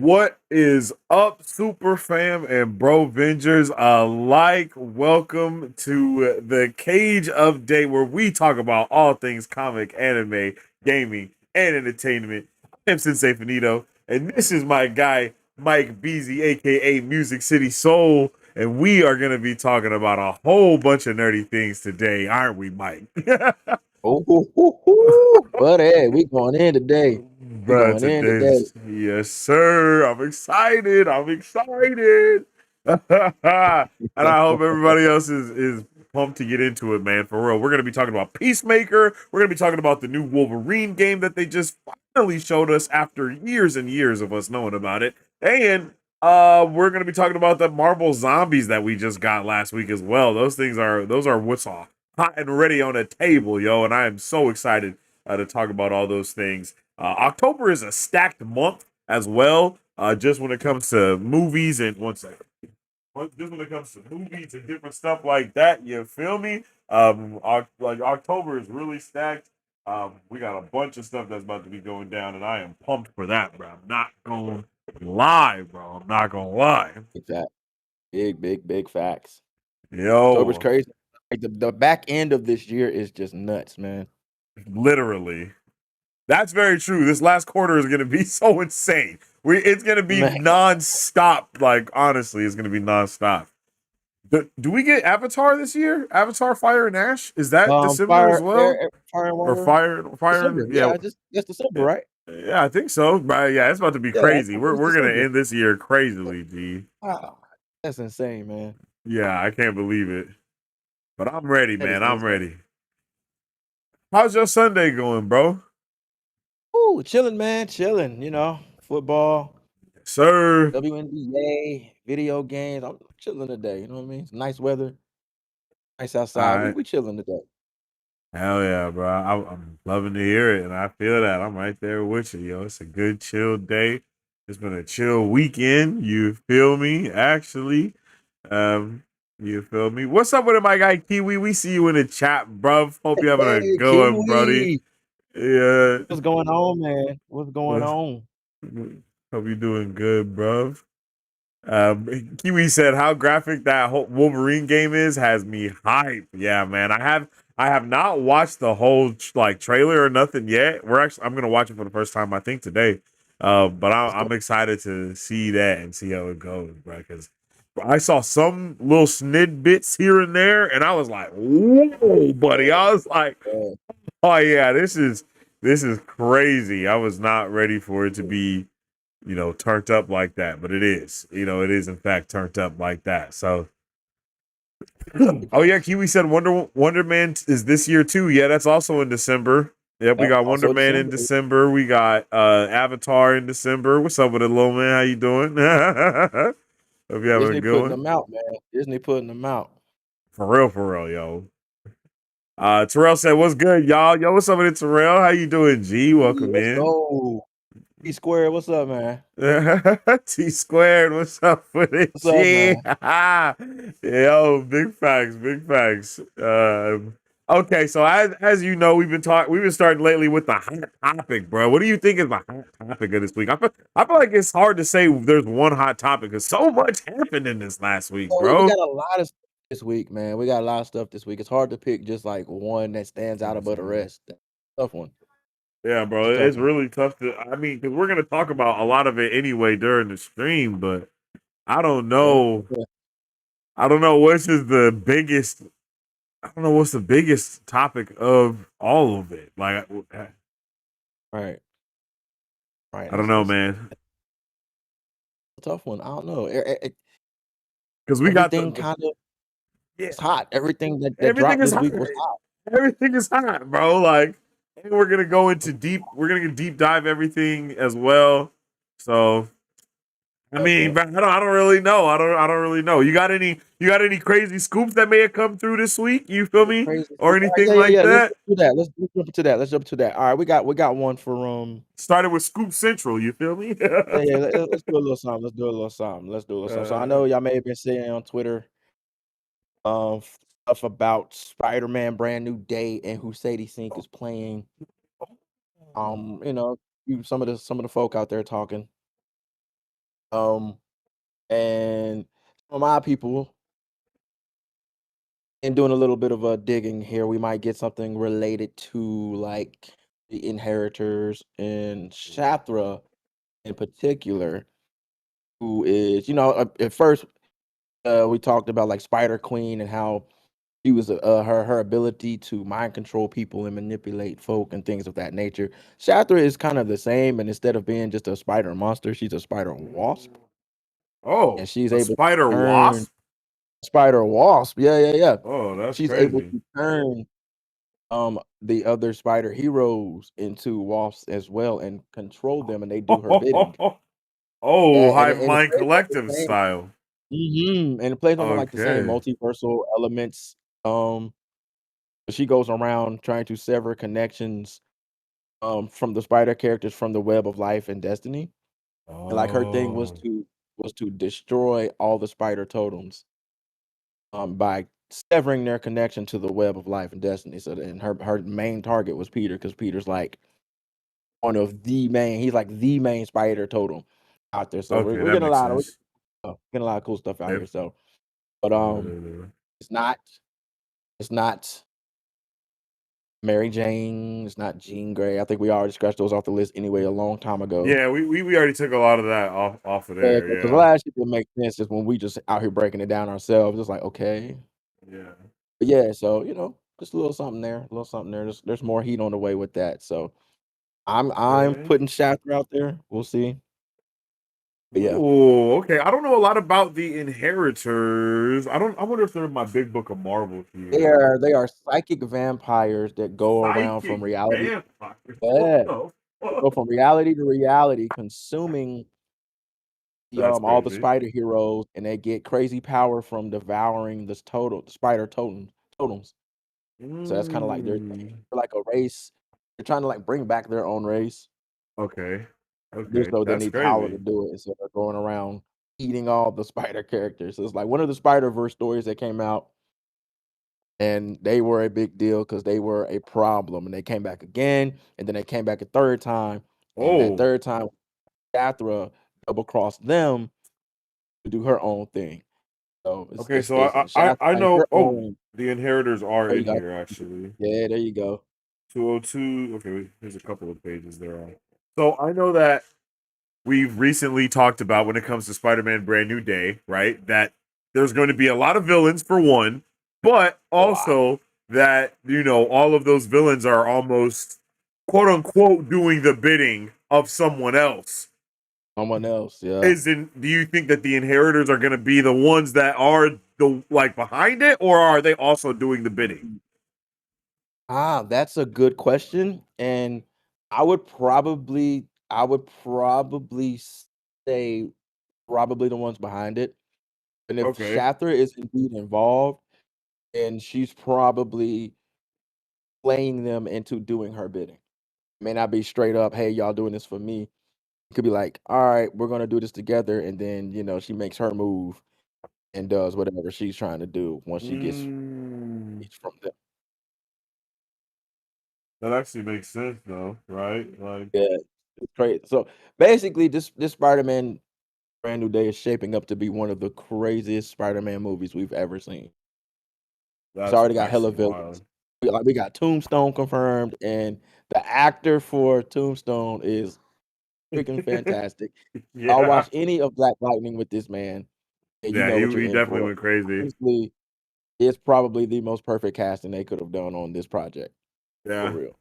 What is up, Super Fam and Bro Vengers alike? Welcome to the Cage of Day, where we talk about all things comic, anime, gaming, and entertainment. I'm Sensei Finito, and this is my guy, Mike Beasy, aka Music City Soul, and we are going to be talking about a whole bunch of nerdy things today, aren't we, Mike? Buddy, we going in today. We But going in today. today's yes, sir. I'm excited. I'm excited. And I hope everybody else is pumped to get into it, man. For real. We're gonna be talking about Peacemaker. We're gonna be talking about the new Wolverine game that they just finally showed us after years and years of us knowing about it. And we're gonna be talking about the Marvel zombies that we just got last week as well. Those are what's all hot and ready on the table, yo. And I am so excited to talk about all those things. October is a stacked month as well. Just when it comes to movies and one second. Just when it comes to movies and different stuff like that, you feel me? Like October is really stacked. We got a bunch of stuff that's about to be going down, and I am pumped for that, bro. I'm not gonna lie, bro. I'm not gonna lie. Big fact. Big facts. October's Yo, crazy. Like the back end of this year is just nuts, man. literally. That's very true. This last quarter is going to be so insane. It's going to be Man, nonstop. Like honestly, it's going to be nonstop. Do we get Avatar this year? Avatar Fire and Ash? Is that December as fire, well? fire and Or water. Fire? December. Yeah, Yeah, just that's December, yeah, right? yeah. I think so. But yeah, it's about to be Yeah, crazy. it's We're gonna December. end this year crazily, G. Wow, that's insane, man. Yeah, I can't believe it. But I'm ready, That is man. I'm insane. ready. How's your Sunday going, bro? Ooh, chilling, man, chilling. Football, Sir. WNBA, video games. I'm chilling today. You know what I mean? It's nice weather, nice All outside. We right. we chilling today. Hell yeah, bro. I'm loving to hear it, and I feel that. I'm right there with you, yo. It's a good, chill day. It's been a chill weekend. You feel me? Actually, um, you feel me? What's up with it, my guy Kiwi? We see you in the chat, bruv. Hope you having a Hey, good one, buddy. Kiwi. Yeah. What's going on, man? What's going What's- on? Hope you doing good, bruv. Kiwi said how graphic that whole Wolverine game is has me hyped. Yeah, man. I have not watched the whole like trailer or nothing yet. I'm gonna watch it for the first time I think today. But Let's go. I'm excited to see that and see how it goes, bro. Because I saw some little snidbits here and there, and I was like, "Whoa, buddy!" I was like, Uh, "Oh yeah, this is crazy." I was not ready for it to be turned up like that, but it is. It is in fact turned up like that. So, big oh yeah, facts. Kiwi said Wonder Man is this year too. Yeah, that's also in December. Yep, we Yep, got Wonder also Man in December. December. We got Avatar in December. What's up with it, little man? How you doing? Hope you having a Disney good putting one. them out, man. Disney putting them out. For real, yo. Terrell said, "What's good, y'all? Yo, what's up with it, Terrell? How you doing, G? Hey, Welcome let's in." go. T Square, what's up, man? T squared, what's up with it? What's up, G. man? Yo, big facts, big facts. Okay, so as you know, we've been starting lately with the hot topic, bro. What do you think is the hot topic of this week? I feel like it's hard to say there's one hot topic because so much happened in this last week, Oh, we bro. got a lot of stuff this week, man. We got a lot of stuff this week. It's hard to pick just like one that stands out above the rest. That's a tough one. Yeah, It's bro, a tough it's one. really tough to. I mean, because we're gonna talk about a lot of it anyway during the stream, but I don't Yeah. know. I don't know which is the biggest. I don't know what's the biggest topic of all of it. Like, Right. Right. I don't It's, know, it's man. a tough one. I don't know. Because we got Everything kind of yeah, it's hot. Everything that everything dropped is this hot. week was hot. Everything is hot, bro. Like, and we're gonna go into deep. We're gonna deep dive everything as well. So I Yep, mean, yep. but I don't really know. I don't really know. You got any crazy scoops that may have come through this week? You feel me? Crazy. Or All right, anything yeah, yeah, like yeah. Let's that? do that. Let's jump into that. Let's jump to that. All right, we got one for Started with Scoop Central, you feel me? yeah, yeah. Let's do a little something. Let's do a little something. Let's do a little something. So I uh, know y'all may have been seeing on Twitter stuff about Spider-Man Brand New Day and who Sadie Sink is playing. You know, some of the folk out there talking. Um, and some of my people, and doing a little bit of a digging here, we might get something related to like the inheritors and Shathra in particular, who is, at first we talked about like Spider Queen and how she was her ability to mind control people and manipulate folk and things of that nature. Shathra is kind of the same, and instead of being just a spider monster, she's a spider wasp, Oh, and she's a able to spider turn wasp? spider wasp. Yeah, yeah, yeah. Oh, that's She's able crazy. to turn the other spider heroes into wasps as well and control them, and they do her bidding. Oh, Yeah, Hive and it Mind plays on the Collective same. style. And it plays on like the same Okay. multiversal elements. She goes around trying to sever connections from the spider characters from the web of life and destiny. And like her thing was Oh, to destroy all the spider totems by severing their connection to the web of life and destiny. So then her main target was Peter, because Peter's like one of the main, he's like the main spider totem out there. So we're, okay, we're that getting a makes lot of sense. getting a lot of cool stuff out here. Yep. So but it's not it's not Mary Jane, it's not Jean Grey. I think we already scratched those off the list anyway a long time ago. Yeah, we already took a lot of that off of Yeah, there. because the Yeah. last shit that makes sense is when we just out here breaking it down ourselves. It's like, okay. Yeah. But yeah, so just a little something there, a little something there. There's more heat on the way with that. So I'm Okay. putting Shatter out there. We'll see. But yeah. Ooh, okay. I don't know a lot about the inheritors. I wonder if they're in my big book of Marvel here. They are psychic vampires that go around from Psychic reality. vampires. What Yeah. the They go fuck? from reality to reality, consuming That's all the crazy. spider heroes, and they get crazy power from devouring this the spider totems. So that's kind of like Mm. they're like a race. They're trying to like bring back their own race. Okay. Do Okay. so, they That's need power to crazy. do it. And so they're going around eating all the spider characters. So it's like one of the Spider-Verse stories that came out, and they were a big deal because they were a problem. And they came back again, and then they came back a third time. And that Oh, third time, Dathra double crossed them to do her own thing. So it's okay. it's, So it's Shathra I has know. her Oh, own. the inheritors are There you in go. here actually. Yeah, there you go. 202. Okay, there's a couple of pages there. So I know that we've recently talked about when it comes to Spider-Man Brand New Day, right? That there's going to be a lot of villains for one, but A lot. also that all of those villains are almost quote unquote doing the bidding of someone else. Someone else, yeah. Isn't Do you think that the inheritors are going to be the ones that are the like behind it, or are they also doing the bidding? That's a good question, and I would probably say probably the ones behind it. And if Okay. Shather is indeed involved, then she's probably playing them into doing her bidding. May not be straight up, "Hey, y'all doing this for me." It could be like, "All right, we're gonna do this together," and then she makes her move and does whatever she's trying to do once she gets Mm, from them. that actually makes sense, though, right? Like Yeah, it's crazy. So basically, this Spider-Man Brand New Day is shaping up to be one of the craziest Spider-Man movies we've ever seen. It's that's already got hella actually villains. wild. We got Tombstone confirmed, and the actor for Tombstone is freaking fantastic. I'll Yeah, watch any of Black Lightning with this man, and you yeah, know what you're he in definitely for. went crazy. Honestly, it's probably the most perfect casting they could have done on this project. For Yeah, real.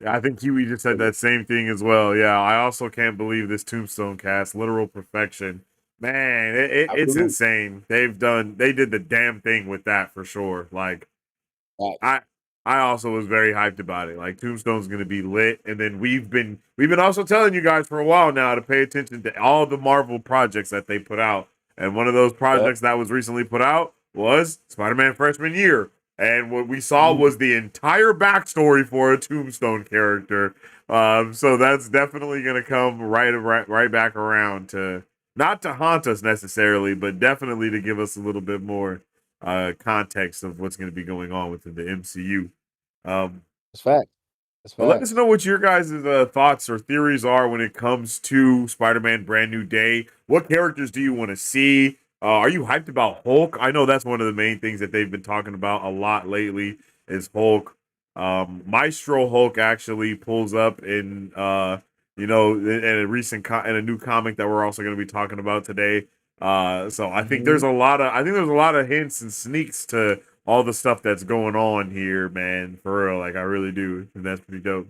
yeah. I think Huey just For said real. that same thing as well. Yeah, I also can't believe this Tombstone cast, literal perfection. Man, it's Absolutely. insane. They did the damn thing with that for sure. Like Facts. I I also was very hyped about it. Like Tombstone's gonna be lit, and then we've been also telling you guys for a while now to pay attention to all the Marvel projects that they put out. And one of those Yep. projects that was recently put out was Spider-Man Freshman Year. And what we saw Mhm. was the entire backstory for a Tombstone character. So that's definitely gonna come right back around to not to haunt us necessarily, but definitely to give us a little bit more context of what's going to be going on within the MCU. Um, It's fact. That's But let us facts. know what your guys' thoughts or theories are when it comes to Spider-Man: Brand New Day. What characters do you want to see? Are you hyped about Hulk? I know that's one of the main things that they've been talking about a lot lately is Hulk. Maestro Hulk actually pulls up in in a in a new comic that we're also going to be talking about today. So I think Mhm. there's a lot of hints and sneaks to all the stuff that's going on here, man. For real, like I really do, and that's pretty dope.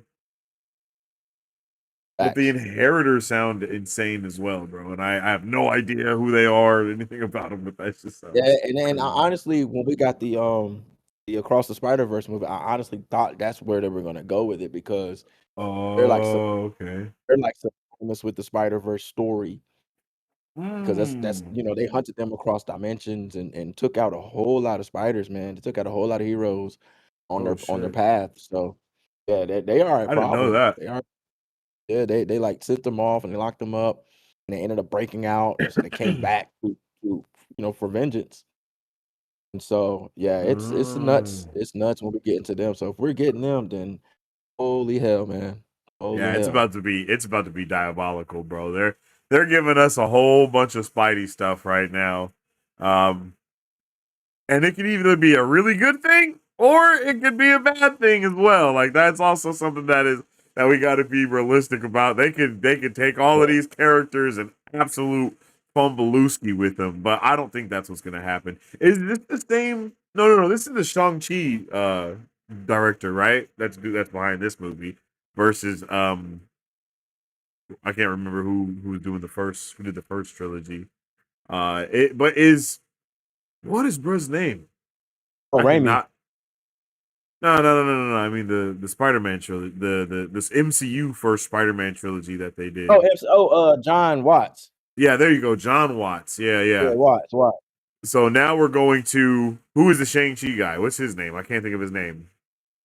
But the Facts. inheritors sound insane as well, bro. And I have no idea who they are or anything about them, but that just Yeah, sounds and then crazy. honestly, when we got the Across the Spider Verse movie, I honestly thought that's where they were gonna go with it because they're like so Oh, okay. they're like synonymous with the Spider Verse story because that's Hmm. they hunted them across dimensions and took out a whole lot of spiders, man. They took out a whole lot of heroes Oh on their shit. path. So yeah, they are a I didn't know problem. that. They are yeah, they like sent them off and they locked them up and they ended up breaking out and so they came back to for vengeance. And so, yeah, it's nuts. Mm. It's nuts when we get into them. So if we're getting them, then holy hell, man. Holy Yeah, hell. it's about to be diabolical, bro. They're giving us a whole bunch of Spidey stuff right now. Um, and it could either be a really good thing or it could be a bad thing as well. Like that's also something that we got to be realistic about. They could take all of Yeah. these characters and absolute fumbalooski with them, but I don't think that's what's gonna happen. Is this the same? No, no, no. This is the Shang-Chi director, right? That's behind this movie versus I can't remember who was doing the first who did the first trilogy. It but is what is bro's name? Oh, I Raimi. cannot. No. I mean the Spider-Man trilogy, the this MCU first Spider-Man trilogy that they Oh, did. John Watts. Yeah, there you go, John Watts. Yeah, Yeah, yeah. Watts. So now we're going to who is the Shang-Chi guy? What's his name? I can't think of his name.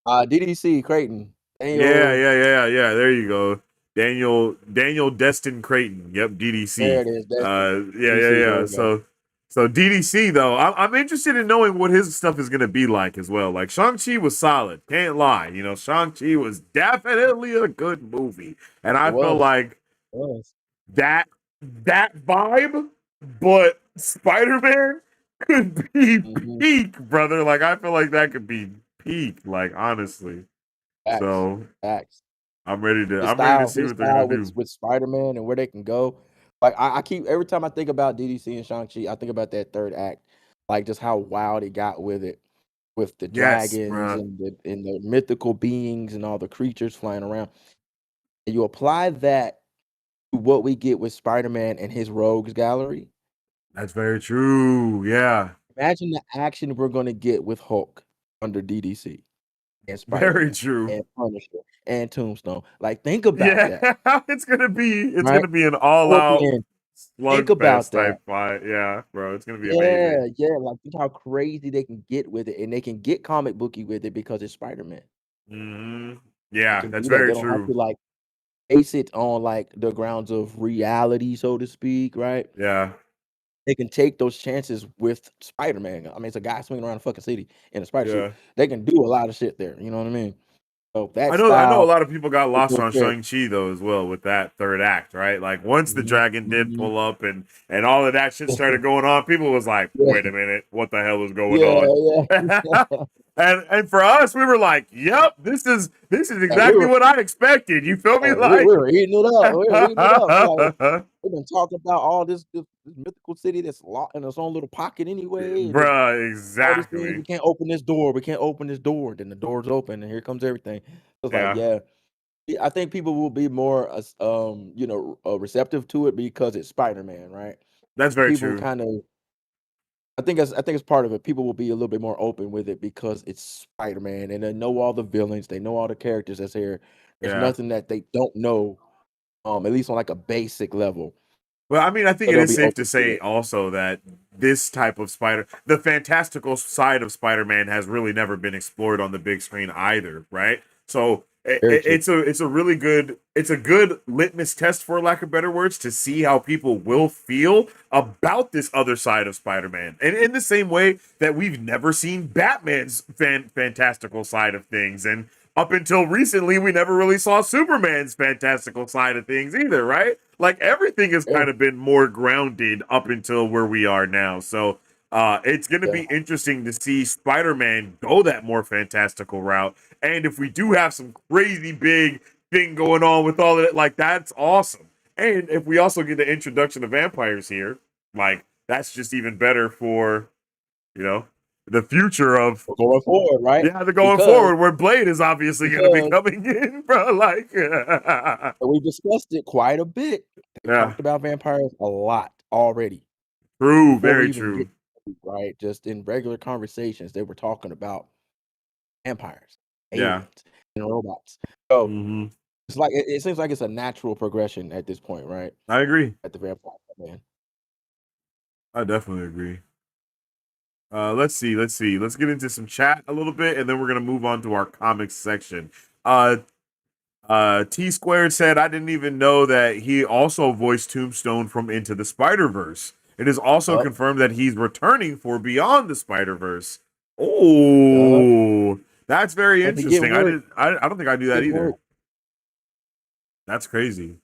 DDC Creighton. Yeah, Daniel. yeah. There you go. Daniel Destin Creighton. Yep, There DDC. it is. That's it. DC. There Yeah. we go. So DDC though, I'm interested in knowing what his stuff is gonna be like as well. Like Shang-Chi was solid, can't lie. You know, Shang-Chi was definitely a good movie. And It I feel was. like It was. that that vibe, but Spider-Man could be Mhm. peak, brother. Like I feel like that could be peak, like honestly. Facts. So Facts. I'm ready to see His what they're gonna style do. with Spider-Man and where they can go. Like I keep every time I think about DDC and Shang-Chi, I think about that third act. Like just how wild he got with it, with the Yes, dragons bruh. and the mythical beings and all the creatures flying around. And you apply that to what we get with Spider-Man and his rogues gallery. That's very true. Yeah. Imagine the action we're gonna get with Hulk under DDC and Very Spider-Man true. and Punisher and Tombstone. Like think about Yeah. that, It's right? gonna be an all out Scorpion, think about slugfest that. type fight. Yeah, bro. It's gonna be amazing. Yeah, like, think how crazy they can get with it, and they can get comic booky with it because it's Spider-Man. Hmm. They Yeah, can that's do that. They very don't have true. to, like, base it on, like, the grounds of reality, so to speak, right? Yeah. They can take those chances with Spider-Man. I mean, it's a guy swinging around a fucking city in a spider suit. Yeah. They can do a lot of shit there, you know what I mean? So, that I know a style lot of people got with lost those on characters. Shang-Chi though as well with that third act, right? Like once the Mhm, dragon did mhm. pull up and all of that shit started going on, people was like, Yeah, "Wait a minute, what the hell is going yeah, on?" yeah. And for us, we were like, "Yep, this is And we exactly were what I expected." You feel me? We Like, were eating it up. We were eating it up. We're like, we've been talking about all this mythical city that's locked in its own little pocket anyway, and just bruh, all these things. We exactly. can't open this door. We can't open this door. Then the door's open, and here comes everything. It's like, Yeah, yeah, I think people will be more, receptive to it because it's Spider Man, right? that's And very people true. kind of, I think it's part of it. People will be a little bit more open with it because it's Spider Man, and they know all the villains. They know all the characters that's here. There's Yeah. nothing that they don't know, at least on like a basic level. Well, I mean, I think So it they'll is be safe to open to say it. also that this type of the fantastical side of Spider-Man has really never been explored on the big screen either, right? So Very true. it's a really good it's a good litmus test, for lack of better words, to see how people will feel about this other side of Spider-Man, and in the same way that we've never seen Batman's fantastical side of things, and up until recently, we never really saw Superman's fantastical side of things either, right? Like everything has Yeah, kind of been more grounded up until where we are now. So it's going to yeah, be interesting to see Spider-Man go that more fantastical route. And if we do have some crazy big thing going on with all of it, like that's awesome. And if we also get the introduction of vampires here, like that's just even better for, you know, the future of going forward, right? yeah, the going Because forward where Blade is obviously going to be because coming in, bro. Like, we discussed it quite a bit. They've yeah, talked about vampires a lot already true, before we very even get true. right. Just in regular conversations, they were talking about vampires, Yeah, aliens, and robots. So hmm it's like it seems like it's a natural progression at this point, right? I agree. At the vampire man. I definitely agree. Let's see, let's see. Let's get into some chat a little bit, and then we're gonna move on to our comics section. Uh, T Squared said, I didn't even know that he also voiced Tombstone from Into the Spider Verse. It is also Yup, confirmed that he's returning for Beyond the Spider Verse. yup. Oh, that's very Had to get interesting. I work. did. I don't think I knew that Get either. work. That's crazy.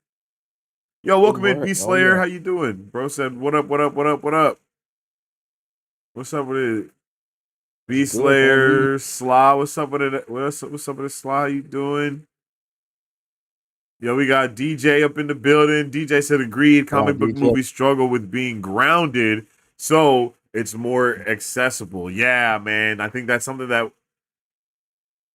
Yo, Getting welcome in, work. Beast Oh Slayer. yeah. How you doing, bro? Said, what up? What up? What up? What up? What's up with it? It's Beast good, man. We Slayer, Sly. What's up with it? What's up with it, Sly? How you doing? Yo, we got DJ up in the building. DJ said, agreed. got Comic book DJ. movies struggle with being grounded, so it's more accessible. Yeah, man. I think that's something that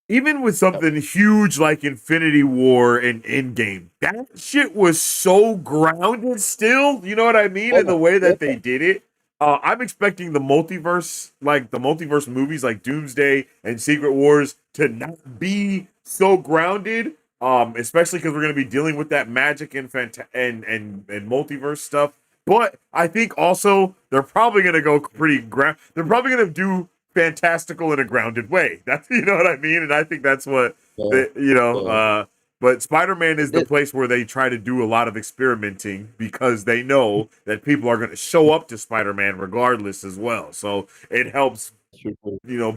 even with Yep. something huge like Infinity War and Endgame, that shit was so grounded still. You know what I mean? Yeah, In the way yeah. that they did it. I'm expecting the multiverse movies like Doomsday and Secret Wars to not be so grounded. Especially because we're gonna be dealing with that magic and and multiverse stuff. But I think also they're probably gonna go pretty ground. They're probably gonna do fantastical in a grounded way. That's you know what I mean, and I think that's what Yeah, the you know. yeah. But Spider-Man is the This, place where they try to do a lot of experimenting because they know that people are going to show up to Spider-Man regardless as well. So it helps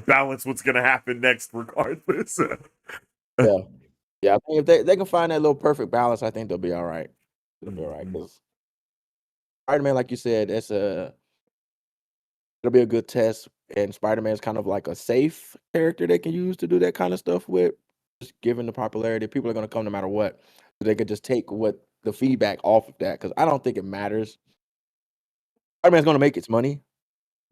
balance what's going to happen next regardless. yeah, yeah. I think if they can find that little perfect balance, I think they'll be all right. They'll be all right Mhm. because Spider Man, like you said, it'll be a good test. And Spider Man's kind of like a safe character they can use to do that kind of stuff with. Just given the popularity, people are going to come no matter what. So they could just take what the feedback off of that because I don't think it matters. Spider Man's going to make its money.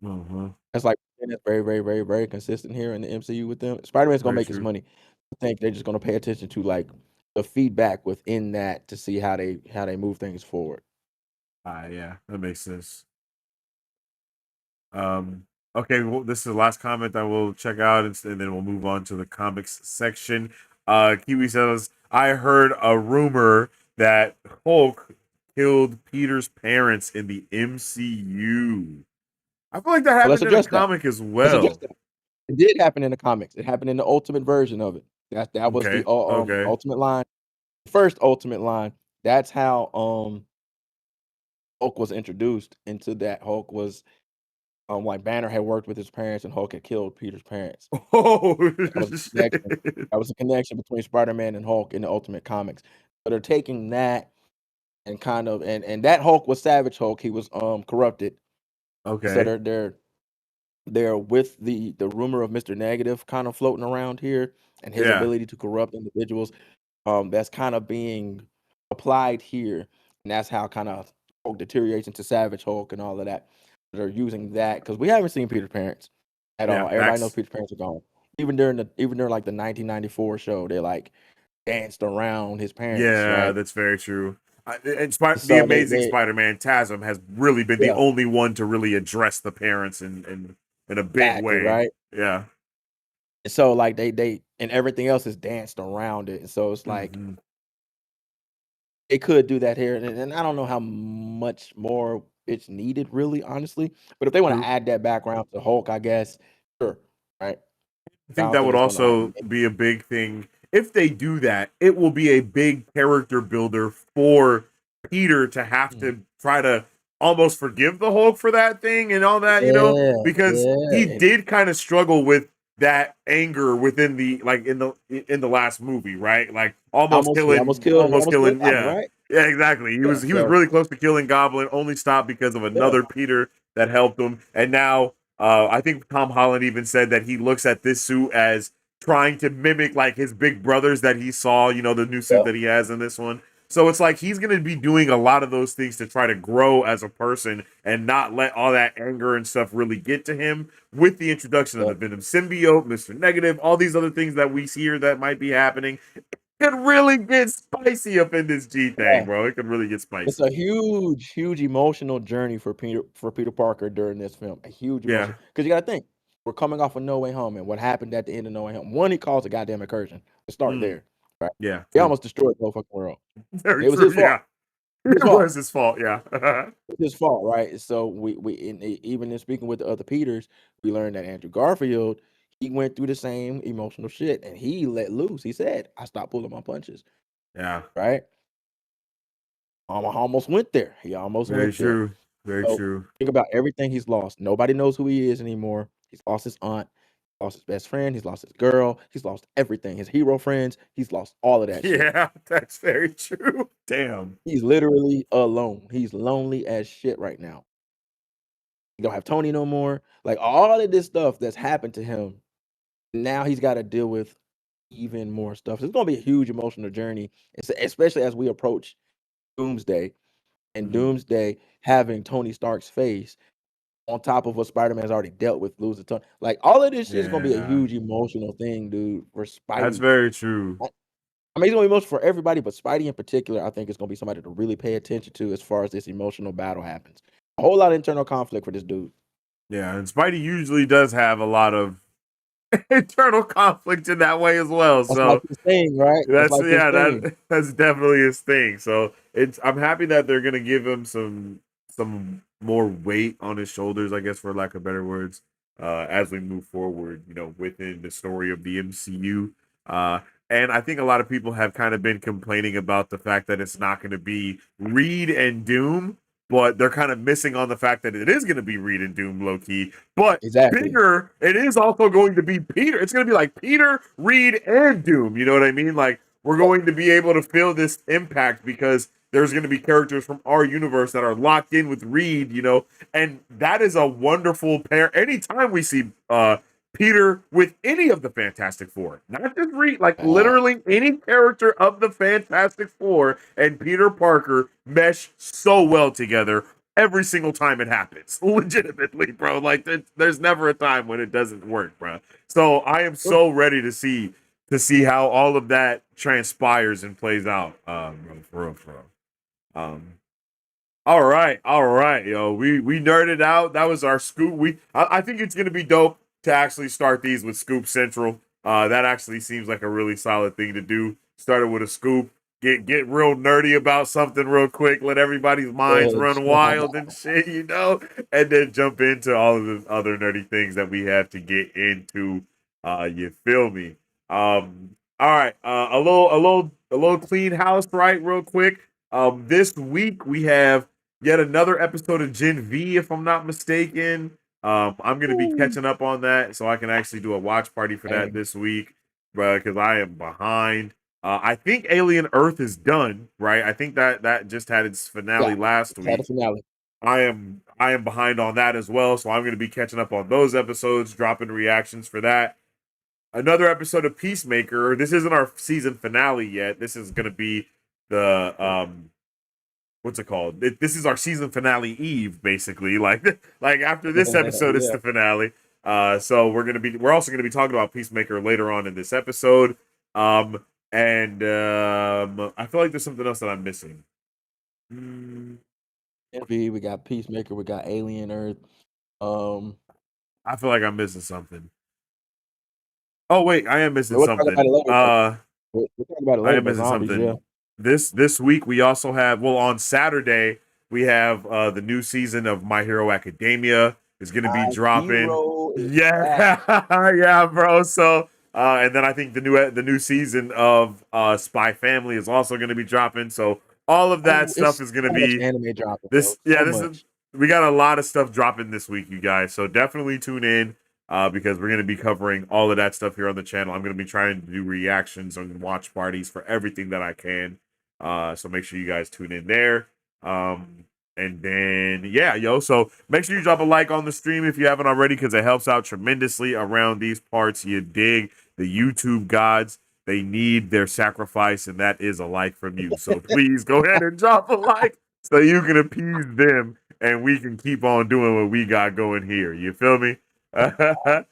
Mhm. That's like and that's very, very, very, very consistent here in the MCU with them. Spider-Man's gonna Very make his true. money. I think they're just gonna pay attention to like the feedback within that to see how they move things forward. Yeah, that makes sense. Um, okay, well, this is the last comment I will check out, and then we'll move on to the comics section. Kiwi says, I heard a rumor that Hulk killed Peter's parents in the MCU. I feel like that But let's happened in a address that. comic as Let's address well. that. It did happen in the comics. It happened in the ultimate version of it. That was the Okay, okay. ultimate line. First ultimate line. That's how Hulk was introduced into that. Hulk was like Banner had worked with his parents and Hulk had killed Peter's parents. Oh, That was a connection. shit. That was a connection between Spider-Man and Hulk in the Ultimate Comics. So they're taking that and kind of and that Hulk was Savage Hulk. He was corrupted. So Okay, they're with the rumor of Mr. Negative kind of floating around here and his yeah, ability to corrupt individuals. That's kind of being applied here, and that's how kind of Hulk deteriorates into Savage Hulk and all of that. They're using that because we haven't seen Peter's parents at yeah, all. Everybody knows facts. Peter's parents are gone. Even during like the 1994 show, they like danced around his parents, Yeah, right? that's very true. The So Amazing they Spider-Man TASM has really been the yeah, only one to really address the parents in a big exactly, way. right? Yeah. And so like they and everything else is danced around it. And so it's like hmm it could do that here, and I don't know how much more it's needed, really, honestly. But if they want to True. add that background to Hulk, I guess, sure, right? I I think don't that think would it's gonna like also be a big thing. If they do that, it will be a big character builder for Peter to have Mm. to try to almost forgive the Hulk for that thing and all that, Yeah, because yeah, he and did kind of struggle with that anger within the like in the last movie, right? Like He almost almost killed killing, Goblin, yeah. right? Yeah, exactly. Yeah. He was So really close to killing Goblin, only stopped because of yeah, another Peter that helped him. And now I think Tom Holland even said that he looks at this suit as trying to mimic like his big brothers that he saw, the new suit yeah, that he has in this one. So it's like he's going to be doing a lot of those things to try to grow as a person and not let all that anger and stuff really get to him with the introduction of yeah, the Venom symbiote, Mr. Negative, all these other things that we see here that might be happening. It could really get spicy up in this G thing, yeah. bro. It could really get It's spicy. a huge emotional journey for Peter Parker during this film. A huge Yeah. emotion because you got to think we're coming off of No Way Home and what happened at the end of No Way Home. One, he caused a goddamn incursion. Let's start Mm, there, right? yeah, He true. almost destroyed the whole fucking world. Very It was his true. fault. Yeah. His It fault. was his fault. Yeah. His fault, right? So even in speaking with the other Peters, we learned that Andrew Garfield he went through the same emotional shit and he let loose. He said, "I stopped pulling my punches." Yeah. Right? I almost went there. He almost Very went there. true. Very So true. think about everything he's lost. Nobody knows who he is anymore. He's lost his aunt, lost his best friend, he's lost his girl, he's lost everything. His hero friends, he's lost all of that shit. Yeah, that's very true. Damn. He's literally alone. He's lonely as shit right now. He don't have Tony no more. Like all of this stuff that's happened to him, now he's got to deal with even more stuff. It's gonna be a huge emotional journey, especially as we approach Doomsday and Mm, Doomsday having Tony Stark's face on top of what Spider-Man's already dealt with losing Tony. Like all of this shit is gonna be a yeah, huge emotional thing, dude, for that's Spidey. very true. I mean, it's gonna be emotional for everybody, but Spidey in particular, I think is gonna be somebody to really pay attention to as far as this emotional battle happens. A whole lot of internal conflict for this dude. Yeah, and Spidey usually does have a lot of internal conflict in that way as well. That's like So his thing, right? That's that's like his yeah, thing. that's definitely his thing. So I'm happy that they're gonna give him some more weight on his shoulders, I guess, for lack of better words, as we move forward, within the story of the MCU. Uh, and I think a lot of people have kind of been complaining about the fact that it's not going to be Reed and Doom, but they're kind of missing on the fact that it is going to be Reed and Doom low key. But Exactly. bigger, it is also going to be Peter. It's going to be like Peter, Reed, and Doom. You know what I mean? Like we're Yep. going to be able to feel this impact because there's going to be characters from our universe that are locked in with Reed, and that is a wonderful pair. Anytime we see Peter with any of the Fantastic Four, not just Reed, like Uh, literally any character of the Fantastic Four and Peter Parker mesh so well together every single time it happens. Legitimately, bro. Like there's never a time when it doesn't work, bro. So I am so ready to see how all of that transpires and plays out. For real, for real. Um, all right, yo. We nerded out. That was our scoop. I think it's gonna be dope to actually start these with Scoop Central. That actually seems like a really solid thing to do. Started with a scoop. Get real nerdy about something real quick. Let everybody's minds Edge. run wild and shit, and then jump into all of the other nerdy things that we have to get into. You feel me? All right. A little clean house, right? Real quick. This week we have yet another episode of Gen V, if I'm not mistaken. I'm gonna be Ooh. catching up on that, so I can actually do a watch party for that Same. this week, because I am behind. I think Alien Earth is done, right? I think that just had its Yeah. finale last It's had a week. finale. I am behind on that as well, so I'm gonna be catching up on those episodes, dropping reactions for that. Another episode of Peacemaker. This isn't our season finale yet. This is gonna be the what's it called? This is our season finale eve, basically. Like after this episode, it's Yeah. the finale. So we're also gonna be talking about Peacemaker later on in this episode. Um, and I feel like there's something else that I'm missing. Mm, Envy, we got Peacemaker, we got Alien Earth. Um, I feel like I'm missing something. Oh wait, I am missing we'll talk about something. it later, but we'll talk about it I later, am but missing zombies, yeah. something. This week we also have, well, on Saturday we have the new season of My Hero Academia is going to be My dropping. hero is back. Yeah, yeah, bro. So and then I think the new season of Spy Family is also going to be dropping. So all of that Oh, stuff it's is going to so much be anime dropping, bro. this. Yeah, So this is much. we got a lot of stuff dropping this week, you guys. So definitely tune in. because we're going to be covering all of that stuff here on the channel. I'm going to be trying to do reactions and watch parties for everything that I can. So make sure you guys tune in there. And then, yeah, yo, so make sure you drop a like on the stream if you haven't already, because it helps out tremendously around these parts. You dig? The YouTube gods, they need their sacrifice, and that is a like from you. So please go ahead and drop a like so you can appease them and we can keep on doing what we got going here. You feel me? All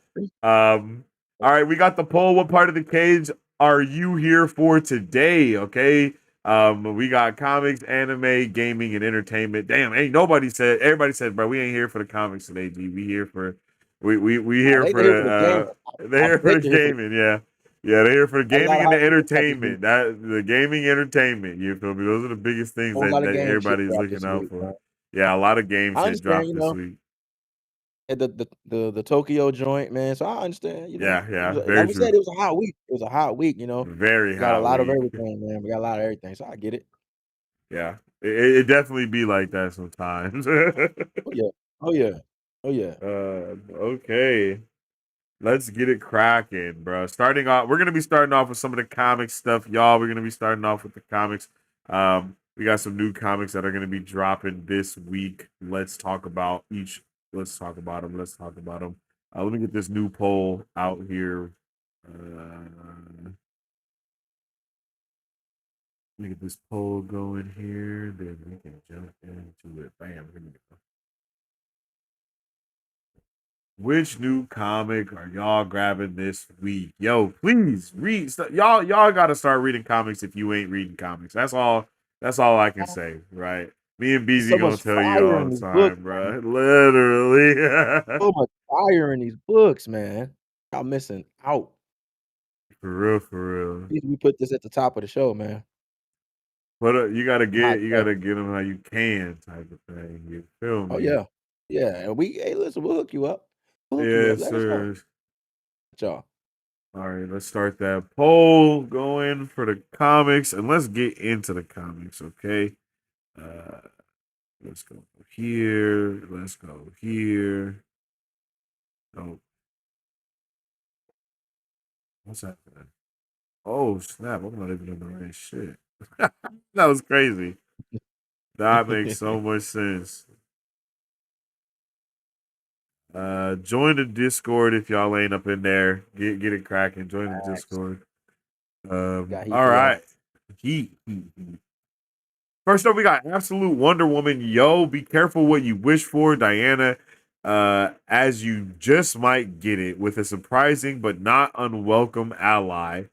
right, we got the poll. What part of the cage are you here for today? Okay. We got comics, anime, gaming, and entertainment. Damn, ain't nobody said. Everybody said, bro, we ain't here for the comics today. G, we here for, we here They for here for the game. the. They're I here for bet the they're here for gaming. Yeah, yeah, they're here for the a lot gaming of and the hype shit out this week. entertainment. That the gaming entertainment. You feel me? Those are the biggest A things whole lot of that game shit everybody's dropped looking this out week, for. man. Yeah, a lot of game I shit understand, dropped this week. the Tokyo joint, man. So I understand, Yeah, yeah, like very we said, true. it was a hot week. It was a hot week, Very We got a hot lot of week. everything, man. We got a lot of everything. So I get it. Yeah, it definitely be like that sometimes. Oh yeah. Oh yeah. Oh yeah. Okay, let's get it cracking, bro. Starting off, we're gonna be starting off with some of the comic stuff, y'all. We're gonna be starting off with the comics. We got some new comics that are gonna be dropping this week. Let's talk about each. Let's talk about them. Let's talk about them. Let me get this new poll out here. Let me get this poll going here. Then we can jump into it. Bam. Here we go. Which new comic are y'all grabbing this week? Yo, please read. Y'all got to start reading comics if you ain't reading comics. That's all. That's all I can say, right? Me and There's BZ so gonna much tell you fire all in the these books, time, man. bro. Literally, So much fire in these books, man. Y'all missing out. for real, for real. We put this at the top of the show, man. But Hot you take. gotta get them how you can, type of thing. You feel Oh me? yeah. Yeah. And hey, listen, we'll hook you up. We'll hook you up. Yes, Let us know. sir. Y'all. All right, let's start that poll going for the comics, and let's get into the comics, okay? Uh, let's go here. Let's go here. Oh, what's happening? Oh, snap. I'm not even doing the right shit. That was crazy. That makes so much sense. Join the Discord if y'all ain't up in there. Get it cracking. Join the Facts. Discord. Got heat All for y'all. right. Heat. First up, we got Absolute Wonder Woman. Yo, be careful what you wish for, Diana, as you just might get it. With a surprising but not unwelcome ally,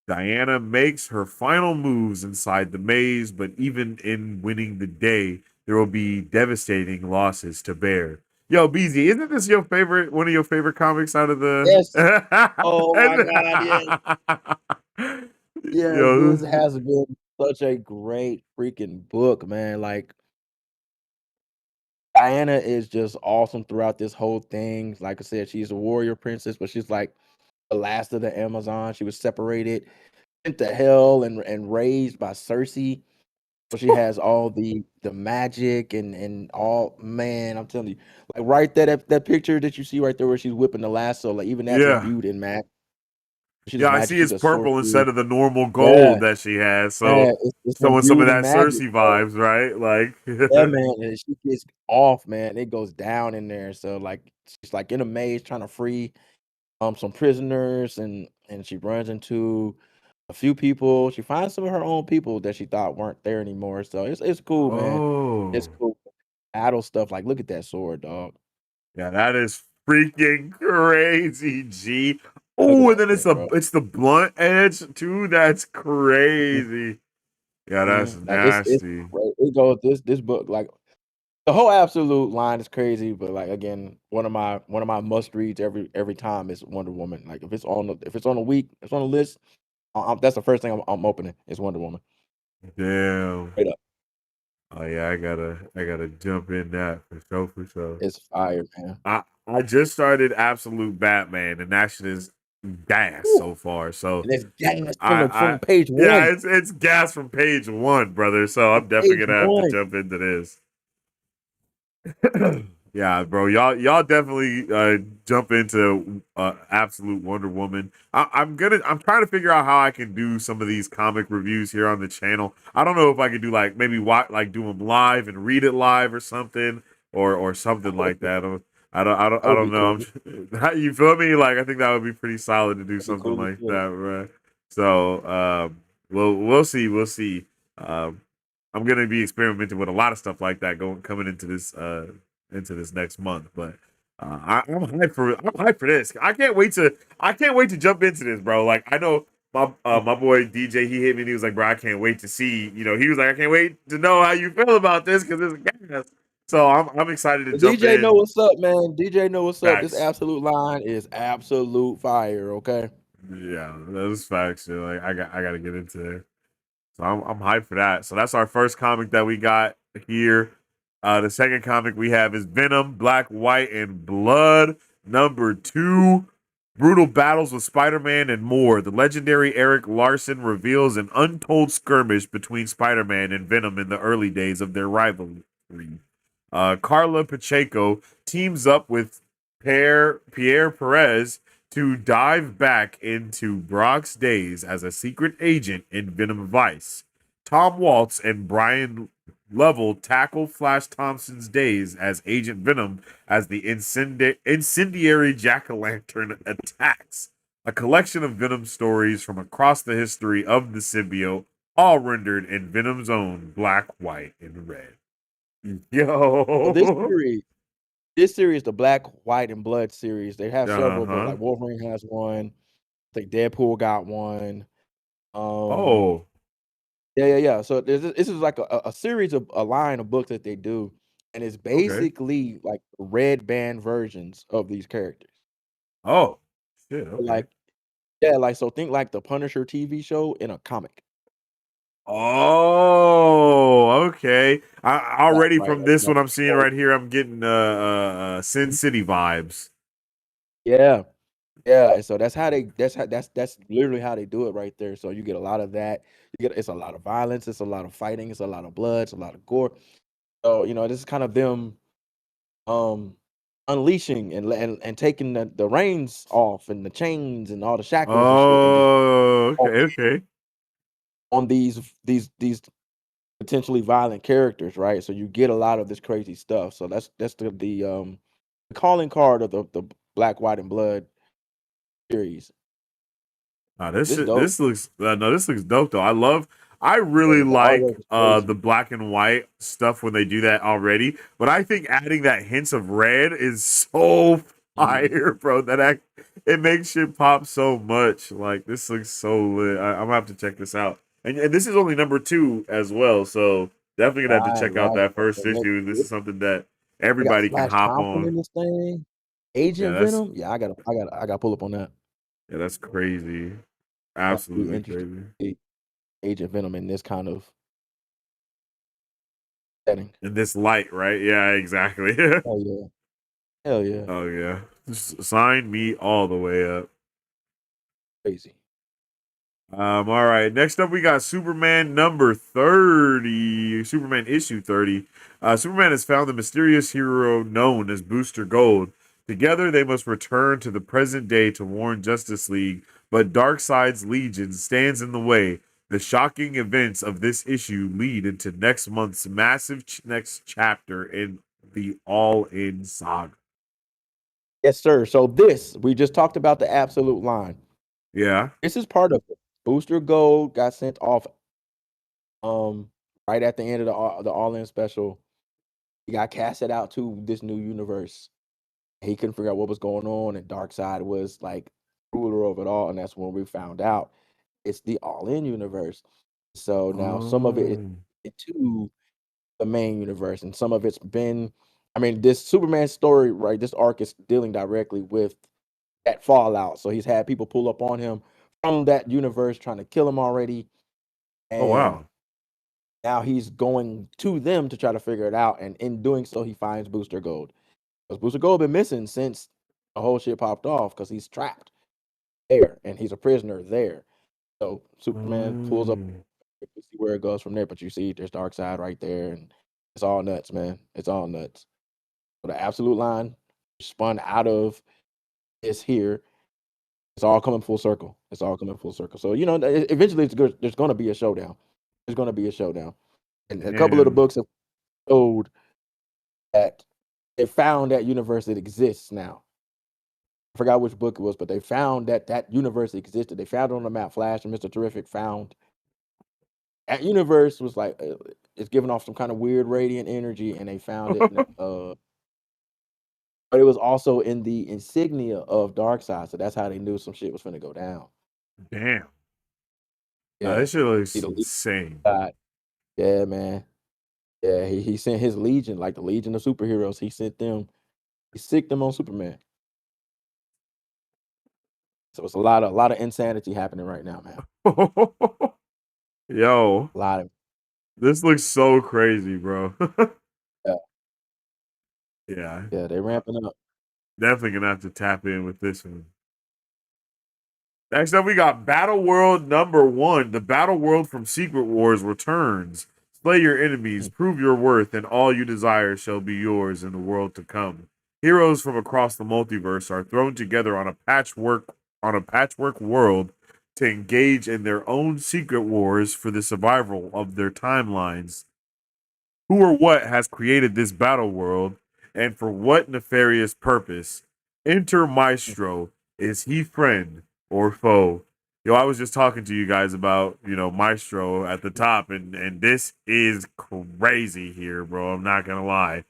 Diana makes her final moves inside the maze, but even in winning the day, there will be devastating losses to bear. Yo, BZ, isn't this your favorite, one of your favorite comics out of the? Yes. Oh my God. Yes. Yes. Yo, This has been such a great freaking book, man. Like Diana is just awesome throughout this whole thing. Like I said, she's a warrior princess, but she's like the last of the Amazon. She was separated, sent to hell, and raised by Cersei. So she has all the magic and all, man, I'm telling you, like right there, that picture that you see right there where she's whipping the lasso, like even that's yeah. imbued in magic. She does Yeah, I magic, see she it's does purple sorcery. instead of the normal Yeah, gold that she has. So man, it's showing some of imbued in that magic. Cersei So vibes, right? yeah, Like, man, and she gets off, man. It goes down in there. So like she's like in a maze trying to free some prisoners, and she runs into a few people. She finds some of her own people that she thought weren't there anymore. So it's cool, man. It's oh, cool. Battle stuff. Like, look at that sword, dog. yeah, that is freaking crazy, G. Look at Oh, and that then shit, bro. it's the blunt edge too. That's crazy. Yeah, that's Like it's nasty. great. It goes this book like the whole absolute line is crazy, but like again, one of my must reads every time is Wonder Woman. Like if it's on a week, it's on a list. That's the first thing I'm opening is Wonder Woman. Damn. Straight up, Oh yeah, I gotta jump in that for sure, for sure. it's fire, man. I just started Absolute Batman, and that shit is gas Woo. so far. So And it's gas I from page yeah, one. it's gas from page one, brother. So I'm definitely Page gonna have to one. jump into this. Yeah, bro, y'all definitely jump into absolute Wonder Woman. I'm trying to figure out how I can do some of these comic reviews here on the channel. I don't know if I could do like maybe like do them live and read it live or something or something like that. That I would don't be know. cool. You feel me? Like I think that would be pretty solid to do That'd be something cool as like shit. that, bro. So we'll see, we'll see. Um, I'm gonna be experimenting with a lot of stuff like that going coming into this next month. But I'm hyped for this. I can't wait to jump into this, bro. Like I know my boy DJ, he hit me and he was like, bro, I can't wait to see. You know, he was like, I can't wait to know how you feel about this because it's gas. So I'm excited to jump DJ know in. what's up, man. DJ know what's up. This Facts. absolute line is absolute fire. Okay. Yeah, those facts. Yeah, like I gotta get into it. So I'm hyped for that. So that's our first comic that we got here. The second comic we have is Venom, Black, White, and Blood. Number 2, brutal battles with Spider-Man and more. The legendary Eric Larson reveals an untold skirmish between Spider-Man and Venom in the early days of their rivalry. Carla Pacheco teams up with Pierre Perez to dive back into Brock's days as a secret agent in Venom Vice. Tom Waltz and Brian Lovell tackle Flash Thompson's days as Agent Venom as the incendiary jack-o'-lantern attacks. A collection of Venom stories from across the history of the symbiote, all rendered in Venom's own black, white, and red. So Yo. this series, the Black, White, and Blood series, they have several books. Uh-huh. Like Wolverine has one. I think Deadpool got one. Um, Oh, yeah. So this is like a series of a line of books that they do, and it's okay. basically like red band versions of these characters. Oh, shit, So, okay. like, yeah, like so think like the Punisher TV show in a comic. Oh, okay. I already Right. from Like, this one I'm seeing right here, I'm getting Sin City vibes. yeah. Yeah, and so that's literally how they do it right there. So you get a lot of that. You get it's a lot of violence, it's a lot of fighting, it's a lot of blood, it's a lot of gore. So, this is kind of them um unleashing and taking the reins off and the chains and all the shackles and shit and just Oh, on, okay, okay. on these potentially violent characters, right? So you get a lot of this crazy stuff. So that's the calling card of the Black, White, and Blood series. This dope. This looks no, this looks dope though. I Yeah, really the like artwork is crazy. the black and white stuff when they do that already. But I think adding that hints of red is so Mhm. fire, bro. It makes shit pop so much. Like this looks so lit. I'm gonna have to check this out. And this is only number 2 as well, so definitely gonna have to Right, check out right. that So first the next issue. This book, is something that they got everybody can Flash hop Thompson in on. this thing. Yeah, Agent Venom? Yeah, I gotta pull up on that. that's crazy. That'd be Absolutely interesting crazy. to see Agent Venom in this kind of setting. In this light, right? Yeah, exactly. Hell yeah. Hell yeah. Oh yeah. Sign me all the way up. Crazy. All right. Next up we got Superman number 30. Superman issue 30. Superman has found the mysterious hero known as Booster Gold. Together they must return to the present day to warn Justice League, but Darkseid's Legion stands in the way. The shocking events of this issue lead into next month's massive next chapter in the All In saga. Yes, sir. So this, we just talked about the absolute line. Yeah. This is part of it. Booster Gold got sent off um right at the end of the All In special. He got casted out to this new universe. He couldn't figure out what was going on, and Darkseid was like ruler of it all, and that's when we found out it's the All In universe. So now some of it is Oh. into the main universe, and some of it's been. I mean, this Superman story, right? This arc is dealing directly with that fallout. So he's had people pull up on him from that universe trying to kill him already, Oh and wow. now he's going to them to try to figure it out. And in doing so, he finds Booster Gold. Because Booster Gold been missing since the whole shit popped off because he's trapped there and he's a prisoner there. So Superman pulls up Mm. to see where it goes from there. But you see, there's Darkseid right there, and it's all nuts, man. It's all nuts. The absolute line spun out of is here. It's all coming full circle. It's all coming full circle. So eventually, it's good. There's going to be a showdown. There's going to be a showdown, and a couple of the And books have showed that they found that universe that exists now. I forgot which book it was, but they found that that universe existed. They found it on the map. Flash and Mr. Terrific found that universe was like it's giving off some kind of weird radiant energy, and they found it. But it was also in the insignia of Darkseid, so that's how they knew some shit was finna go down. damn, Yeah, this shit see looks the lead insane. side. Yeah, man. Yeah, he sent his legion, like the legion of superheroes. He sent them. He sicked them on Superman. So it's a lot of insanity happening right now, man. Yo, A lot of this looks so crazy, bro. yeah, Yeah, yeah. They ramping up. definitely gonna have to tap in with this one. Next up, we got Battleworld #1. The Battleworld from Secret Wars returns. Slay your enemies, prove your worth, and all you desire shall be yours in the world to come. Heroes from across the multiverse are thrown together on a patchwork world to engage in their own secret wars for the survival of their timelines. Who or what has created this battle world, and for what nefarious purpose? Enter Maestro. Is he friend or foe? Yo, I was just talking to you guys about, Maestro at the top, and this is crazy here, bro. I'm not gonna lie.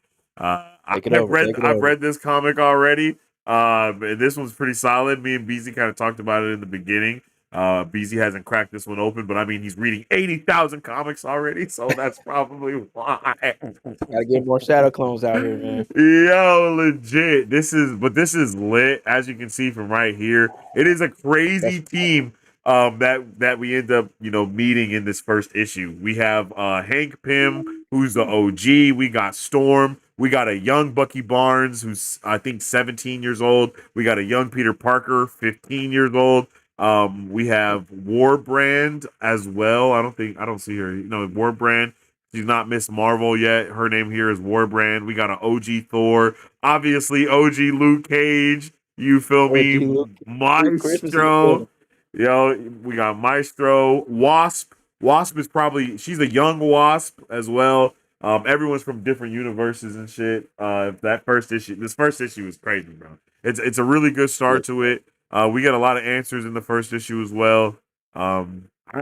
Take it over. Take it I've over. read this comic already. And this one's pretty solid. Me and BZ kind of talked about it in the beginning. BZ hasn't cracked this one open, but I mean, he's reading 80,000 comics already, so that's probably why. Gotta get more shadow clones out here, man. Yo, legit. This is lit, as you can see from right here. It is a That's crazy team that we end up, meeting in this first issue. We have Hank Pym, who's the OG. We got Storm. We got a young Bucky Barnes, who's I think 17 years old. We got a young Peter Parker, 15 years old. We have Warbrand as well. I don't see her. Warbrand. She's not Miss Marvel yet. Her name here is Warbrand. We got an OG Thor. Obviously, OG Luke Cage. You feel OG me? Luke. Christmas in the Maestro. building. Yo, we got Maestro. Wasp. Wasp is she's a young Wasp as well. Everyone's from different universes and shit. This first issue is crazy, bro. It's a really good Yeah, start to it. We get a lot of answers in the first issue as well. I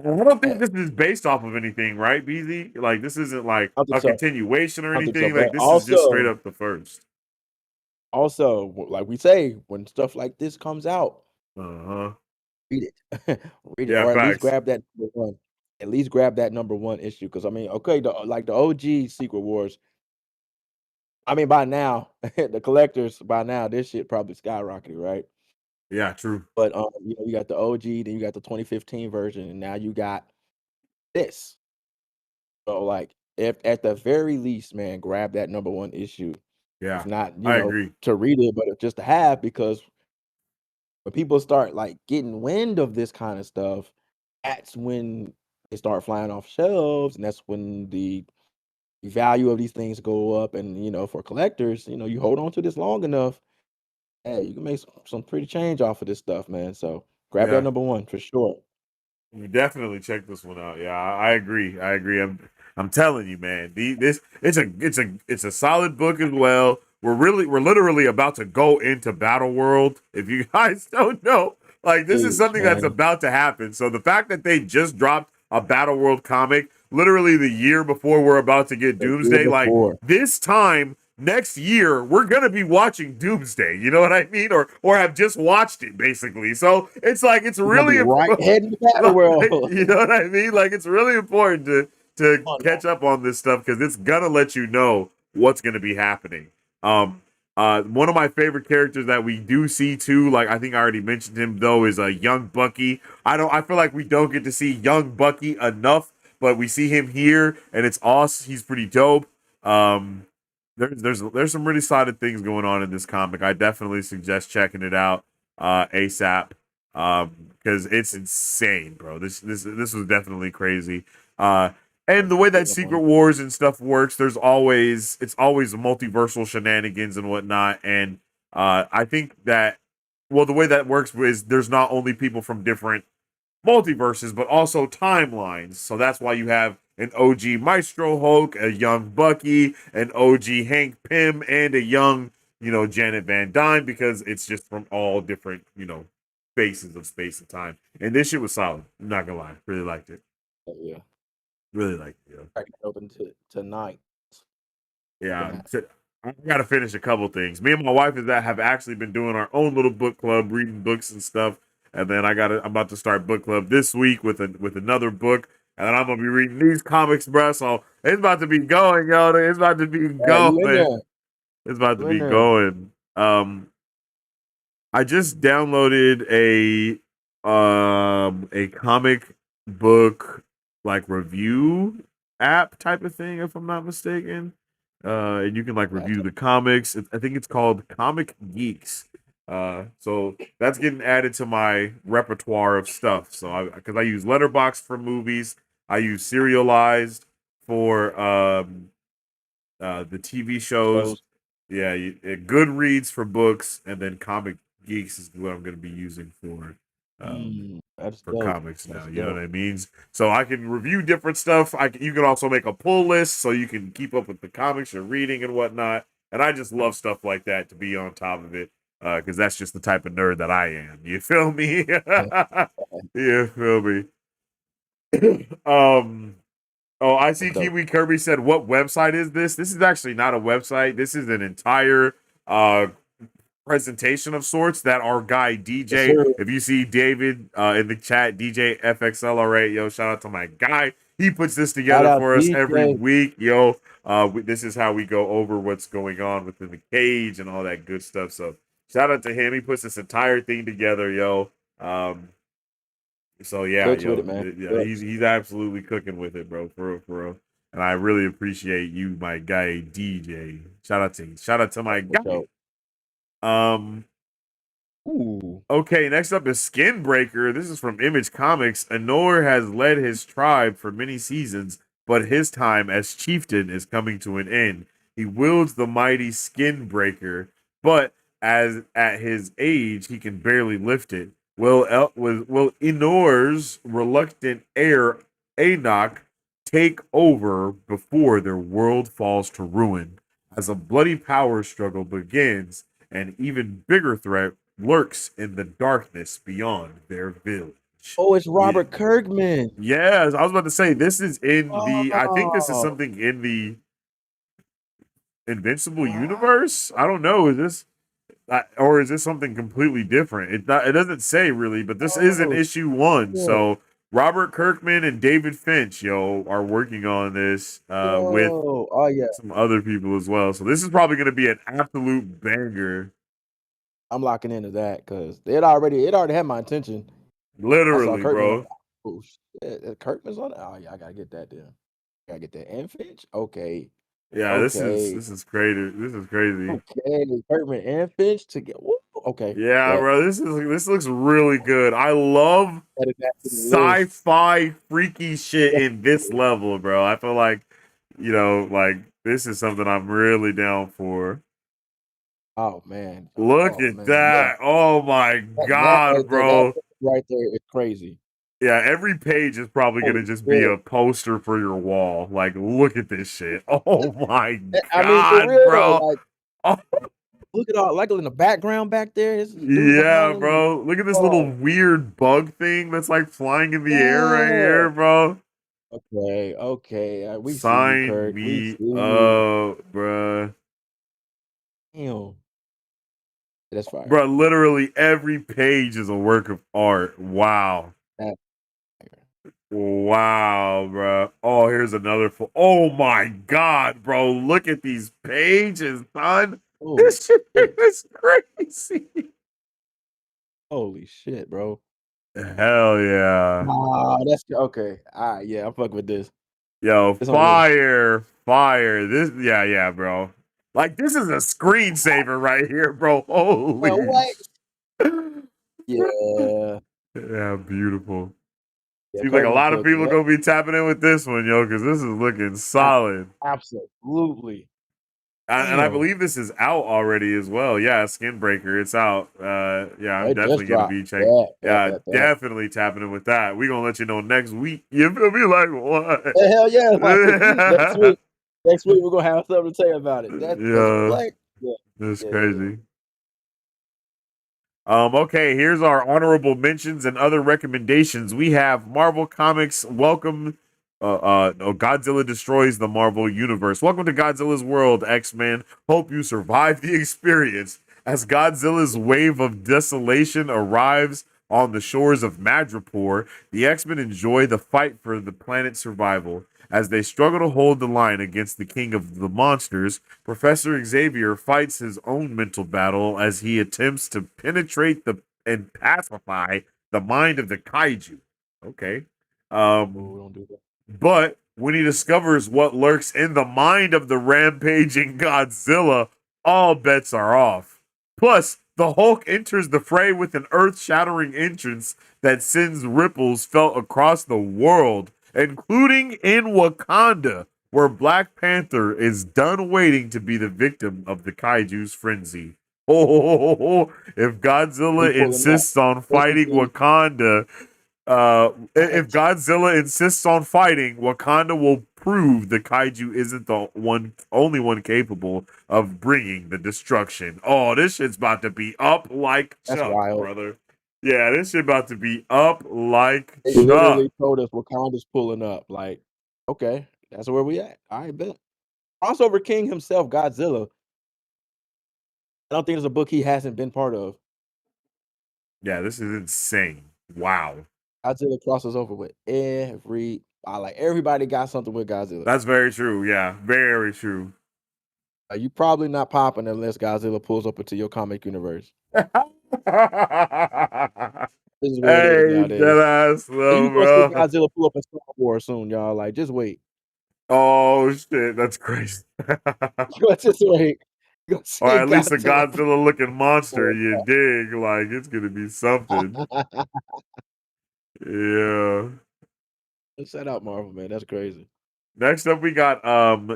don't think yeah. this is based off of anything, right, BZ? Like this isn't like I don't think a so. continuation or I don't think so. anything. Like But this is just straight also, up the first. like we say, when stuff like this comes out, Uh huh. read it, read it, Yeah, or at least facts. grab that number one. At least grab that number one issue, because I mean, okay, the OG Secret Wars. I mean, by now, the collectors by now, this shit probably skyrocketed, right? Yeah, true. But you got the OG, then you got the 2015 version, and now you got this. So like, if at the very least, man, grab that number one issue. If Yeah, not, I agree. to read it, but just to have, because when people start like getting wind of this kind of stuff, that's when they start flying off shelves, and that's when the value of these things go up. And for collectors, you hold on to this long enough, hey, you can make some pretty change off of this stuff, man. So grab that Yeah. number one for sure. You definitely check this one out. Yeah, I agree. I agree. I'm telling you, man. This it's a solid book as well. We're literally about to go into Battle World. If you guys don't know, like this is Huge, something that's man. about to happen. So the fact that they just dropped a Battle World comic literally the year before we're about to get The year Doomsday, like before, this time next year we're gonna be watching Doomsday. You know what I mean? Or have just watched it basically. So it's like it's we're gonna be really right heading to Battle like, World. you know what I mean? Like it's really important to Oh, no. catch up on this stuff because it's gonna let you know what's gonna be happening. Um, one of my favorite characters that we do see too, like I think I already mentioned him though, is a young Bucky. I feel like we don't get to see young Bucky enough, but we see him here and it's awesome. He's pretty dope. Um, there's some really solid things going on in this comic. I definitely suggest checking it out ASAP because it's insane, bro. This was definitely crazy. And the way that Pulling up on Secret it. Wars and stuff works, it's always multiversal shenanigans and whatnot. And I think that the way that works is there's not only people from different multiverses, but also timelines. So that's why you have an OG Maestro Hulk, a young Bucky, an OG Hank Pym, and a young, Janet Van Dyne, because it's just from all different, faces of space and time. And this shit was solid. I'm not gonna lie. Really liked it. Oh, yeah. Really liked it. Yeah. Cracking it open tonight. Yeah, Gonna I got to finish a couple things. Me and my wife is that have actually been doing our own little book club, reading books and stuff. And then I'm about to start book club this week with another book, and then I'm gonna be reading these comics, bro. So it's about to be going, yo. It's about to be You in going. there. It's about to You in be there. going. I just downloaded a comic book like review app type of thing, if I'm not mistaken. And you can like That's review the comics. I think it's called Comic Geeks. So that's getting added to my repertoire of stuff. So because I use Letterboxd for movies, I use Serialized for the TV shows. shows. Yeah, Goodreads for books, and then Comic Geeks is what I'm going to be using um, That's for dope. comics now. That's You know dope. what I mean? So I can review different stuff. You can also make a pull list so you can keep up with the comics you're reading and whatnot. And I just love stuff like that to be on top of it because that's just the type of nerd that I am. You feel me? You feel me? um. Oh, I see That's dope. Kiwi Kirby said, "What website is this?" This is actually not a website. This is an entire uh presentation of sorts that our guy Yes, DJ, sir. if you see David in the chat, DJ FXL, all right, yo, shout out to my guy. He puts this Shout together out for us every DJ. week, yo. This is how we go over what's going on within the cage and all that good stuff. So shout out to him. He puts this entire thing together, yo. So yeah, Cooks with yo, it, man. yeah, he's Cooks. he's absolutely cooking with it, bro, for real, for real. And I really appreciate you, my guy DJ. Shout out to my For guy. sure. Um, Ooh. Okay, next up is Skinbreaker. This is from Image Comics. Anor has led his tribe for many seasons, but his time as chieftain is coming to an end. He wields the mighty Skinbreaker, but as at his age, he can barely lift it. Will Enor's reluctant heir Enoch take over before their world falls to ruin? As a bloody power struggle begins, an even bigger threat lurks in the darkness beyond their village. Oh, it's Yeah. Robert Kirkman. Yes, I was about to say this is in the. I think this is Oh, something in the Invincible wow. universe. I don't know. Is this or is this something completely different? It doesn't say really, but this is an Oh, issue one. shit. So Robert Kirkman and David Finch, yo, are working on this with Yo. Oh, yeah. some other people as well. So this is probably going to be an absolute banger. I'm locking into that because it already had my attention. I saw Literally, Kirkman. bro. Oh shit, Kirkman's on it. Oh yeah, I gotta get that then. Gotta get that. And Finch. Okay, Yeah, this is okay, this is crazy. This is crazy. okay. Kirkman and Finch to get. Woo, okay, Yeah, bet. bro. This looks really good. I love Added that to the list. sci-fi freaky shit in this Definitely. level, bro. I feel like, like this is something I'm really down for. Oh man. Look Oh at man. Yeah. that. Oh my That god, right there. That bro. right there is crazy. Yeah, every page is probably gonna Holy just be shit. a poster for your wall. Like, look at this shit. Oh my I mean, for god, real though. bro. Like, Oh, look at all like in the background back there. His dude yeah, behind him. And, bro. Look at this little oh weird bug thing that's like flying in the air right yeah. here, bro. Okay. Okay. We see you, Sign Kirk. We me see you. up, bruh. Damn. That's fire. Bruh, literally every page is a work of art. Wow. That's Wow, bro. Oh, here's another. Oh my god, bro. Look at these pages, son. holy This shit shit. is crazy. Holy shit, bro. Hell yeah. That's okay. All right, yeah, I'm fucking with this. Yo, It's on the list. fire. Fire. Yeah, bro. Like, this is a screensaver right here, bro. Holy What? shit. Yeah. Yeah, beautiful. Yeah, Seems like a comic lot of book. people Yeah, gonna be tapping in with this one, yo, because this is looking solid. absolutely. And I Damn. believe this is out already as well. Yeah, Skinbreaker, it's out. Yeah, I'm It just definitely gonna dropped. be checking. Bet, bet, Yeah, bet, bet. definitely tapping in with that. We gonna let you know next week. You feel me? Like what? Yeah, hell yeah! Like next week, we're gonna have something to say about it. That's Yeah, what? Yeah, that's yeah, yeah, yeah. crazy. Okay, here's our honorable mentions and other recommendations. We have Marvel Comics. Welcome. No, Godzilla destroys the Marvel universe. Welcome to Godzilla's world, X-Men. Hope you survive the experience as Godzilla's wave of desolation arrives on the shores of Madripoor. The X-Men enjoy the fight for the planet's survival as they struggle to hold the line against the king of the monsters. Professor Xavier fights his own mental battle as he attempts to penetrate and pacify the mind of the kaiju. Okay. Oh, don't do that. But when he discovers what lurks in the mind of the rampaging Godzilla, all bets are off. Plus, the Hulk enters the fray with an earth shattering entrance that sends ripples felt across the world, including in Wakanda, where Black Panther is done waiting to be the victim of the kaiju's frenzy. Oh, if We Godzilla pulling up. insists on fighting Basically, Wakanda, if Godzilla insists on fighting, Wakanda will prove the kaiju isn't the only one capable of bringing the destruction. Oh, this shit's about to be up like that's Chuck, wild. brother. Yeah, this shit about to be up like They Chuck. literally told us Wakanda's pulling up. Like, okay, that's where we at. I bet. Crossover King himself, Godzilla. I don't think there's a book he hasn't been part of. Yeah, this is insane. Wow. Godzilla crosses over with everybody got something with Godzilla. That's very true. Yeah, very true. You probably not popping unless Godzilla pulls up into your comic universe. This is where it is Hey, nowadays. dead ass And though, you gonna see bro. Godzilla pull up in Star Wars soon, y'all. Like, just wait. Oh shit, that's crazy. Just wait. You gonna Or see at least a Godzilla Godzilla looking monster, pull you up. dig? Like it's gonna be something. Yeah. Shout out Marvel, man. That's crazy. Next up we got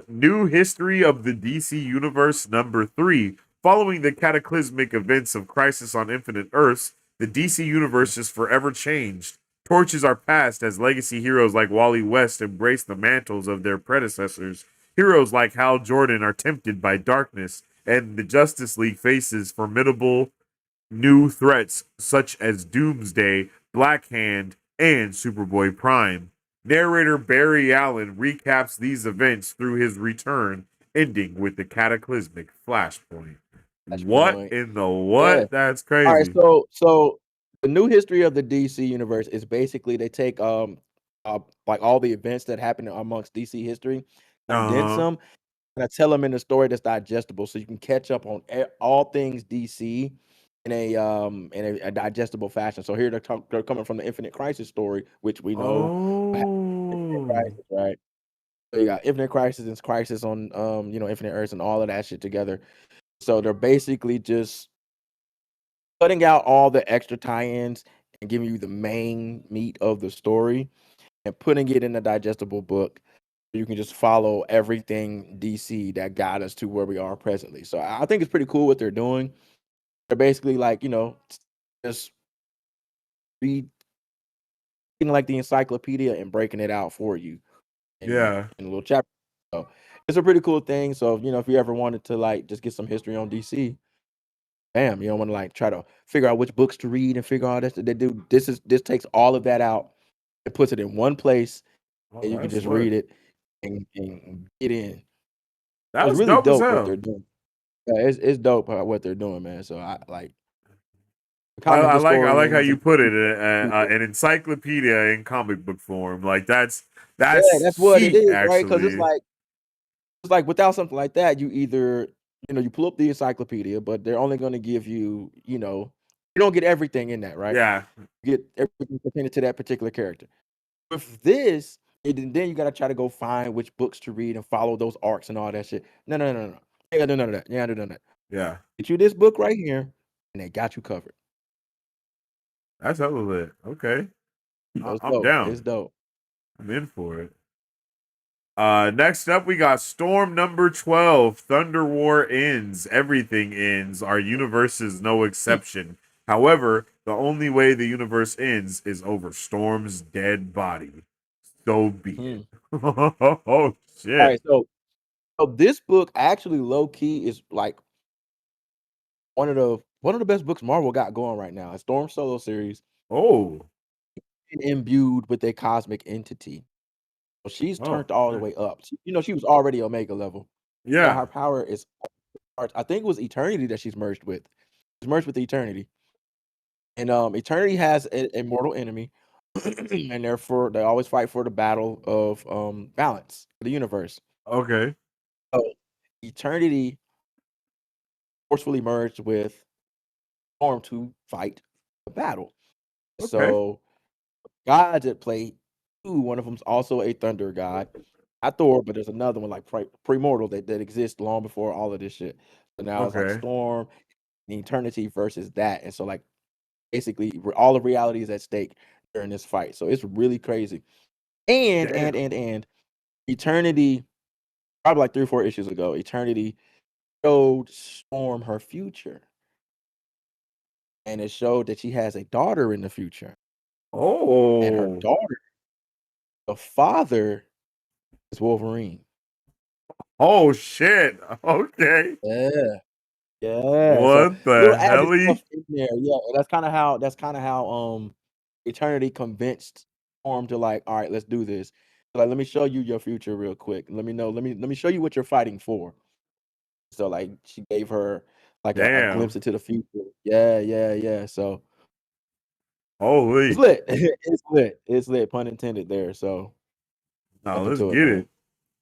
New History of the DC Universe #3. Following the cataclysmic events of Crisis on Infinite Earths, the DC universe is forever changed. Torches are passed as legacy heroes like Wally West embrace the mantles of their predecessors. Heroes like Hal Jordan are tempted by darkness, and the Justice League faces formidable new threats such as Doomsday, Black Hand, and Superboy Prime. Narrator Barry Allen recaps these events through his return, ending with the cataclysmic flashpoint. What Flashpoint. in the Yeah. what? That's All right. crazy. So the new history of the DC universe is basically they take like all the events that happen amongst DC history, condense Uh huh. them, and I tell them in a story that's digestible, so you can catch up on all things DC in a digestible fashion. So here they're coming from the Infinite Crisis story, which we know Infinite Oh. Crisis, right? So you got Infinite Crisis and Crisis on Infinite Earths and all of that shit together. So they're basically just cutting out all the extra tie-ins and giving you the main meat of the story and putting it in a digestible book. You can just follow everything DC that got us to where we are presently. So I think it's pretty cool what they're doing. They're basically like, just reading like the encyclopedia and breaking it out for you Yeah. in a little chapter. So it's a pretty cool thing. So, if you ever wanted to like just get some history on DC, bam, you don't want to like try to figure out which books to read and figure out this. They do this takes all of that out and puts it in one place Oh, and you can that's just slick. read it and get in. That It's was really dope as dope what hell. they're doing. Yeah, it's dope what they're doing, man. So I like the I, comic I like I like how historians you and put it, people. an encyclopedia in comic book form. Like Yeah, that's that's what it heat, is, right? Because actually. it's like without something like that, you either you pull up the encyclopedia, but they're only going to give you you don't get everything in that, right? Yeah, You get everything pertaining to that particular character. With this, then you got to try to go find which books to read and follow those arcs and all that shit. No, no, no, no, no. You ain't gotta do none of that. You ain't gotta do none of that. yeah. Get you this book right here, and they got you covered. That's hella lit. Okay. It's I'm dope. It's down. dope. I'm in for it. Next up, we got Storm number 12. Thunder War ends. Everything ends. Our universe is no exception. However, the only way the universe ends is over Storm's dead body. So be it. Mhm. Oh, All shit. right, so this book actually low key is like one of the best books Marvel got going right now. It's Storm solo series Oh. imbued with a cosmic entity. So she's Oh, turned all the shit. way up. She was already Omega level. Now Yeah. her power is I think it was Eternity that she's merged with. She's merged with Eternity. And Eternity has an immortal enemy, and therefore they always fight for the battle of balance for the universe. Okay. So Eternity forcefully merged with Storm to fight the battle. Okay. So gods at play. Two, one of them's also a thunder god. Not Thor, but there's another one like Premortal that exists long before all of this shit. So now it's like Okay. Storm and Eternity versus that. And so like basically all of reality is at stake during this fight. So it's really crazy. And and Damn. and and Eternity, probably like 3 or 4 issues ago, Eternity showed Storm her future. And it showed that she has a daughter in the future. And her Oh. daughter, the father is Wolverine. Oh, shit. Okay. Yeah. Yeah, so What the little added stuff helly? in there, yeah, and that's kinda how, Eternity convinced Storm to like, "Alright, let's do this." Like, "Let me show you your future real quick. Let me show you what you're fighting for." So, like, she gave her, like, a Damn. glimpse into the future. Yeah, yeah, yeah, so it's Holy. lit. It's lit. It's lit, pun intended there, so Now jump let's into it, get man. it.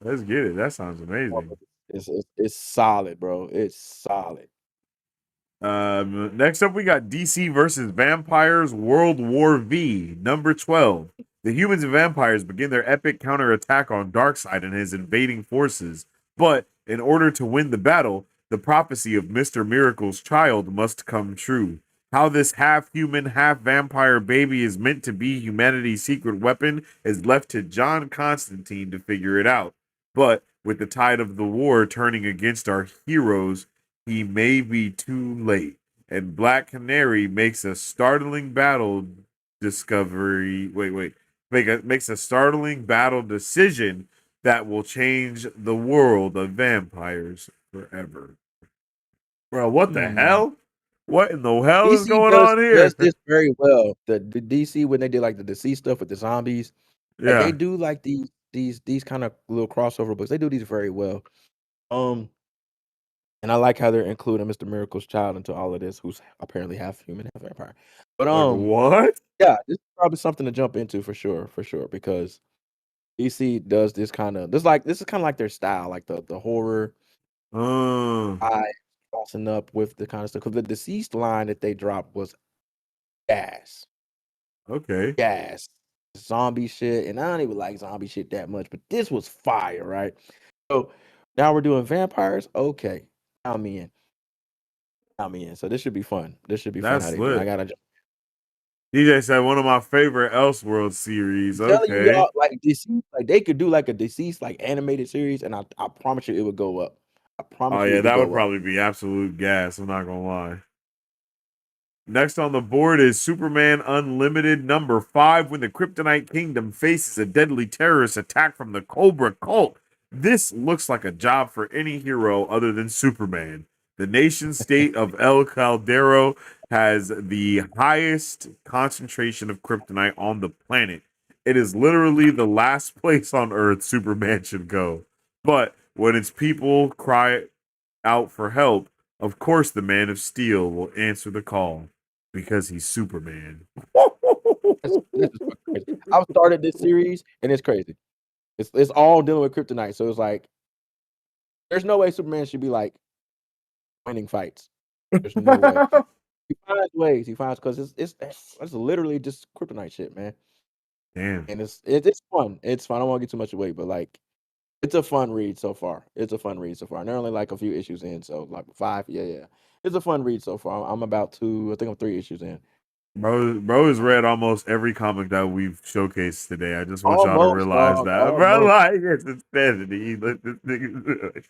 Let's get it. That sounds amazing. It's solid, bro. It's solid. Next up, we got DC versus Vampires World War V, number 12. The humans and vampires begin their epic counterattack on Darkseid and his invading forces. But in order to win the battle, the prophecy of Mr. Miracle's child must come true. How this half human, half vampire baby is meant to be humanity's secret weapon is left to John Constantine to figure it out. But with the tide of the war turning against our heroes, he may be too late, and Black Canary makes a startling battle discovery. Makes a startling battle decision that will change the world of vampires forever. Bro, what the Hmm. hell? What in the hell is DC going does on does here? this very well. The DC when they did like the DC stuff with the zombies, like they Yeah. do like these kind of little crossover books. They do these very well. Um, and I like how they're including Mr. Miracle's child into all of this, who's apparently half human, half vampire. But Like what? yeah, this is probably something to jump into for sure, because DC does this is kind of like their style, like the horror Uh, eye crossing up with the kind of stuff. Because the deceased line that they dropped was gas. okay. Gas, zombie shit, and I don't even like zombie shit that much, but this was fire, right? So now we're doing vampires. Okay, I'm in. I'm in. So this should be fun. This should be fun how That's they do. I lit. gotta DJ said one of my favorite Elseworld series. I'm telling you, Okay. y'all, like deceased, like they could do like a deceased like animated series, and I promise you it would go up. I Oh promise you yeah, it would that would go up. probably be absolute gas. I'm not gonna lie. Next on the board is Superman Unlimited number 5 when the Kryptonite Kingdom faces a deadly terrorist attack from the Cobra cult. This looks like a job for any hero other than Superman. The nation state of El Caldero has the highest concentration of kryptonite on the planet. It is literally the last place on Earth Superman should go. But when its people cry out for help, of course the Man of Steel will answer the call because he's Superman. This is fucking crazy. I've started this series, and it's crazy. It's all dealing with kryptonite, so it's like there's no way Superman should be like winning fights. There's no way. He finds ways. He finds because it's literally just kryptonite shit, man. Damn, And it's fun. It's fun. I don't want to get too much away, but like it's a fun read so far. It's a fun read so far. And they're only like a few issues in, so like 5. Yeah, yeah. It's a fun read so far. I'm about 2. I think I'm 3 issues in. Bro has read almost every comic that we've showcased today. I just want y'all to Almost, realize dog. that, bro. Almost. Like it's insanity. Let this nigga do it.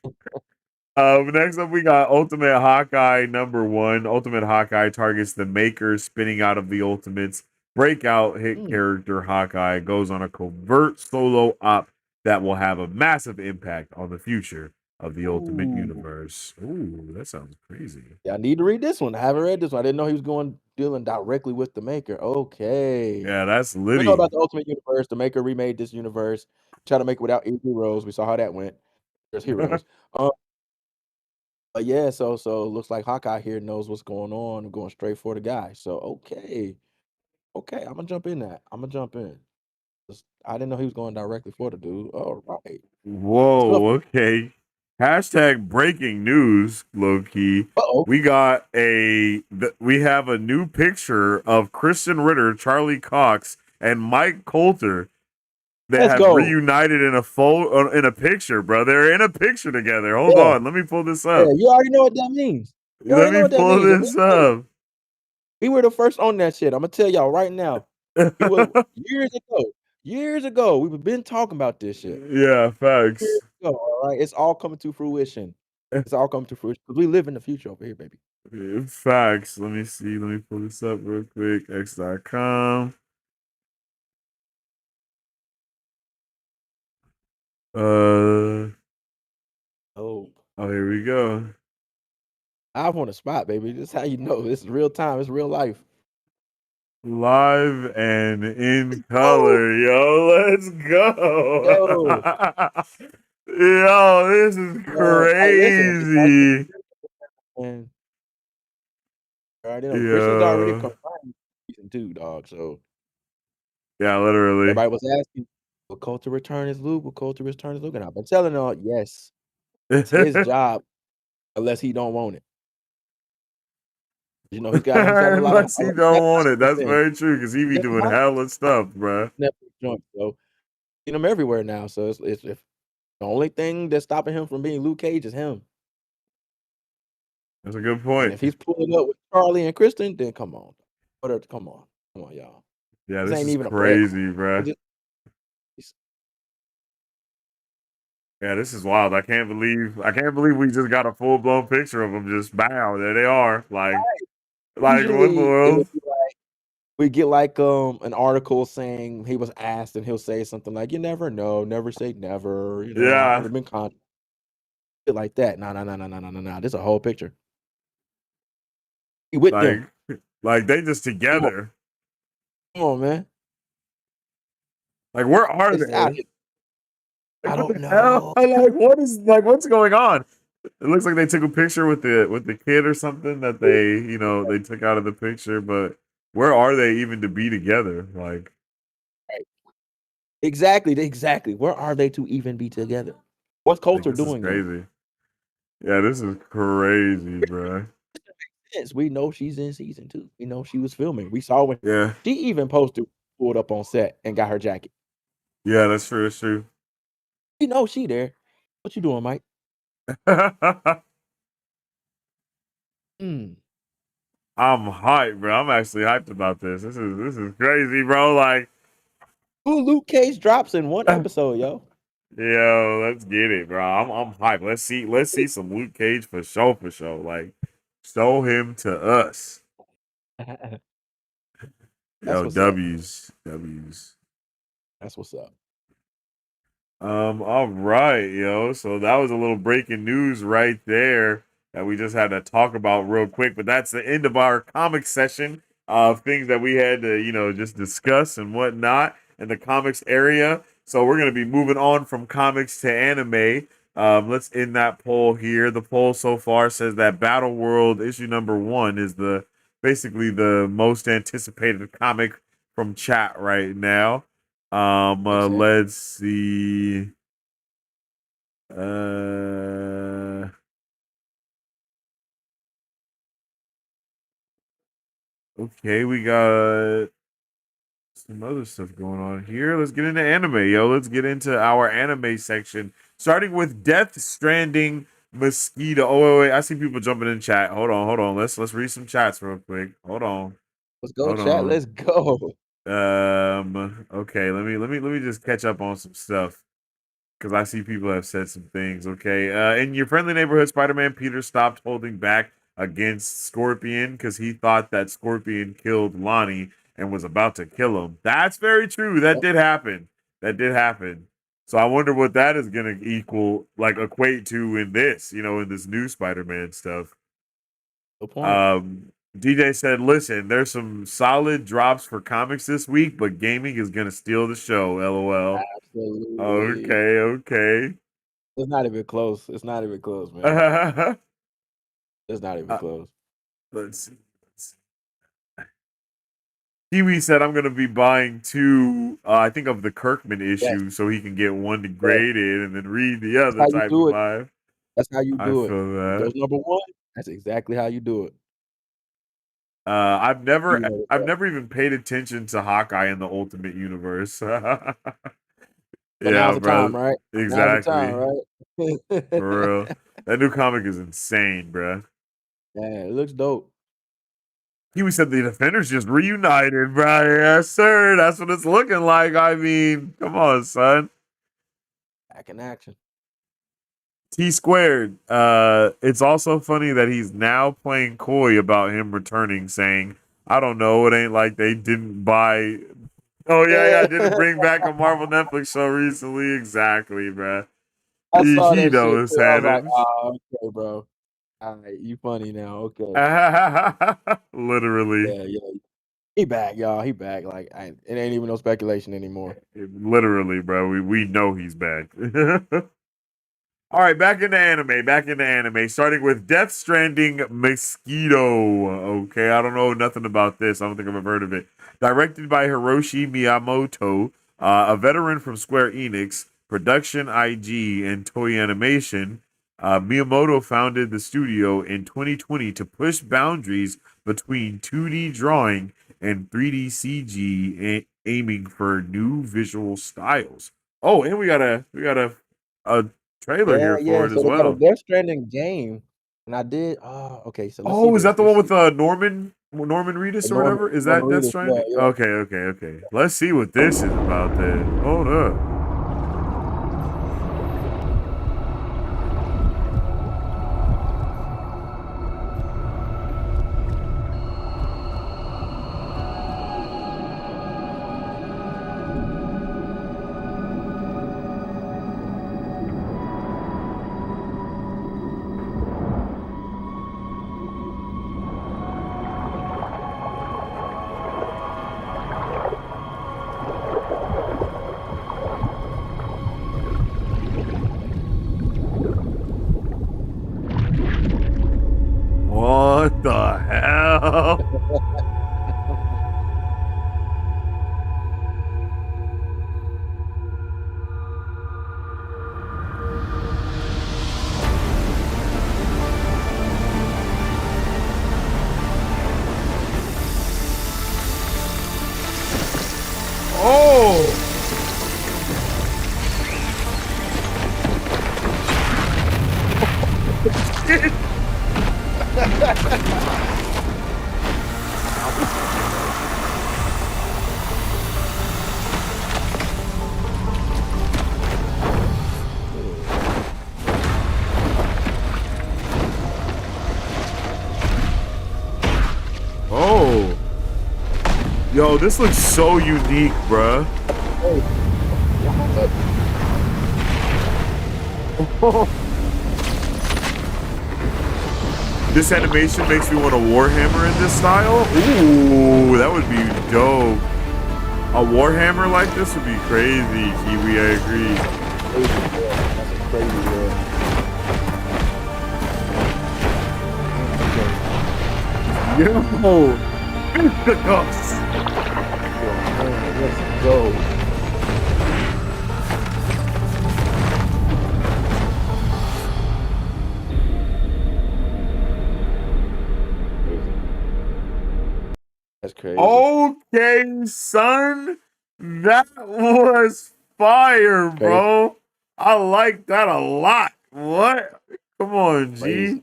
Next up, we got Ultimate Hawkeye #1. Ultimate Hawkeye targets the Maker spinning out of the Ultimates. Breakout hit Mm. character Hawkeye goes on a covert solo op that will have a massive impact on the future of the Ultimate Ooh. Universe. Ooh, that sounds crazy. Yeah, I need to read this one. I haven't read this one. I didn't know he was going dealing directly with the Maker. Okay. Yeah, that's We know Liddy. about the Ultimate Universe. The Maker remade this universe. Try to make it without any heroes. We saw how that went. There's heroes. But yeah, so it looks like Hawkeye here knows what's going on. Going straight for the guy. So okay, okay, I'm gonna jump in that. I'm gonna jump in. I didn't know he was going directly for the dude. All right, let's go. Whoa, okay. Hashtag breaking news, low key. Uh-oh. We have a new picture of Christian Ritter, Charlie Cox, and Mike Coulter that Let's have go. reunited in a picture, bro. They're in a picture together. Hold Yeah, on, let me pull this yeah. up. You already know what that means. You Let already know me what that pull means. And this up. we were the first on that shit. I'm gonna tell y'all right now. We were years ago. Years ago, we've been talking about this shit. Yeah, Years facts. ago, all right. It's all coming to fruition. It's all coming to fruition because we live in the future over here, baby. Facts. Let me see. Let me pull this up real quick. X.com. Uh Oh, oh, here we go. I want a spot, baby. This is how you know. This is real time. It's real life. Live and in Oh, color, yo. Let's go. yo, Yo, this is yo. Hey, listen. It's like, crazy. man, I already know. Christian's already Yeah. confirmed season 2, dog. So Yeah, literally. everybody was asking, will Coulter return as Luke? Will Coulter return as Luke? And I've been telling y'all, yes, it's his job unless he don't want it. You know, he's got Unless he he's got don't a lot want it. of That's things. very true because he He be got a doing lot hella stuff, bruh. of Netflix joints. So seen him everywhere now. So it's if the only thing that's stopping him from being Luke Cage is him. That's a good And point. if he's pulling up with Charlie and Kristen, then come on. Come on, y'all. Yeah, This this ain't is even a breadcrumb. crazy, bruh. Just Yeah, this is wild. I can't believe we just got a full blown picture of them just bow. There they are. Like what in the usually it'll world? be like we get like an article saying he was asked and he'll say something like, "You never know, never say never." I could Yeah. have been con shit like that. No, no, no, no, no, no, no, no. This is a whole picture. He with Like them. like they just Come on, together. come on, man. Like where are It's out they? here. Like I what don't the hell? know. What's going on? It looks like they took a picture with the kid or something that they took out of the picture, but where are they even to be together? Like Right. Exactly, exactly. Where are they to even be together? What's Coulter this is doing there? crazy. Yeah, this is crazy, bro. Yes, we know she's in season 2. We know she was filming. We saw when Yeah. she even posted, pulled up on set and got her jacket. Yeah, that's true. That's true. We know she there. What you doing, Mike? Mm. I'm hyped, bro. I'm actually hyped about this. This is crazy, bro. Like, Who Luke Cage drops in one episode, yo. yo, let's get it, bro. I'm hyped. Let's see some Luke Cage for sure, for sure. Like, show him to us. That's Yo, what's up. W's. That's what's up. All right, yo. So that was a little breaking news right there that we just had to talk about real quick. But that's the end of our comic session of things that we had to, just discuss and whatnot in the comics area. So we're gonna be moving on from comics to anime. Let's end that poll here. The poll so far says that Battleworld issue #1 is basically the most anticipated comic from chat right now. Makes sense. Let's see. Uh, okay, we got some other stuff going on here. Let's get into anime, yo. Let's get into our anime section, starting with Death Stranding Mosquito. Oh wait, I see people jumping in chat. Hold on. Let's read some chats real quick. Hold on. Let's go, Hold chat. on. Let's go. Okay, let me just catch up on some stuff because I see people have said some things. Okay, in your friendly neighborhood, Spider-Man Peter stopped holding back against Scorpion because he thought that Scorpion killed Lonnie and was about to kill him. That's very true. That Yep, did happen. That did happen. So I wonder what that is going to equate to in this, in this new Spider-Man stuff. good point. DJ said, "Listen, there's some solid drops for comics this week, but gaming is going to steal the show. LOL." Absolutely. Okay, okay. It's not even close. It's not even close, man. uh, It's not even close. let's see. Kiwi said, "I'm going to be buying two, I think, of the Kirkman Yes, issue so he can get one yes. degraded and then read the That's other how you type do it. 5. That's how you I do it. feel It that. goes number 1. That's exactly how you do it. I've never, You know, I've never even paid attention to Hawkeye in the Ultimate Universe. but now's Yeah, the time, bro. right? Now's the time, Exactly. right? For real. That new comic is insane, bro. Yeah, it looks dope. Kiwi said the Defenders just reunited, bro. Yes, sir. That's what it's looking like. I mean, come on, son. Back in action. T squared. It's also funny that he's now playing coy about him returning, saying, "I don't know. It ain't like they didn't buy." Oh yeah, Yeah. yeah. Didn't bring back a Marvel Netflix show recently. Exactly, bro. I saw He that shit knows too. I was like, had "Oh, okay, bro. Alright, you funny now. Okay." it. Literally. Yeah, yeah. He back, y'all. He back. Like, it ain't even no speculation anymore. Literally, bro. We know he's back. All right, back into anime. Back into anime. Starting with Death Stranding Mosquito. Okay, I don't know nothing about this. I don't think I've ever heard of it. Directed by Hiroshi Miyamoto, a veteran from Square Enix, Production IG, and Toei Animation. Miyamoto founded the studio in 2020 to push boundaries between 2D drawing and 3D CG, aiming for new visual styles. Oh, and we got a trailer Yeah, here for yeah. it So as they got a well. Death Stranding game, and I did. Okay. So let's see Oh, is this. that the Let's one see with Norman Reedus or Norman whatever? Is Norman that Death Reedus. Yeah, Stranding? yeah. Okay, okay, okay. Let's see what this is about then. Hold up. What the hell? Oh! Oh. Yo, this looks so unique, bruh. Hey, what? This animation makes me want a Warhammer in this style. Ooh, that would be dope. A Warhammer like this would be crazy, Kiwi. I agree. Crazy world. That's a crazy world. Yo, Oh man, let's go. Crazy. That's crazy. okay, son, that was fire, Crazy. bro. I like that a lot. What? Come on, Crazy. G.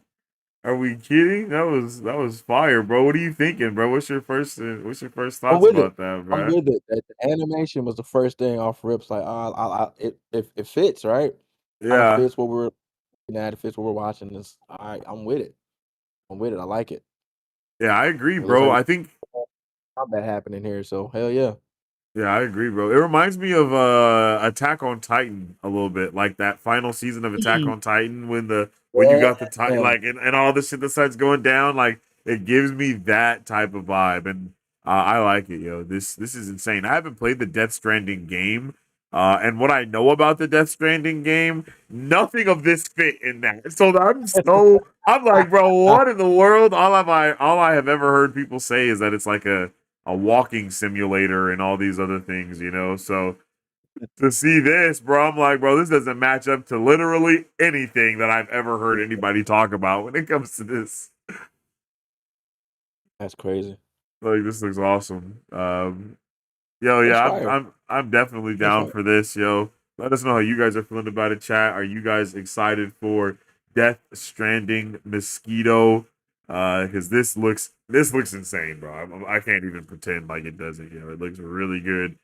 Are we kidding? That was fire, bro. What are you thinking, bro? What's your first I'm thoughts with it. about that, I'm bro? with it. The animation was the first thing off rips. Like, it fits, right? Kind of Yeah, fits what we're looking at. It fits what we're watching. It's all right. I'm with it. I'm with it. I like it. yeah, I agree, It looks bro. like I think combat happening here. So hell yeah. Yeah, I agree, bro. It reminds me of Attack on Titan a little bit, like that final season of Attack Mm, on Titan when you yeah. got the Titan like and all the shit that starts going down. Like it gives me that type of vibe, and I like it, yo. This is insane. I haven't played the Death Stranding game, and what I know about the Death Stranding game, nothing of this fit in that. I'm like, bro, what in the world? All I have ever heard people say is that it's like a walking simulator and all these other things, you know. So to see this, bro, I'm like, bro, this doesn't match up to literally anything that I've ever heard anybody talk about when it comes to this. That's crazy. Like, this looks awesome. Yo, Looks yeah, I'm fire. I'm I'm definitely Looks down fire. for this, yo. Let us know how you guys are feeling about it, chat. Are you guys excited for Death Stranding Mosquito? Because this looks insane, bro. I can't even pretend like it doesn't. It looks really good.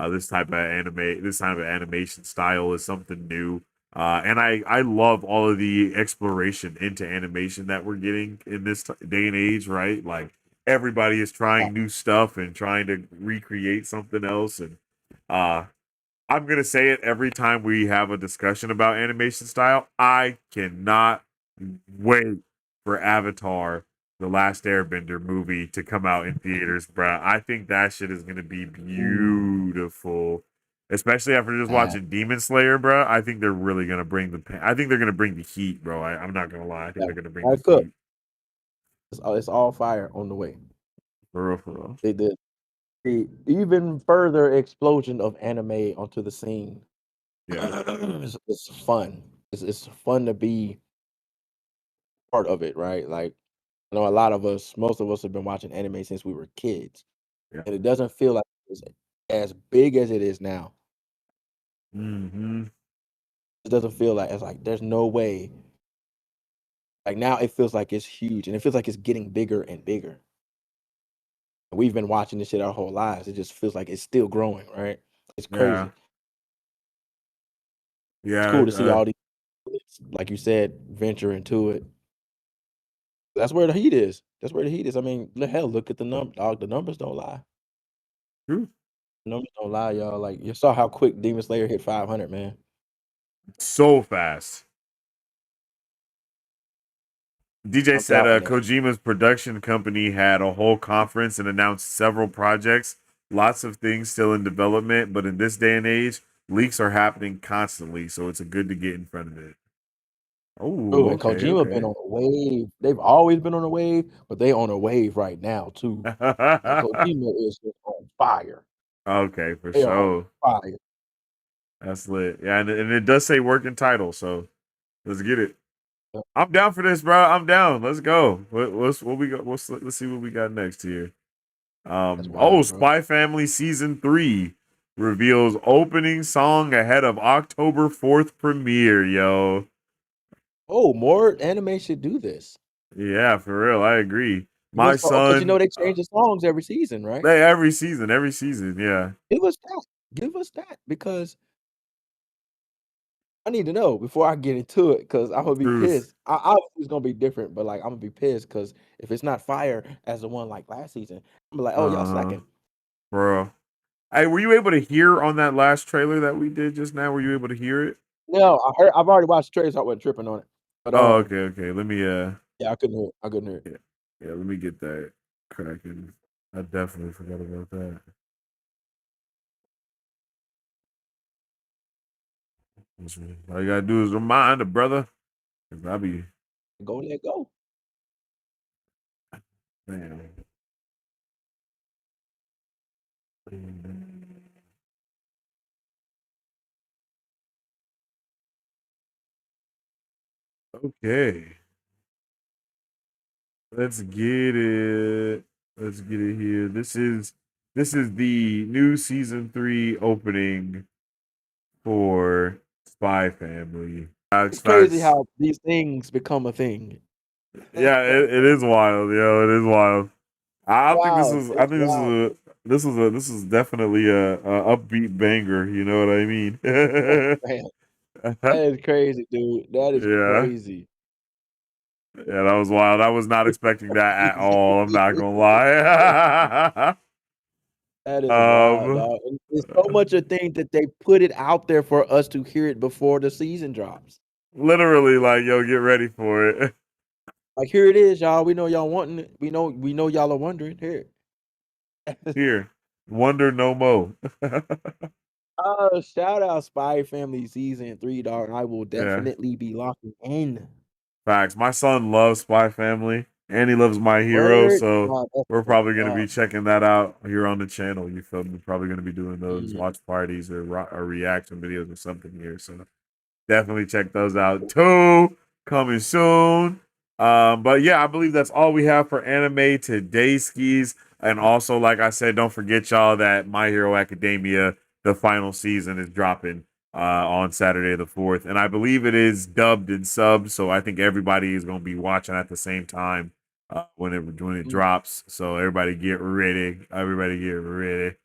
This type of animation style is something new. And I love all of the exploration into animation that we're getting in this day and age, right? Like everybody is trying new stuff and trying to recreate something else. And uh I'm gonna say it every time we have a discussion about animation style. I cannot wait for Avatar, the Last Airbender movie to come out in theaters, bruh. I think that shit is gonna be Ooh, beautiful. Especially after just man. watching Demon Slayer, bruh. I think they're really gonna I think they're gonna bring the heat, bro. I'm not gonna lie. I think Yeah. they're gonna bring the Gotta cook. heat. It's all fire on the way. For real, for real. They did the even further explosion of anime onto the scene. Yeah. It's fun. It's fun to be part of it, right? Like I know a lot of us, most of us have been watching anime since we were kids, Yeah. and it doesn't feel like it's as big as it is now. Mm-hmm. It doesn't feel like it's like there's no way. Like now, it feels like it's huge, and it feels like it's getting bigger and bigger. We've been watching this shit our whole lives. It just feels like it's still growing, right? It's Yeah. crazy. It's Yeah. cool to see all these, like you said, venture into it. That's where the heat is. That's where the heat is. I mean, hell, look at the number, dog. The numbers don't lie. True. The numbers don't lie, y'all. Like you saw how quick Demon Slayer hit 500, man. So fast. DJ I'm said telling you. Kojima's production company had a whole conference and announced several projects. Lots of things still in development, but in this day and age, leaks are happening constantly, so it's a good to get in front of it. Oh, Oh, and okay, Kojima been okay. on a wave. They've always been on a wave, but they on a wave right now too. Like Kojima is just on fire. Okay, for They are on sure. fire. That's lit. Yeah, and it does say working title, so let's get it. Yep, I'm down for this, bro. I'm down. Let's go. What we got? Let's see what we got next here. that's wild, bro. Spy Family season 3 reveals opening song ahead of October 4th premiere, yo. Oh, more anime should do this. Yeah, for real. I agree. Give My us because son, they change the songs every season, right? every season, yeah. Give us that. Give us that because I need to know before I get into it because I'm gonna be Truth. pissed. Obviously, it's gonna be different, but like I'm gonna be pissed because if it's not fire as the one like last season, I'm gonna be like, oh, y'all Uh-huh. slacking. Bro. Hey, were you able to hear on that last trailer that we did just now? Were you able to hear it? No, I've already watched the trailer, so I wasn't tripping on it. But Oh, okay, okay. Let me yeah, I couldn't hear it. I couldn't hear it. yeah, yeah, let me get that cracking. I definitely forgot about that. All you gotta do is remind a brother. 'Cause I be Go let go. man. Okay, let's get it. Let's get it here. This is the new season 3 opening for Spy Family. Facts, It's crazy facts. how these things become a thing. Yeah, it is wild, yo. It is wild. I think this Wild. is. I It's think this is wild. a. This is definitely a upbeat banger. You know what I mean? Man, that is crazy, dude. That is Yeah, crazy. yeah, that was wild. I was not expecting that at Crazy. all. I'm not gonna lie. That is wild, um, dog. And it's so much a thing that they put it out there for us to hear it before the season drops. literally, like, yo, get ready for it. Like, here it is, y'all. We know y'all wanting it. We know y'all are wondering. Here. Here, wonder no mo. Oh, shout out Spy Family season 3, dog. I will Yeah, definitely be locking in. facts. My son loves Spy Family, and he loves My Hero, Word. so Wow, that's we're what's probably gonna be up. checking that out here on the channel. You feel me? Probably gonna be doing those Mm. watch parties or reaction videos or something here. So definitely check those out too. Coming soon. But yeah, I believe that's all we have for anime today, skis. And also, like I said, don't forget y'all that My Hero Academia, the final season, is dropping on Saturday the 4th. And I believe it is dubbed and subbed, so I think everybody is gonna be watching at the same time when it Mm. drops. So everybody get ready. Everybody get ready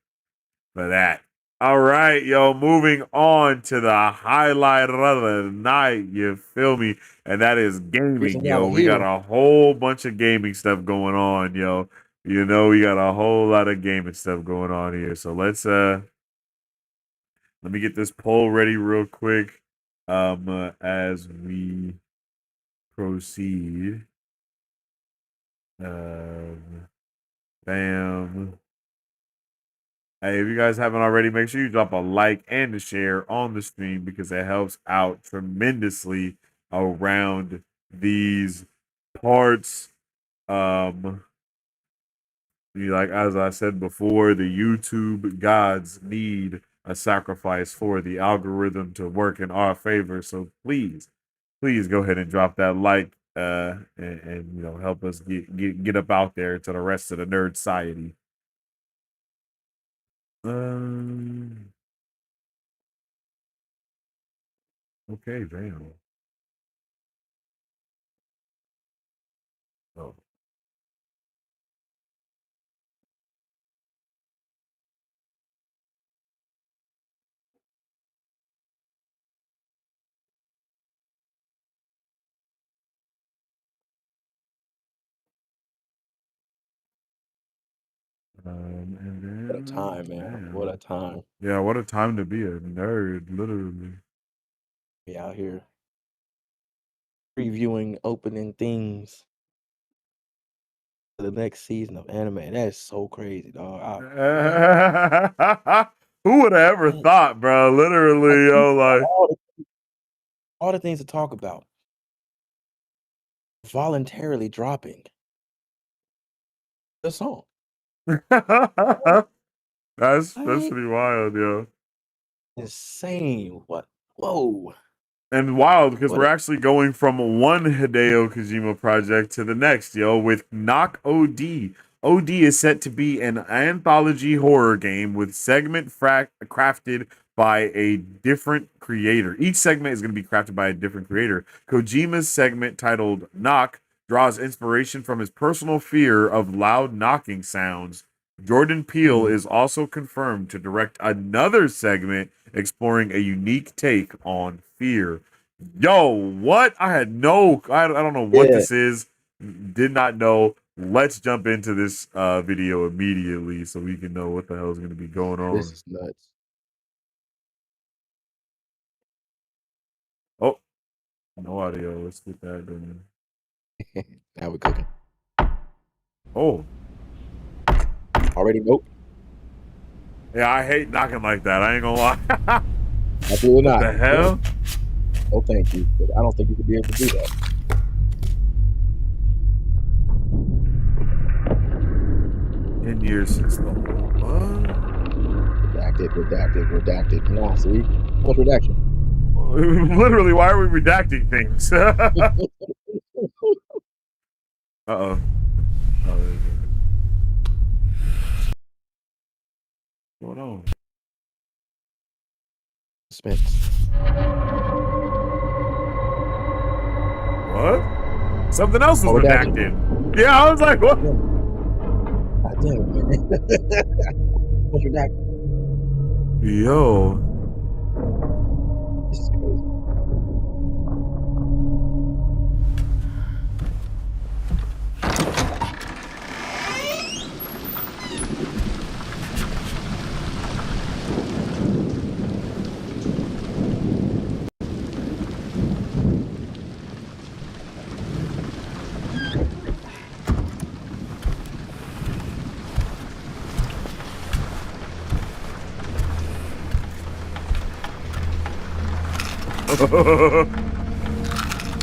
for that. All right, yo, moving on to the highlight of the night. You feel me? And that is gaming, Reason yo. y'all We got here. a whole bunch of gaming stuff going on, yo. You know, we got a whole lot of gaming stuff going on here. So let me get this poll ready real quick as we proceed. Um bam. Hey, if you guys haven't already, make sure you drop a like and a share on the stream because it helps out tremendously around these parts. Um, like as I said before, the YouTube gods need a sacrifice for the algorithm to work in our favor. So please go ahead and drop that like and you know help us get up out there to the rest of the nerd society. Um, okay, damn. Oh. And What a time, then, man. What a damn. time. Yeah, what a time to be a nerd, literally. Be out here previewing opening things for the next season of anime. That is so crazy, dog. Who would have ever I, thought, bro? like, Literally, think yo, about like. all the things to talk about. Voluntarily dropping the song. That's What? pretty wild, yo. Insane. What? Whoa. And wild because What we're a actually going from one Hideo Kojima project to the next, yo, with Knock OD. OD is set to be an anthology horror game with crafted by a different creator. Each segment is going to be crafted by a different creator. Kojima's segment titled Knock draws inspiration from his personal fear of loud knocking sounds. Jordan Peele mm, is also confirmed to direct another segment exploring a unique take on fear. Yo, what? I don't know what yeah. this is. Did not know. Let's jump into this video immediately so we can know what the hell is going to be going This on. is nuts. Oh, no audio. Let's get that going. Now we're cooking. Oh, Already nope. yeah, I hate knocking like that. I ain't gonna lie. Absolutely What not. the hell? Oh, thank you. But I don't think you could be able to do that. 10 years since the what? Redacted, redacted, redacted. Nah, see? What's redaction? Literally, why are we redacting things? Uh-oh. Oh, what's going on? Suspense. What? Something else was Oh, that. redacted. Yeah, I was like, what? God damn it, man. What's your back? Yo. This is crazy.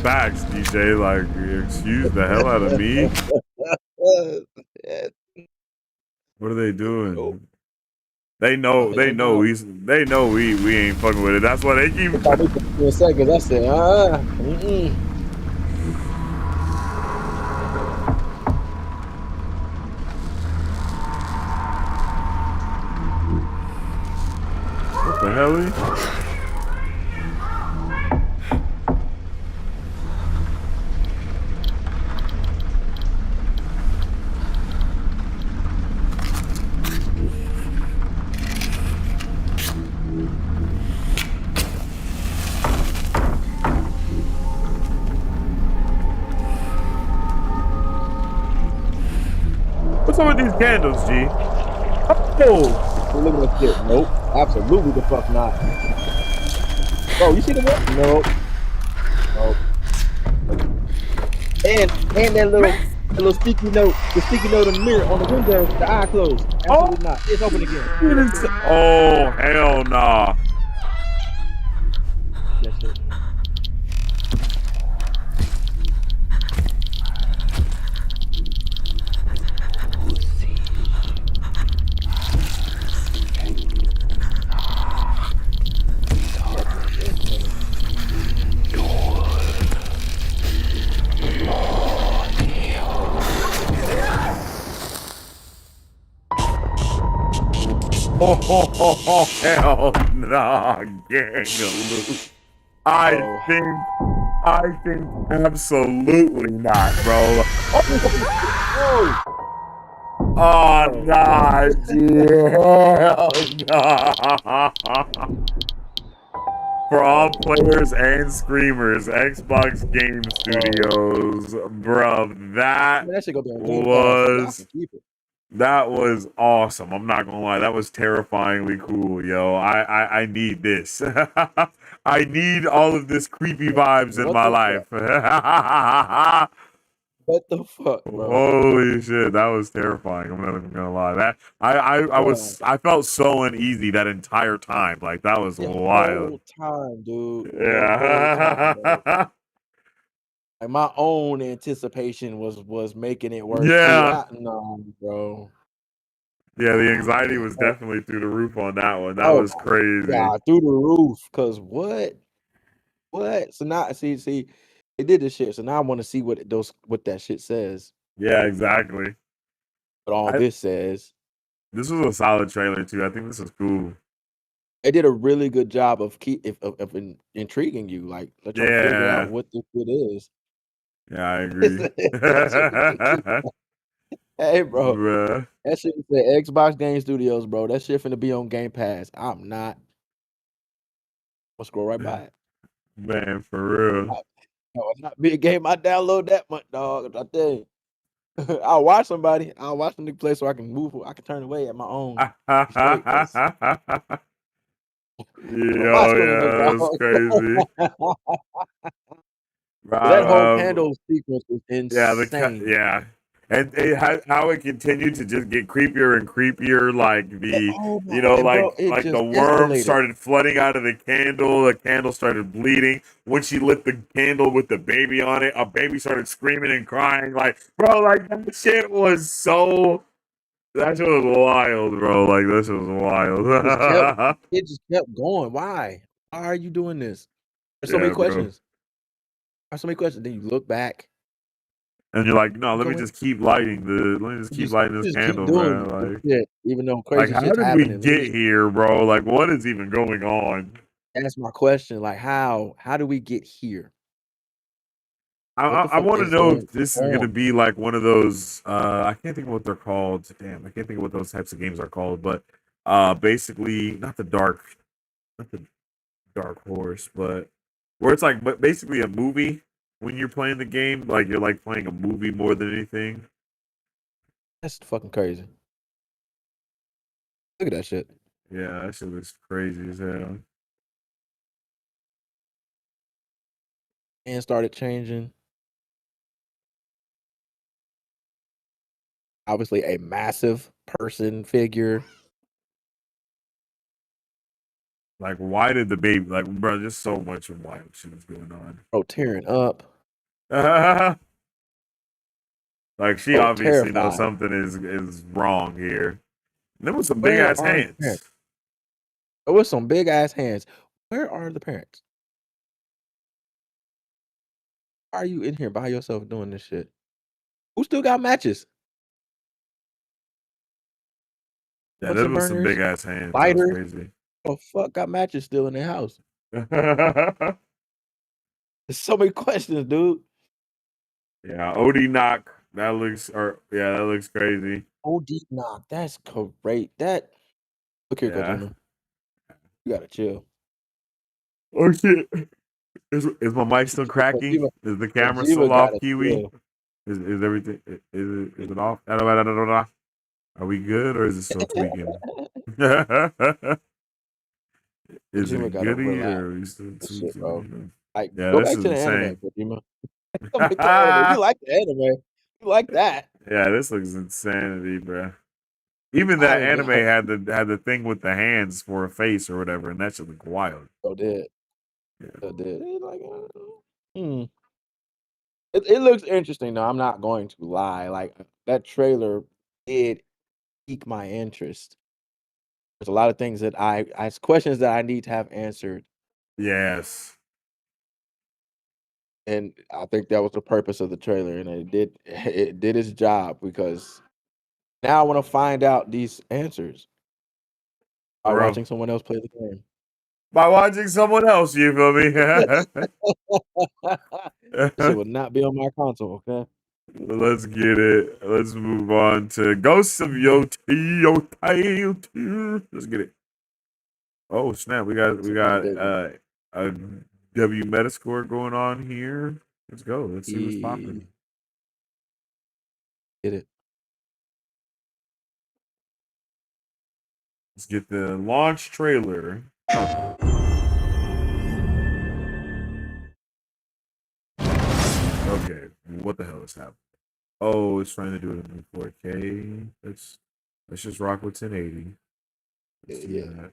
Facts, DJ. Like, excuse the hell out of me. Yeah, What are they nope. doing? They know. They jumped out. They know we ain't fucking with it. That's why they keep. They thought we could for a second. I said, mm-mm. What the hell? What's up with these candles, G? Oh, Look at that shit. Nope. Absolutely the fuck not. Bro, you see the one? Nope. Nope. And that little sticky note, the sticky note on the mirror on the window, the eye closed. oh, Absolutely not. It's open again. oh, hell nah. That shit. Oh, hell nah, gang loose. I think absolutely not, bro. Oh, Oh, nah, G. Hell nah. For all players and screamers, Xbox Game Studios, bruh, man, that shit go be on Game Pass. Y'all can keep it. that was awesome. I'm not gonna lie, that was terrifyingly cool, yo. I need this. I need all of this creepy vibes in What my the fuck? life. What the fuck, bro? Holy shit, that was terrifying. I'm not even gonna lie. That Bruh, I felt so uneasy that entire time. Like that was the wild. whole time, dude. The whole time, bro. Yeah. Like my own anticipation was making it worse too. Yeah. No, bro. Yeah, the anxiety was definitely through the roof on that one. That Oh was my crazy. god, through the roof. Cause what? What? So now see, they did this shit. So now I want to see what that shit says. Yeah, exactly. But all I, this says this was a solid trailer too. I think this is cool. they did a really good job of intriguing you, like let y'all figure out Yeah. what this shit is. Yeah, I agree. Hey, bro, Bruh. that shit said Xbox Game Studios, bro. That shit finna be on Game Pass. I'm not. I'll scroll right by it. Man, for real. No, it's not be a game I download that much, dog. I tell you. I'll watch somebody. I'll watch them play so I can move. I can turn away at my own. Be straight, cause what am I Yo, scrolling this, yeah, that's crazy. dog? That whole Right, candle sequence is yeah, insane. yeah, and how it continued to just get creepier and creepier. Like Oh my, bro, it like the just worm escalated. started flooding out of the candle. The candle started bleeding. When she lit the candle with the baby on it, a baby started screaming and crying. Like, bro, like that shit was so. That shit was wild, bro. Like this was Just kept, wild. it just kept going. Why? Why are you doing this? There's so many Yeah, bro. questions. There's so many questions. Then you look back. And you're like, no, You go in. let me just You keep just, lighting you this just keep candle, doing bro. this shit, even though Like, crazy how shit's did we happening. Let me get just here, bro? Like, what is even going on? ask my question. Like, how do we get here? What the I fuck want to is know going if this is gonna on? be like one of those. I can't think of what they're called. Damn, I can't think of what those types of games are called. But basically, not the dark horse, but where it's like, but basically a movie when you're playing the game. Like you're like playing a movie more than anything. That's fucking crazy. Look at that shit. Yeah, that shit looks crazy as hell. And started changing. Obviously, a massive person figure. Like, why did the baby? Like, bro, there's so much of wild shit is going Bro, tearing up. on. Like, she Bro, obviously knows terrified. something is wrong here. And there was some big Where ass are the hands. parents? There was some big ass hands. Where are the parents? Why are you in here by yourself doing this shit? Who still got matches? Yeah, there Bunsen was some big burners, ass hands. That was lighters. crazy. The fuck got matches still in their house? There's so many questions, dude. Yeah, OD knock. That looks, or yeah, that looks crazy. OD knock. That's great. That look here, Yeah. Kojima. You gotta chill. Oh shit. Is my mic still cracking? Kojima, Is the camera Kojima still off, gotta Kiwi? chill. Is everything is it off? Are we good or is it still tweaking? Is it a Kojima gotta goodie relax. or are we still This shit, bro. tweaking? Like, Yeah, go this back is to the anime, insane. Kojima. Go back to the anime. You like the anime. You like that. Yeah, this looks insanity, bro. Even I that haven't anime got had the thing with the hands for a face or whatever, and that should look wild. so did. Yeah. So did. It's like, hmm. It looks interesting though. I'm not going to lie. Like that trailer did pique my interest. There's a lot of things that I questions that I need to have answered. Yes. And I think that was the purpose of the trailer. And it did its job because now I want to find out these answers by Bro. watching someone else play the game. By watching someone else, you feel me? This shit would not be on my console, okay? Let's get it. Let's move on to Ghosts of Yotei. Let's get it. Oh snap! It's We another got big one. a W Metascore going on here. Let's go. Let's see what's popping. Get it. Let's get the launch trailer. Okay, what the hell is happening? Oh, it's trying to do it in 4K. Let's just rock with 1080. Let's do Yeah. that.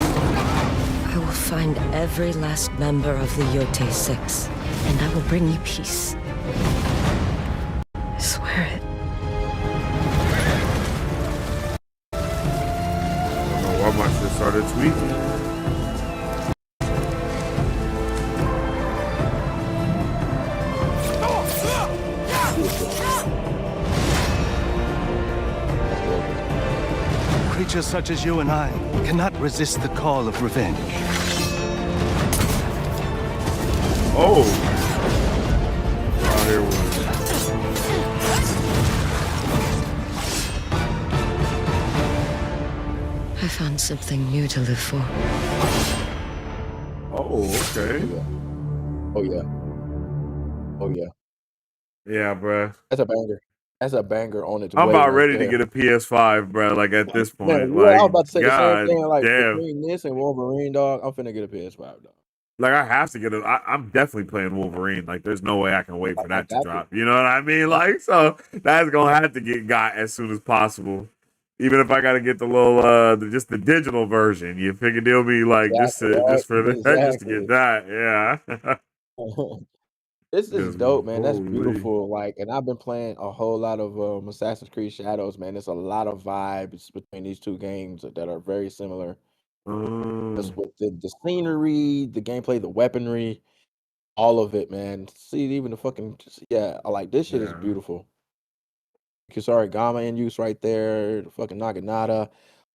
I will find every last member of the Yotei 6, and I will bring you peace. I swear it. I don't know why my shit started tweaking. Creatures such as you and I cannot resist the call of revenge. Oh, here we I found something new to live for. Oh, okay. Oh yeah. Oh yeah. Yeah, bruh. That's a banger. That's a banger on its I'm way about right ready to there. get a PS5, bruh. Like at this Man, point, yeah, I was like about to say the same god thing. Like damn. between this and Wolverine, dog, I'm finna get a PS5, dog. Like I have to get a. I'm definitely playing Wolverine. Like there's no way I can wait for I that to got to. drop. You know what I mean? Like so that's gonna have to get got as soon as possible. Even if I gotta get the little just the digital version. You figure they'll be like Exactly, right? just for that just to get Exactly. that. Yeah. This is Because dope, man. That's holy. beautiful. Like, and I've been playing a whole lot of Assassin's Creed Shadows, man. There's a lot of vibes between these two games that are very similar. Just Um, with the scenery, the gameplay, the weaponry, all of it, man. See, even the fucking yeah, I like this shit is yeah. beautiful. Kusarigama in use right there, the fucking Naginata,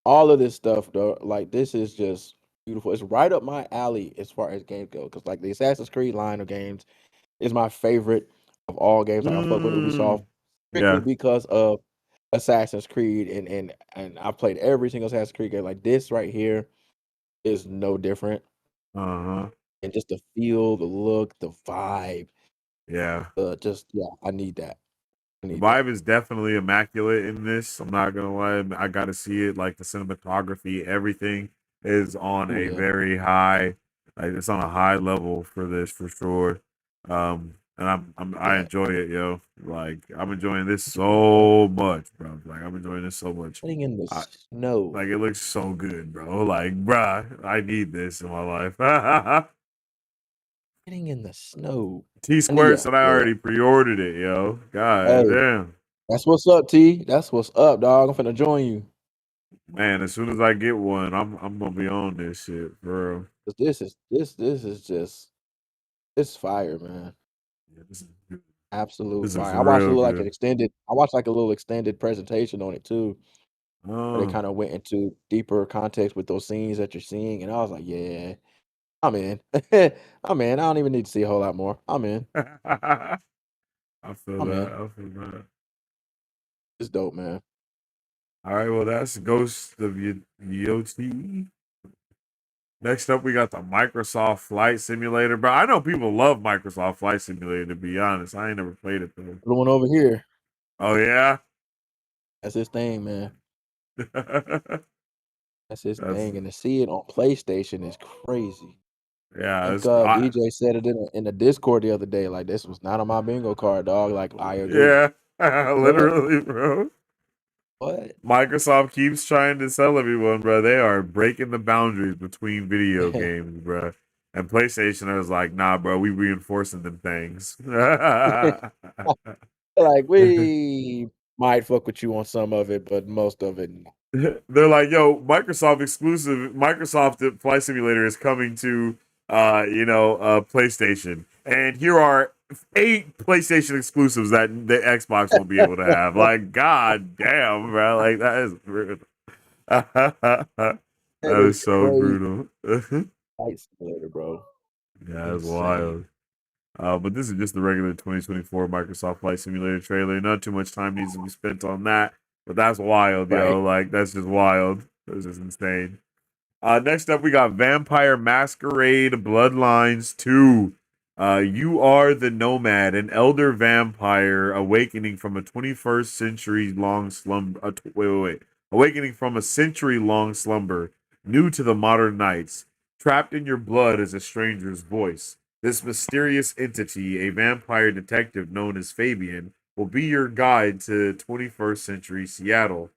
all of this stuff, though. Like, this is just beautiful. It's right up my alley as far as games go. Because, like, the Assassin's Creed line of games is my favorite of all games. Like, I fuck with Ubisoft strictly Yeah. because of Assassin's Creed, and I've played every single Assassin's Creed game. Like, this right here is no different. Uh-huh. And just the feel, the look, the vibe, Yeah. I need that. The vibe is definitely immaculate in this. I'm not gonna lie. I gotta see it. Like the cinematography, everything is on Oh, a yeah. very high, like it's on a high level for this for sure. And I Yeah. enjoy it, yo. Like I'm enjoying this so much, bro. Like I'm enjoying this so much. Sitting in the I, snow. like it looks so good, bro. Like, bruh, I need this in my life. Sitting in the snow. T And Square yeah, said I yeah. already pre-ordered it, yo. God Hey, damn. that's what's up, T. That's what's up, dog. I'm finna join you. Man, as soon as I get one, I'm gonna be on this shit, bro. 'Cause this is just it's fire, man. Yeah, this is good. Absolute This is fire. I watched a real little good. like a little extended presentation on it too, where they Oh. kind of went into deeper context with those scenes that you're seeing, and I was like, yeah, I'm in. I'm in. I don't even need to see a whole lot more. I'm in. I feel I'm in. that. I feel that. It's dope, man. All right, well, that's Ghost of Yotei. Next up, we got the Microsoft Flight Simulator. But I know people love Microsoft Flight Simulator, to be honest. I ain't never played it, though. The one over here, Oh, yeah? that's his thing, man. That's his That's, thing, and to see it on PlayStation is crazy. yeah. Like VJ said it in the Discord the other day. Like, this was not on my bingo card, dog. Like, I agree. Yeah, What? literally, bro. What? Microsoft keeps trying to sell everyone, bro. They are breaking the boundaries between video games, bro. And PlayStation is like, nah, bro, we reinforcing them things. Like, we might fuck with you on some of it, but most of it, no. They're like, yo, Microsoft exclusive, Microsoft Flight Simulator is coming to PlayStation. And here are 8 PlayStation exclusives that the Xbox won't be able to have. Like, god damn, bro. Like that is brutal. That is so crazy. brutal. Flight Simulator, bro. Yeah, that's Insane. wild. But this is just the regular 2024 Microsoft Flight Simulator trailer. Not too much time needs to be spent on that. But that's wild, Right. yo. Like, that's just wild. That's just insane. Next up, we got Vampire Masquerade Bloodlines 2. You are the Nomad, an elder vampire awakening from a 21st century long slumber. Awakening from a century long slumber, new to the modern nights. Trapped in your blood is a stranger's voice. This mysterious entity, a vampire detective known as Fabian, will be your guide to 21st century Seattle.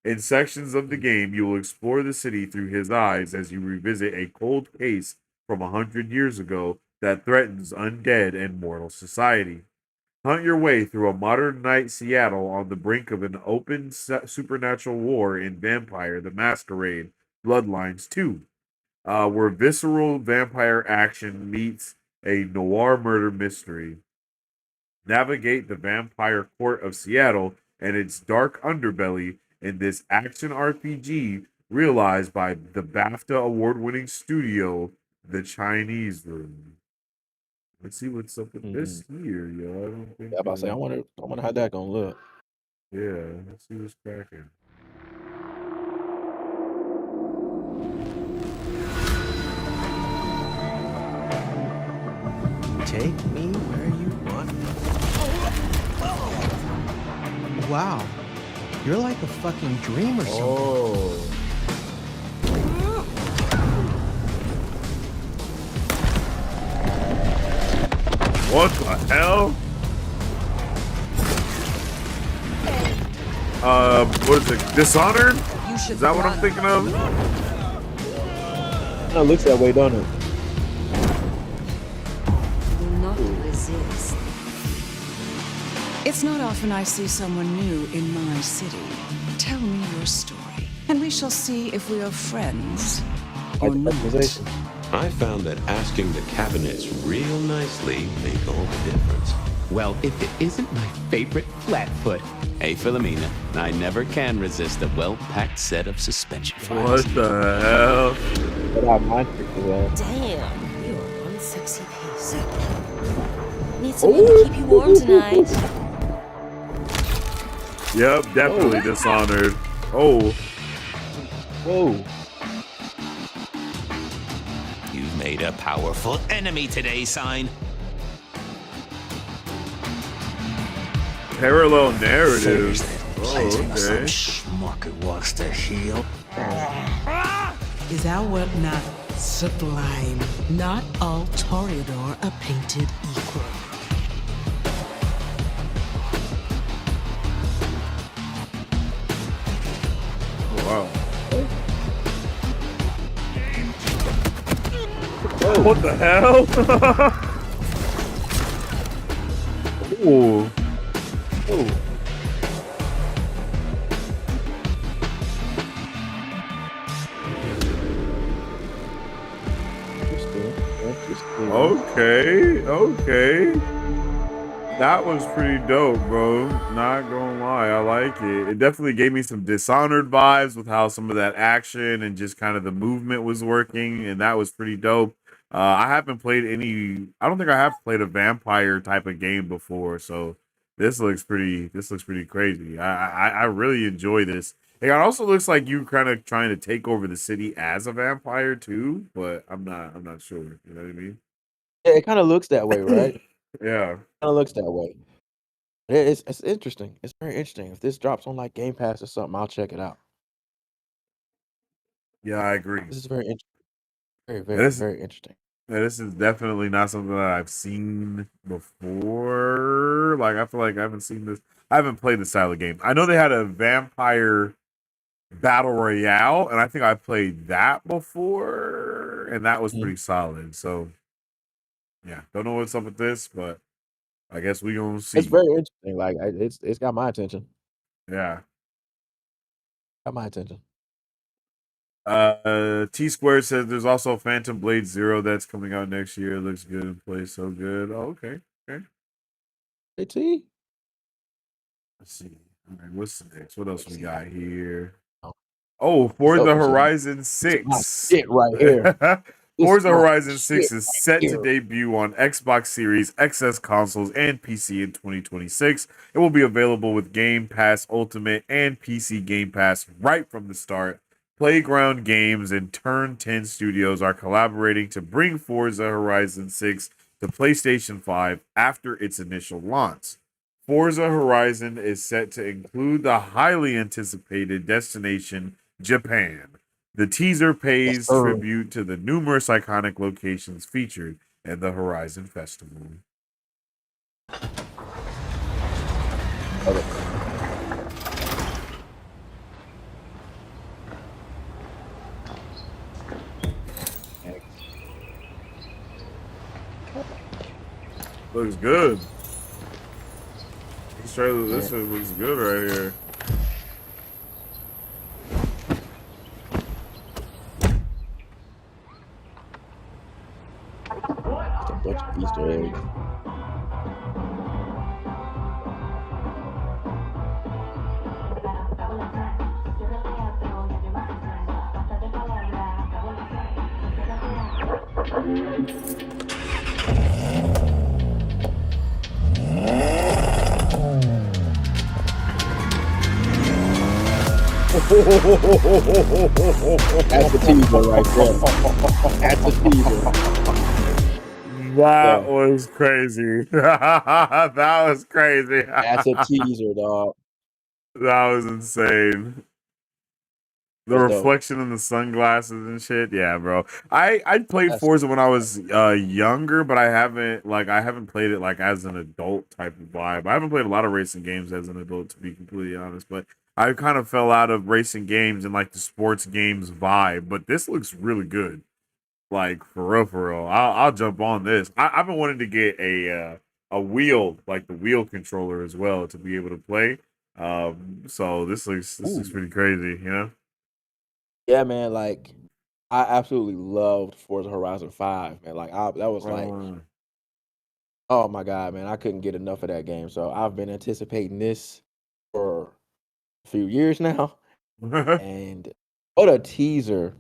In sections of the game, you will explore the city through his eyes as you revisit a cold case from 100 years ago that threatens undead and mortal society. Hunt your way through a modern night Seattle on the brink of an open supernatural war in Vampire the Masquerade Bloodlines 2, where visceral vampire action meets a noir murder mystery. Navigate the vampire court of Seattle and its dark underbelly in this action RPG realized by the BAFTA award-winning studio, The Chinese Room. Let's see what's up with this here, yo. I don't think. Yeah, I'm about to say, I wonder how that gonna look. Yeah, let's see what's cracking. Take me where you want me. Wow, you're like a fucking dream or something. Oh. What the hell? What is it? Dishonored? Is that what I'm thinking of? It looks that way, don't it? Do not resist. It's not often I see someone new in my city. Tell me your story, and we shall see if we are friends or Like the not. customization. I found that asking the cabinets real nicely make all the difference. Well, if it isn't my favorite Flatfoot. Hey, Philomena, I never can resist a well-packed set of suspension files. What the hell? But I mind trick well. Damn, you are one sexy piece. Need something to keep you warm tonight. Yep, definitely Dishonored. Oh. Whoa. You've made a powerful enemy today, Sign. Parallel narrative. Some Okay. schmuck who wants to heal. Is our work not sublime? Not all Toreador are painted equal. Wow. Oh, what the hell? Ooh. Oh. Interesting. Okay. That was pretty dope, bro. Not gonna lie, I like it. It definitely gave me some Dishonored vibes with how some of that action and just kind of the movement was working, and that was pretty dope. I haven't played any. I don't think I have played a vampire type of game before, so this looks pretty. This looks pretty crazy. I really enjoy this. It also looks like you kind of trying to take over the city as a vampire too, but I'm not. I'm not sure. You know what I mean? Yeah, it kind of looks that way, right? Yeah. Kind of looks that way. It's interesting. It's very interesting. If this drops on like Game Pass or something, I'll check it out. Yeah, I agree. This is very interesting. Very, Yeah, very, very interesting. this is definitely not something that I've seen before. Like, I feel like I haven't seen this. I haven't played this style of game. I know they had a vampire battle royale, and I think I played that before, and that was pretty solid. So, yeah, don't know what's up with this, but I guess we gonna see. It's very interesting. Like it's got my attention. Yeah. Got my attention. T Squared says there's also Phantom Blade Zero that's coming out next year. It looks good and plays so good. Oh, okay. AT. Let's see. All right, what's next? What else we got here? Oh. Oh, Forza Self-consumed. Horizon This is my 6. shit right here. This Forza is my Horizon 6 shit is right set to here. debut on Xbox Series, XS consoles, and PC in 2026. It will be available with Game Pass Ultimate and PC Game Pass right from the start. Playground Games and Turn 10 Studios are collaborating to bring Forza Horizon 6 to PlayStation 5 after its initial launch. Forza Horizon is set to include the highly anticipated destination Japan. The teaser pays tribute to the numerous iconic locations featured in the Horizon Festival. Looks good. This looks good right here. It's a bunch of Easter eggs. That's the teaser right there. That's the teaser. That was crazy. That was crazy. That's a teaser, dog. That was insane. The That's dope. reflection in the sunglasses and shit. Yeah, bro. I played That's- Forza when I was younger, but I haven't played it like as an adult type of vibe. I haven't played a lot of racing games as an adult, to be completely honest, but I kind of fell out of racing games and like the sports games vibe. But this looks really good. Like for real. I'll jump on this. I've been wanting to get a wheel, like the wheel controller as well, to be able to play. So this looks pretty crazy, you know? Yeah, man. Like, I absolutely loved Forza Horizon 5, man. Like, that was like Oh my god, man, I couldn't get enough of that game. So I've been anticipating this for a few years now. And what a teaser.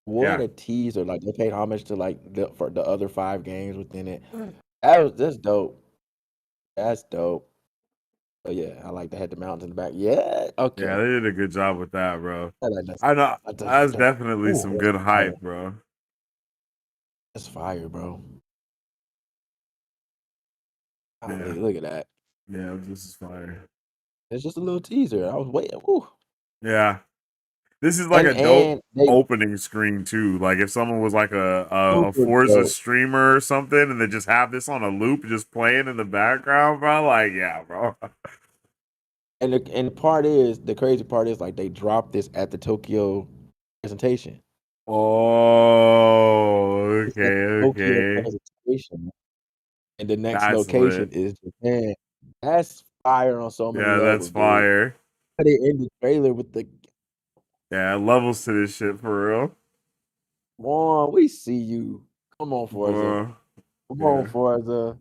What Yeah. a teaser. Like they paid homage to like for the other 5 games within it. Mm. That's dope. That's dope. Oh yeah, I like to have the mountains in the back. Yeah, Yeah, okay. they did a good job with that, bro. That's I know that's dope. definitely Ooh, some that's good fire. hype, bro. That's fire, bro. Yeah. Golly, look at that. Yeah, this is fire. It's just a little teaser. I was waiting. Ooh. Yeah. This is like a dope And they opening screen too. Like if someone was like a super Forza dope. streamer or something and they just have this on a loop just playing in the background, bro. Like, yeah, bro. And the part is the crazy part is like they dropped this at the Tokyo presentation. Oh, It's okay, at the Tokyo okay. presentation, and the next That's location lit. is Japan. That's fire on so many Yeah, that's levels, dude. fire. They end the trailer with the Yeah, levels to this shit for real. "Come on, we see you. Come on, Forza. Bro. Come on, Yeah. Forza.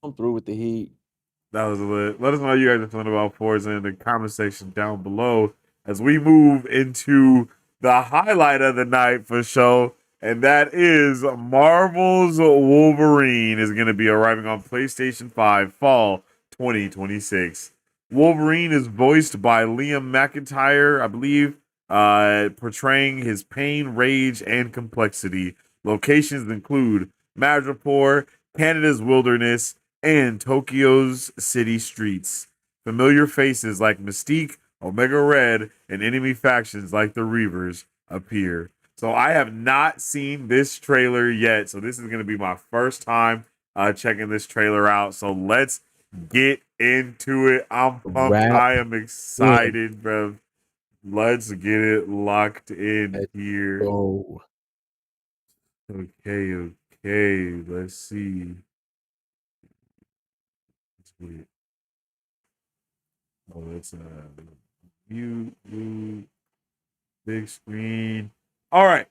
Come through with the heat." That was lit. Let us know how you guys are feeling about Forza in the comment section down below as we move into the highlight of the night for show, and that is Marvel's Wolverine is going to be arriving on PlayStation 5 fall 2026. Wolverine is voiced by Liam McIntyre, I believe, portraying his pain, rage, and complexity. Locations include Madripoor, Canada's wilderness, and Tokyo's city streets. Familiar faces like Mystique, Omega Red, and enemy factions like the Reavers appear. So I have not seen this trailer yet. So this is going to be my first time checking this trailer out. So let's get into it. I'm pumped. Wrap I am in. excited, bro. Let's get it locked in Let's here. go. Okay, okay. Let's see. Let's get it. Oh, it's view, big screen. All right.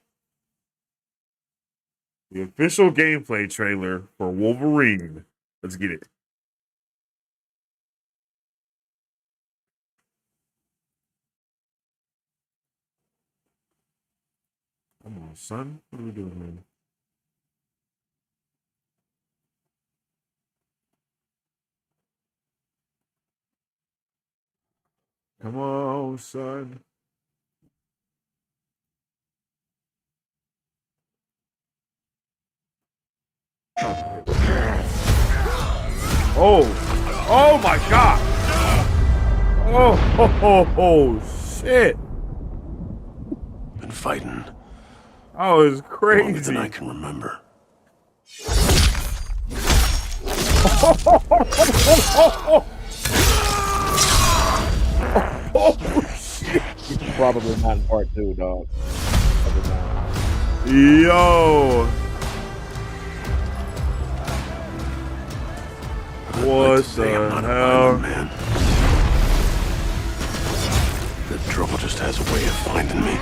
The official gameplay trailer for Wolverine. Let's get it. Come on, son. What are we doing here? Come on, son. Oh, oh my God. Oh, shit. Been fighting Oh, it's longer than I crazy. can remember. Oh, shit. Probably not in part 2, dog. Yo. I'd What like to say I'm the not a hell? violent man. The trouble just has a way of finding me.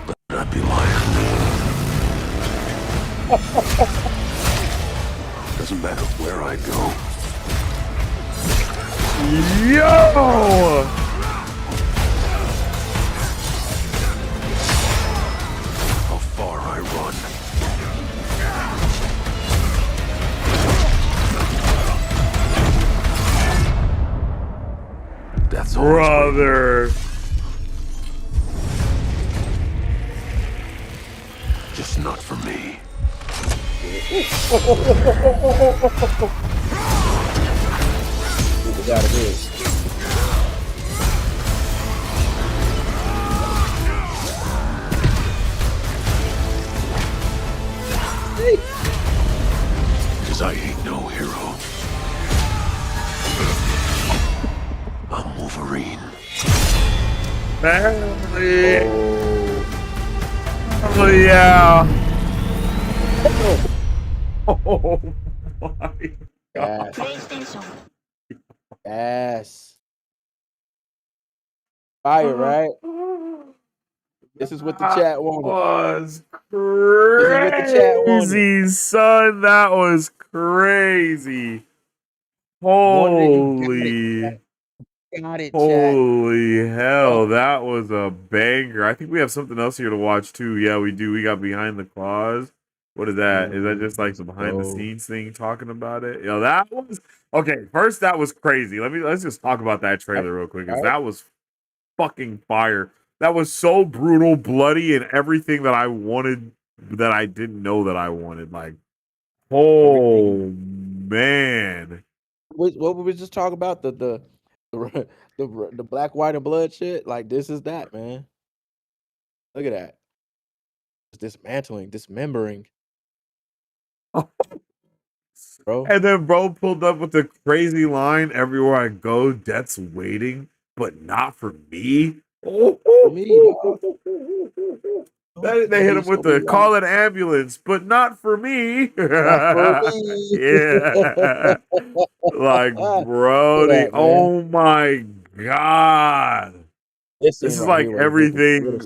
But I'd be lying. Doesn't matter where I go. Yo! How far I run. That's always Brother. just not for me. Got it is. Cause I ain't no hero. I'm Wolverine. Family. Oh, yeah. Oh, my God. Yes. Fire, right? This is what the chat wanted. Was This is what the chat wanted. crazy, son. That was crazy. Wanted it, you Holy. got it, chat. Holy hell, that was a banger. I think we have something else here to watch too. Yeah, we do. We got Behind the Claws. What is that? Is that just like the behind the scenes thing talking about it? Yo, that was okay. First, that was crazy. Let's just talk about that trailer real quick. Cause that was fucking fire. That was so brutal, bloody, and everything that I wanted that I didn't know that I wanted. Like, oh man. What we just talking about? The black, white, and blood shit. Like this is that, man. Look at that. It's dismantling, dismembering. Bro. And then bro pulled up with the crazy line, everywhere I go, death's waiting, but not for me. For me, dog. They hit him with the call an ambulance, but not for me. Not for me. Yeah. Like, bro, That, oh my God. This is right like here, everything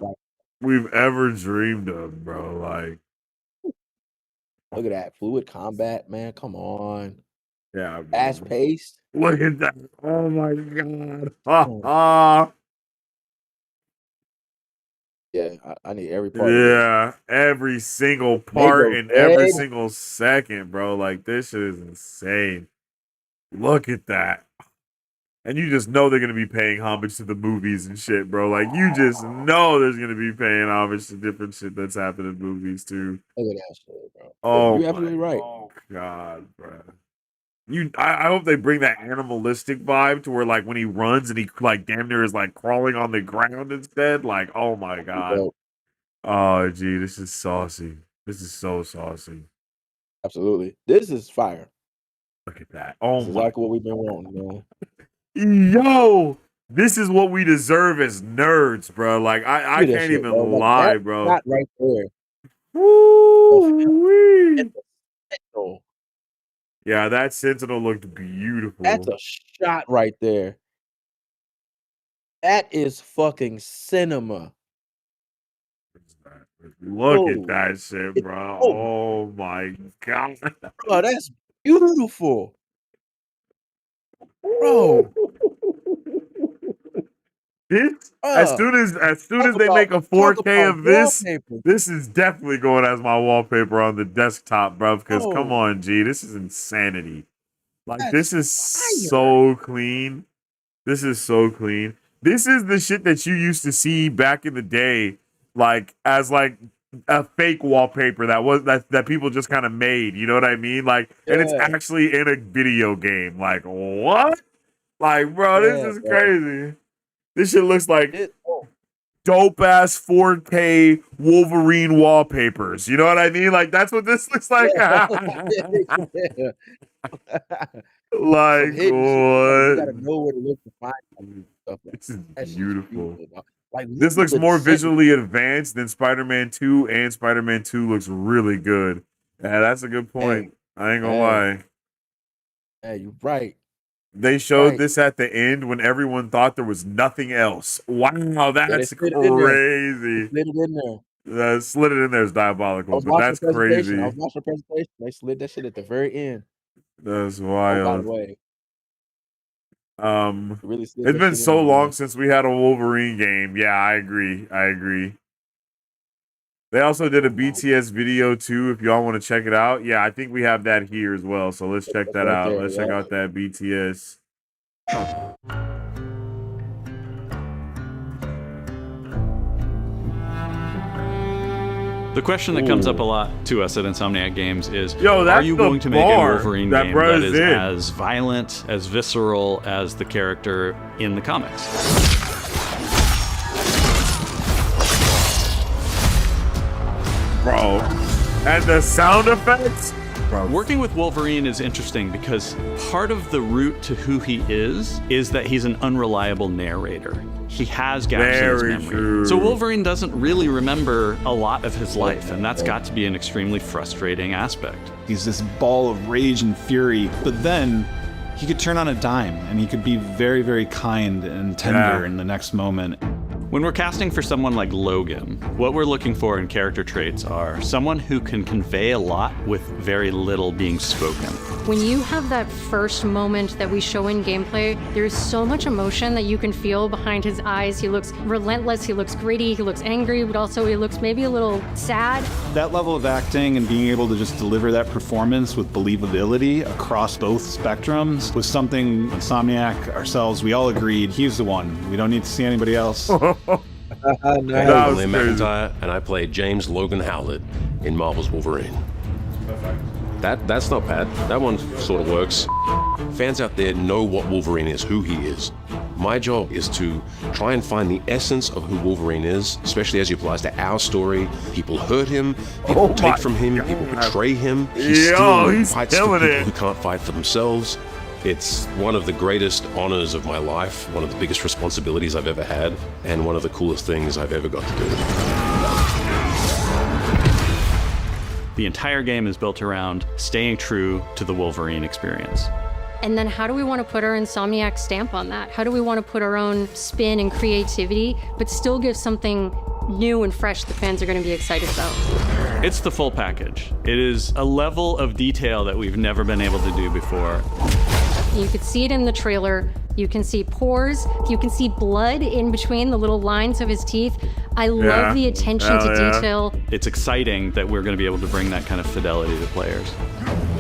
we've ever dreamed of, bro. Like, look at that fluid combat, man. Come on. yeah, fast paced. Look at that. Oh my God. Yeah, I need every part of Yeah, every single part and every single second, bro. Like, this shit is insane. Look at that. And you just know they're going to be paying homage to the movies and shit, bro. Like, you just know there's going to be paying homage to different shit that's happened in movies, too. Look at that shit, bro. Oh, you're absolutely right. Oh, God, bro. I hope they bring that animalistic vibe to where, like, when he runs and he, like, damn near is, like, crawling on the ground instead. Like, oh, my God. Oh, gee, this is saucy. This is so saucy. Absolutely. This is fire. Look at that. Oh, this is exactly what we've been wanting, man. Yo, this is what we deserve as nerds, bro. Like, I can't even lie, bro. Not right there. Woo-wee. Yeah, that Sentinel looked beautiful. That's a shot right there. That is fucking cinema. Look at that shit, bro. Oh my God. Bro, that's beautiful. Bro. As soon as they make a 4K of this, this is definitely going as my wallpaper on the desktop, bro. Because come on, G, this is insanity. Like, this is so clean. This is so clean. This is the shit that you used to see back in the day, like as like a fake wallpaper that people just kind of made. You know what I mean? Like, and it's actually in a video game. Like, what? Like, bro, this is crazy. This shit looks like dope ass 4K Wolverine wallpapers. You know what I mean? Like, that's what this looks like. Like, what? You gotta know where to look to find stuff. This is beautiful. Like, this looks more visually advanced than Spider-Man 2, and Spider-Man 2 looks really good. Yeah, that's a good point. I ain't gonna lie. Yeah, you're right. They showed this at the end when everyone thought there was nothing else. Wow, that's crazy. Slid it in there. Slid it in there is diabolical, but that's crazy. I was watching the presentation. They slid that shit at the very end. That's wild. By the way. Really it's been so long since we had a Wolverine game. Yeah, I agree. They also did a BTS video too, if y'all want to check it out. Yeah, I think we have that here as well. So let's check that out. Let's check out that BTS. The question that comes up a lot to us at Insomniac Games is, are you going to make a Wolverine game that is as violent, as visceral as the character in the comics? Bro, and the sound effects? Bro. Working with Wolverine is interesting because part of the root to who he is that he's an unreliable narrator. He has gaps in his memory. True. So Wolverine doesn't really remember a lot of his life, and that's got to be an extremely frustrating aspect. He's this ball of rage and fury, but then he could turn on a dime, and he could be very, very kind and tender in the next moment. When we're casting for someone like Logan, what we're looking for in character traits are someone who can convey a lot with very little being spoken. When you have that first moment that we show in gameplay, there's so much emotion that you can feel behind his eyes. He looks relentless, he looks gritty, he looks angry, but also he looks maybe a little sad. That level of acting and being able to just deliver that performance with believability across both spectrums was something Insomniac, ourselves, we all agreed he's the one. We don't need to see anybody else. I'm Liam McIntyre, and I play James Logan Howlett in Marvel's Wolverine. That's not bad. That one sort of works. Fans out there know what Wolverine is, who he is. My job is to try and find the essence of who Wolverine is, especially as he applies to our story. People hurt him, people take from him, people betray him. He still fights for people who can't fight for themselves. It's one of the greatest honors of my life, one of the biggest responsibilities I've ever had, and one of the coolest things I've ever got to do. The entire game is built around staying true to the Wolverine experience. And then how do we want to put our Insomniac stamp on that? How do we want to put our own spin and creativity, but still give something new and fresh that fans are going to be excited about? It's the full package. It is a level of detail that we've never been able to do before. You could see it in the trailer. You can see pores. You can see blood in between the little lines of his teeth. I love the attention to detail. It's exciting that we're going to be able to bring that kind of fidelity to players.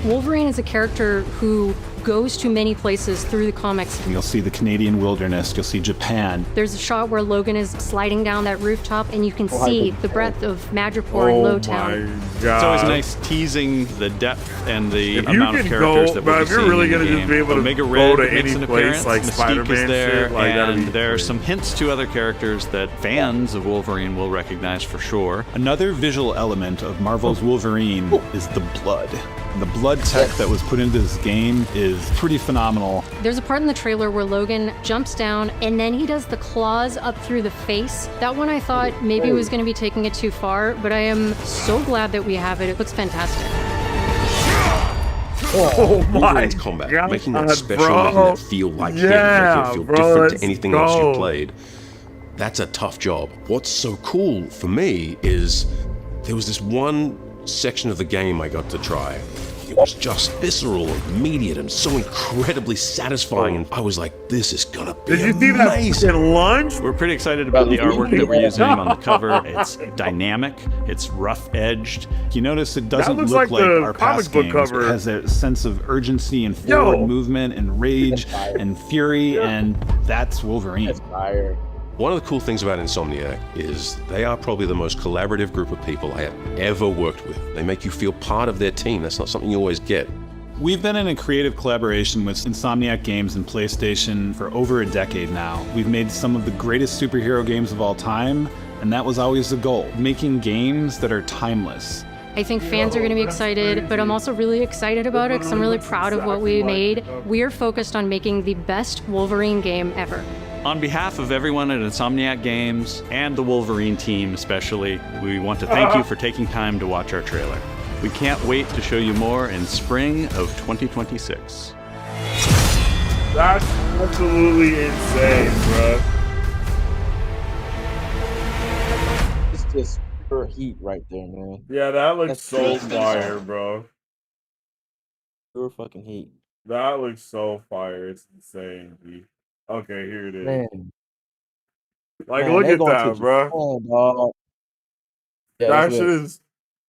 Wolverine is a character who goes to many places through the comics. You'll see the Canadian wilderness, you'll see Japan. There's a shot where Logan is sliding down that rooftop and you can see the breadth of Madripoor and Lowtown. It's always nice teasing the depth and the amount of characters that we'll be seeing really in the gonna game. just be able to Omega go Red to makes any an place appearance, like Mystique Spider-Man is there, shit, like, that'd and be there are great. some hints to other characters that fans of Wolverine will recognize for sure. Another visual element of Marvel's Wolverine is the blood. The blood tech that was put into this game is pretty phenomenal. There's a part in the trailer where Logan jumps down and then he does the claws up through the face. That one I thought maybe was going to be taking it too far, but I am so glad that we have it. It looks fantastic. Oh my Wolverine's combat, God, making that special, bro. making it feel like him, Yeah, making it feel bro, different let's to anything else go. you played. That's a tough job. What's so cool for me is there was this one section of the game I got to try. It was just visceral, immediate, and so incredibly satisfying. And I was like, this is gonna be Did you see that amazing. fucking lunch? We're pretty excited about the artwork that we're using on the cover. It's dynamic, it's rough-edged. You notice it doesn't looks look like like the our comic past book games. cover. It has a sense of urgency and forward movement and rage and fury, and that's Wolverine. That's fire. One of the cool things about Insomniac is they are probably the most collaborative group of people I have ever worked with. They make you feel part of their team. That's not something you always get. We've been in a creative collaboration with Insomniac Games and PlayStation for over a decade now. We've made some of the greatest superhero games of all time, and that was always the goal, making games that are timeless. I think fans are going to be excited, but I'm also really excited about it because I'm really proud of what we made. We are focused on making the best Wolverine game ever. On behalf of everyone at Insomniac Games and the Wolverine team especially, we want to thank you for taking time to watch our trailer. We can't wait to show you more in spring of 2026. That's absolutely insane, bro. It's just pure heat right there, man. Yeah, that looks That's so crazy. fire, bro. Pure fucking heat. That looks so fire. It's insane, B. Okay, here it is. Man. Like, Man, look they at going that, to bro. Japan, dog. Yeah, That that's shit lit. is.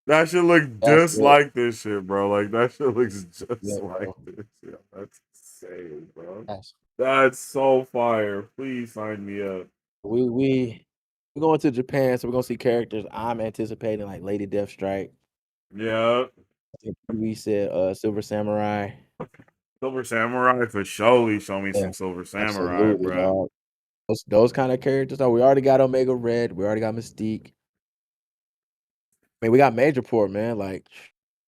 That shit look That's just lit. like this shit, bro. Like that shit looks just Yeah, like bro. this. Yeah, that's insane, bro. That's- That's so fire. Please sign me up. We're going to Japan, so we're gonna see characters I'm anticipating, like Lady Deathstrike. Yeah, I think we said Silver Samurai. Silver Samurai for surely show me Yeah, some Silver Samurai, absolutely, bro. dog. Those kind of characters. Though we already got Omega Red. We already got Mystique. I mean, we got Madripoor, man. Like,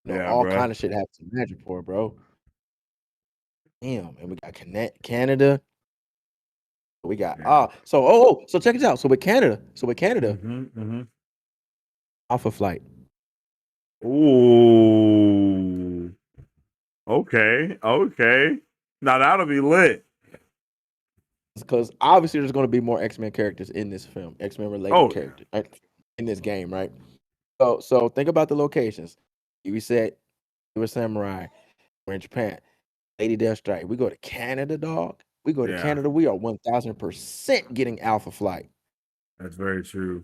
Yeah, all bro. kind of shit happens in Madripoor, bro. Damn, and we got Canada. We got so check this out. So with Canada, Alpha Flight. Ooh. Okay. Now that'll be lit. because obviously there's going to be more X-Men characters in this film, X-Men related Oh, characters in this game, right? So think about the locations. We said we were Samurai, we're in Japan, Lady Deathstrike. We go to Canada, dog. We go to yeah, Canada. We are 1000% getting Alpha Flight. that's very true.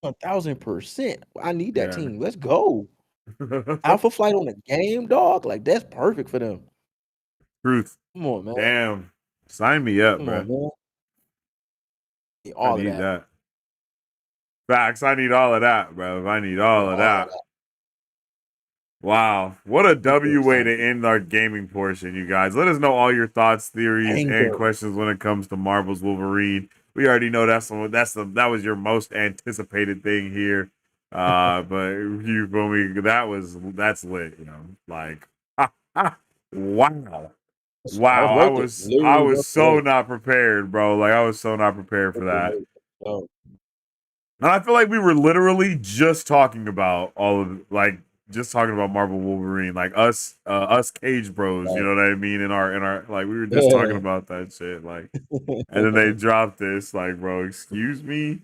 1000%. I need that Yeah. team. Let's go. Alpha Flight on the game, dog. Like that's perfect for them. Truth. Come on, man. Damn. Sign me up, Come bro. on, man. Need I all of need that. that. Facts. I need all of that, bro. I need all of that. Wow. What a W way to end our gaming portion, you guys. Let us know all your thoughts, theories, and questions when it comes to Marvel's Wolverine. We already know that was your most anticipated thing here. But you feel me? That's lit, you know. Like wow. Wow. I was so not prepared, bro. Like I was so not prepared for that. And I feel like we were literally just talking about just talking about Marvel Wolverine, like us Cage Bros, you know what I mean? In our like we were just talking about that shit, like, and then they dropped this, like, bro, excuse me,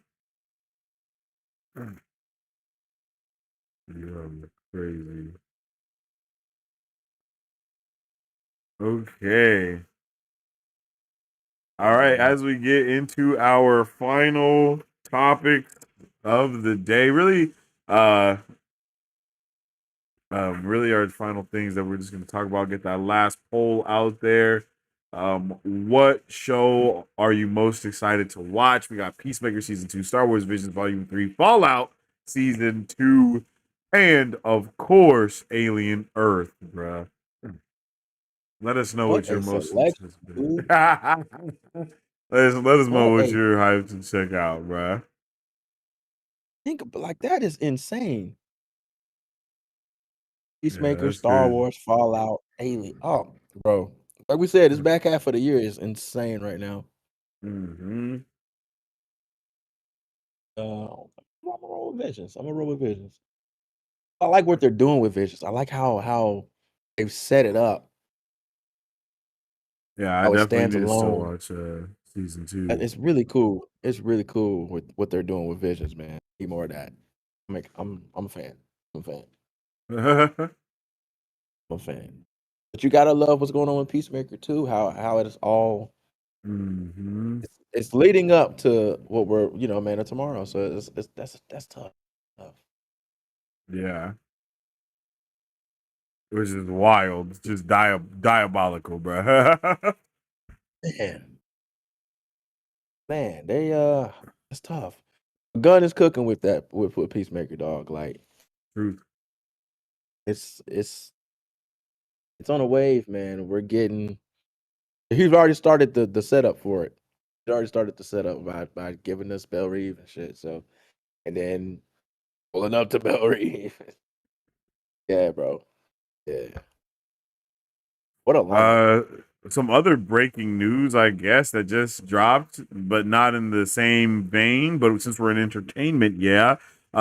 you're crazy. Okay, all right. As we get into our final topic of the day, really our final things that we're just going to talk about. Get that last poll out there. What show are you most excited to watch? We got Peacemaker season 2, Star Wars Visions volume 3, Fallout season 2, and of course Alien Earth, bruh. Let us know what you're most anticipated. Let us know what you're hyped to check out, bruh. Think like that is insane. Peacemaker, that's Star crazy. Wars, Fallout, Alien. Oh, bro. Like we said, this back half of the year is insane right now. Mm-hmm. I'm gonna roll with Visions. I'm gonna roll with Visions. I like what they're doing with Visions. I like how they've set it up. Yeah, I How it definitely stands need to still alone. watch season 2. It's really cool. It's really cool with what they're doing with Visions, man. Need more of that. I'm a fan. I'm a fan. I'm a fan. But you gotta love what's going on with Peacemaker too. How it is all. Mm-hmm. It's leading up to what we're Man of Tomorrow. So that's tough. Yeah. Which is wild. It's just diabolical, bro. Man, it's tough. Gun is cooking with that with Peacemaker, dog. Like Truth. It's on a wave, man. He's already started the setup for it. He already started the setup by giving us Bell Reeve and shit. So and then pulling up to Bell Reeve. Yeah, bro. Yeah. What a lineup. Some other breaking news, I guess, that just dropped, but not in the same vein. But since we're in entertainment, yeah,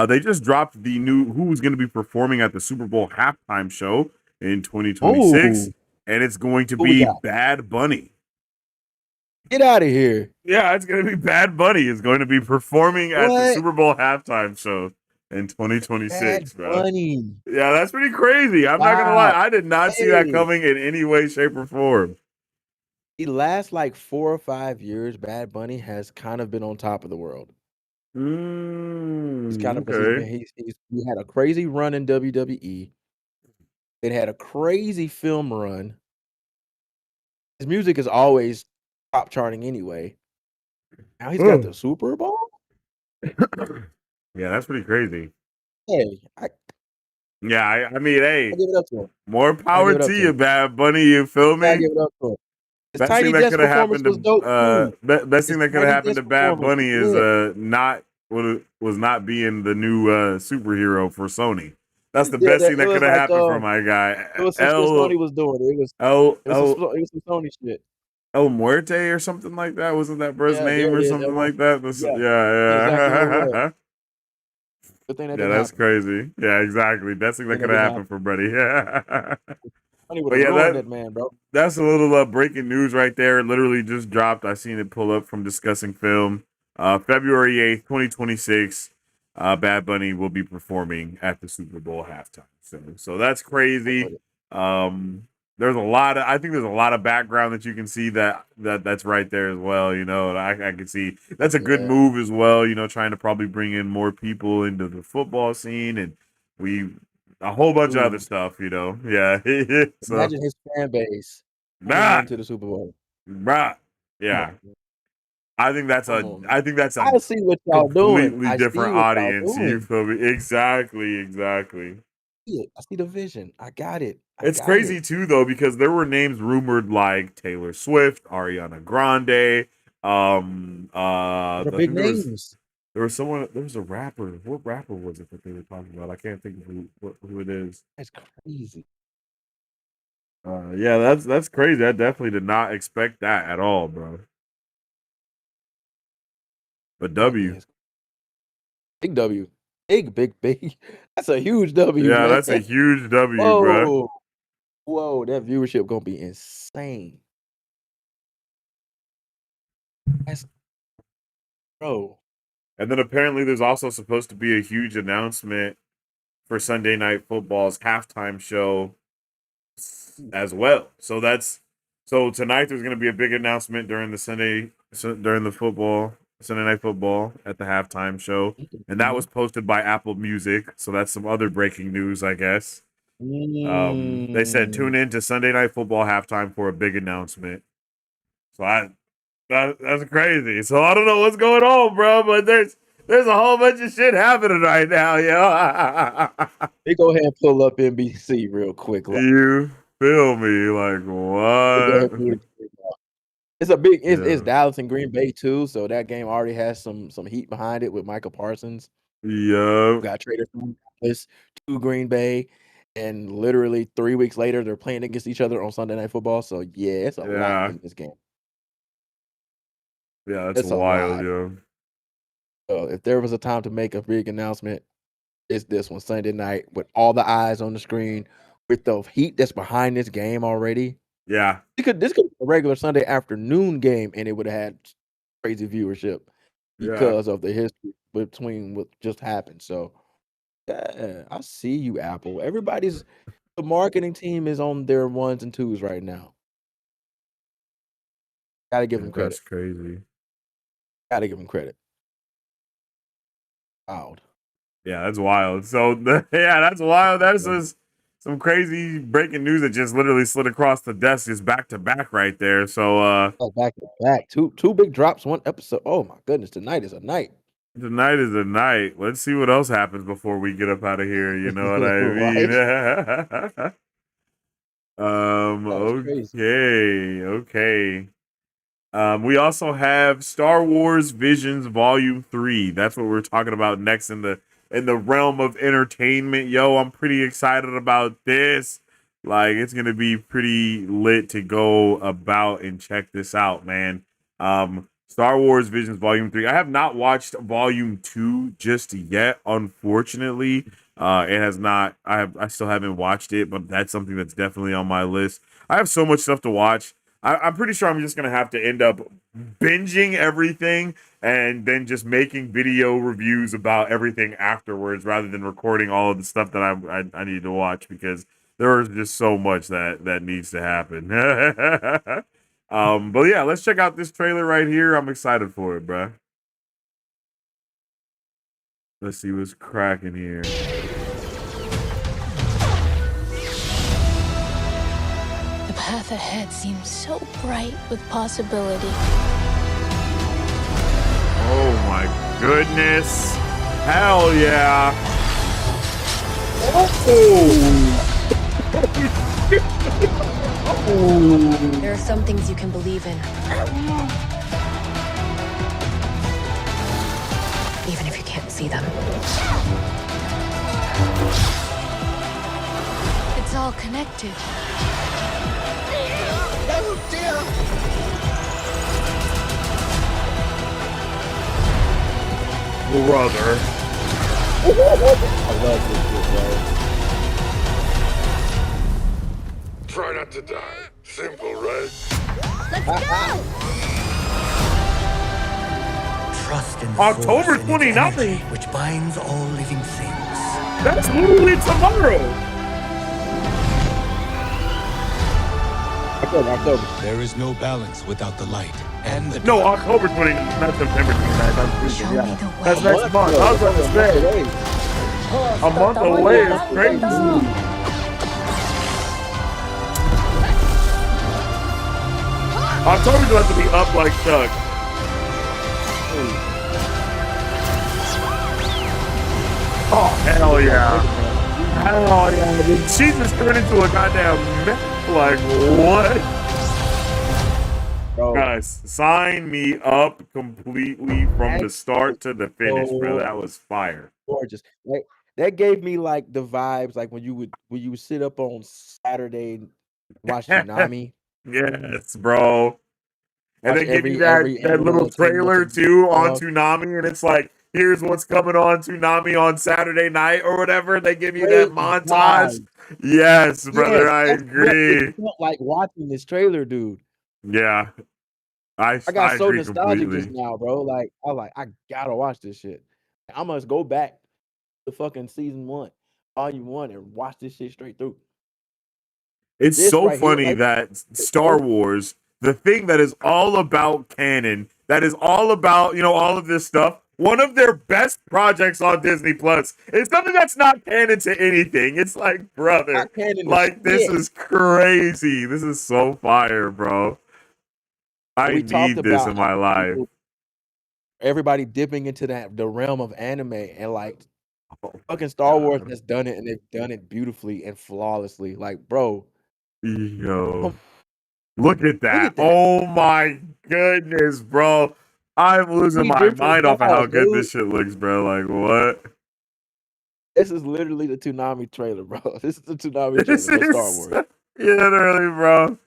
they just dropped the new who's going to be performing at the Super Bowl halftime show in 2026, and it's going to be Bad Bunny. Get out of here! Yeah, it's going to be Bad Bunny. Is going to be performing at the Super Bowl halftime show in 2026, bro. Bunny. Yeah, that's pretty crazy. I'm not gonna lie. I did not see that coming in any way, shape, or form. The last like 4 or 5 years, Bad Bunny has kind of been on top of the world. He's kind of because he had a crazy run in WWE. It had a crazy film run. His music is always top charting anyway. Now he's got the Super Bowl. Yeah, that's pretty crazy. Hey, I mean, hey, I give it up to him. More power to you, Bad Bunny. You feel me? I give it up to him. His best thing that could have happened was dope to best thing that could have Tiny happened to Desk Bad Bunny is was not being the new superhero for Sony. That's the best thing that could have happened for my guy. It was some shit Sony was doing. It was some Sony shit. El Muerte or something like that. Wasn't that bro's name or something like that? Yeah. Good thing that that's crazy. Yeah, exactly. Best thing that could have happened for Buddy. Yeah. Money would But have yeah, ruined that man, bro. that's a little breaking news right there. It literally just dropped. I seen it pull up from Discussing Film. February 8th, 2026. Bad Bunny will be performing at the Super Bowl halftime. So that's crazy. There's a lot of, I think there's a lot of background that you can see that's right there as well. You know, and I can see that's a good move as well. You know, trying to probably bring in more people into the football scene and a whole bunch of other stuff. You know, yeah. So Imagine his fan base coming nah, into the Super Bowl. bruh, yeah. I think that's I see what y'all doing. completely I see different what y'all audience. You doing. feel me? Exactly. I see the vision. I got it. It's crazy too, though, because there were names rumored like Taylor Swift, Ariana Grande. The I big think names. there was someone. There was a rapper. What rapper was it that they were talking about? I can't think of who it is. That's crazy. Yeah, that's crazy. I definitely did not expect that at all, bro. But W. Big W. Big. That's a huge W, Yeah, man. that's a huge W, bro. Whoa, that viewership gonna be insane. That's bro. And then apparently there's also supposed to be a huge announcement for Sunday Night Football's halftime show as well. So tonight there's going to be a big announcement during the Sunday Night Football at the halftime show, and that was posted by Apple Music. So that's some other breaking news, I guess. They said tune in to Sunday Night Football halftime for a big announcement. So that's crazy. So I don't know what's going on, bro, but there's a whole bunch of shit happening right now, yo. They go ahead and pull up NBC real quick. You feel me? Like what? It's Dallas and Green Bay too, so that game already has some heat behind it with Michael Parsons. Yeah, got traded from Dallas to Green Bay, and literally 3 weeks later they're playing against each other on Sunday Night Football. So yeah, it's a lot in this game. Yeah, that's It's a wild, lot. yo. So if there was a time to make a big announcement, it's this one, Sunday night, with all the eyes on the screen, with the heat that's behind this game already. Yeah. This could be a regular Sunday afternoon game, and it would have had crazy viewership because of the history between what just happened. So yeah, I see you, Apple. The marketing team is on their ones and twos right now. Gotta give them credit. That's crazy. Gotta give them credit. Wild. Yeah, that's wild. So yeah, that's wild. That's just some crazy breaking news that just literally slid across the desk, just back to back right there. So back to back, two big drops, one episode. Oh my goodness, tonight is a night. Tonight is a night. Let's see what else happens before we get up out of here. You know what I mean? Okay. We also have Star Wars Visions Volume 3. That's what we're talking about next in the realm of entertainment. Yo, I'm pretty excited about this. Like, it's gonna be pretty lit to go about and check this out, man. Star Wars Visions Volume 3. I have not watched Volume 2 just yet, unfortunately. It has not. I still haven't watched it, but that's something that's definitely on my list. I have so much stuff to watch. I'm pretty sure I'm just going to have to end up binging everything and then just making video reviews about everything afterwards rather than recording all of the stuff that I need to watch, because there is just so much that needs to happen. But yeah, let's check out this trailer right here. I'm excited for it, bruh. Let's see what's cracking here. The path ahead seems so bright with possibility. Oh my goodness. Hell yeah. There are some things you can believe in. Even if you can't see them. It's all connected. Brother. I love this shit, bro. Try not to die. Simple, right? Let's go! Trust in the October source and its 29th. energy, which binds all living things. That's literally tomorrow. October. There is no balance without the light and the No, October 29th, not September 29th. I'm stupid, yeah. That's next month. I was about to say. A month away is crazy. October's going to have to be up like Chuck. Oh, hell yeah. Hell yeah. Dude, she just turned into a goddamn mess. Like, what? Bro. Guys, sign me up completely from the start to the finish, bro. That was fire. Gorgeous. Like, that gave me like the vibes like when you would sit up on Saturday and watch Tsunami. Yes, bro. And Watch they give you every that little little 10 minutes trailer of too on stuff. Toonami, and it's like, here's what's coming on Toonami on Saturday night or whatever. They give you that montage. Yes, brother, I Yes, that's what agree. it felt like watching this trailer, dude. Yeah, I got so agree nostalgic just completely. now, bro. Like, I gotta watch this shit. I must go back to fucking season 1, volume 1, and watch this shit straight through. It's This so right here, funny like, that Star Wars, the thing that is all about canon, that is all about, you know, all of this stuff, one of their best projects on Disney Plus is something that's not canon to anything. It's like, brother, not canon to like, this shit. is crazy. This is so fire, bro. I We talked need this about in my how life. everybody dipping into the realm of anime, and like Oh, fucking Star Wars God. has done it, and they've done it beautifully and flawlessly. Like, bro, Yo. Look at that. look at that. Oh my goodness, bro. I'm losing 3 my different mind off of how styles, good dude. this shit looks, bro. Like, what? This is literally the Toonami trailer, bro. This is the Toonami This trailer for Star is Wars. literally, bro.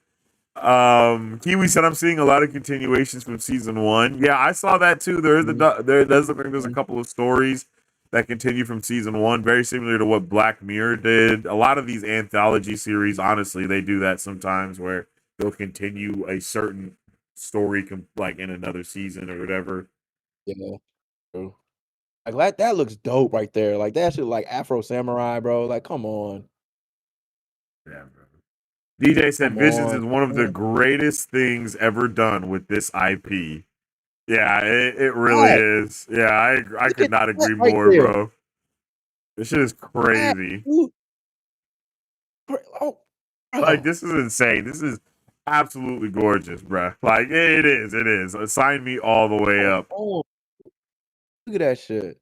Kiwi said I'm seeing a lot of continuations from season 1. Yeah, I saw that too. There does look like there's a couple of stories that continue from season 1, very similar to what Black Mirror did. A lot of these anthology series, honestly, they do that sometimes where they'll continue a certain story like in another season or whatever. Yeah, true. Like that looks dope right there. Like that shit, like Afro Samurai, bro. Like, come on. Yeah, bro. DJ said Come Visions on. is one of the greatest things ever done with this IP. Yeah, it really Right. is. Yeah, I Look could at not that agree right more, there. bro. This shit is That, crazy. dude. Oh, Like, bro. this is insane. This is absolutely gorgeous, bro. Like, it is. It is. Sign me all the way up. Oh, look at that shit.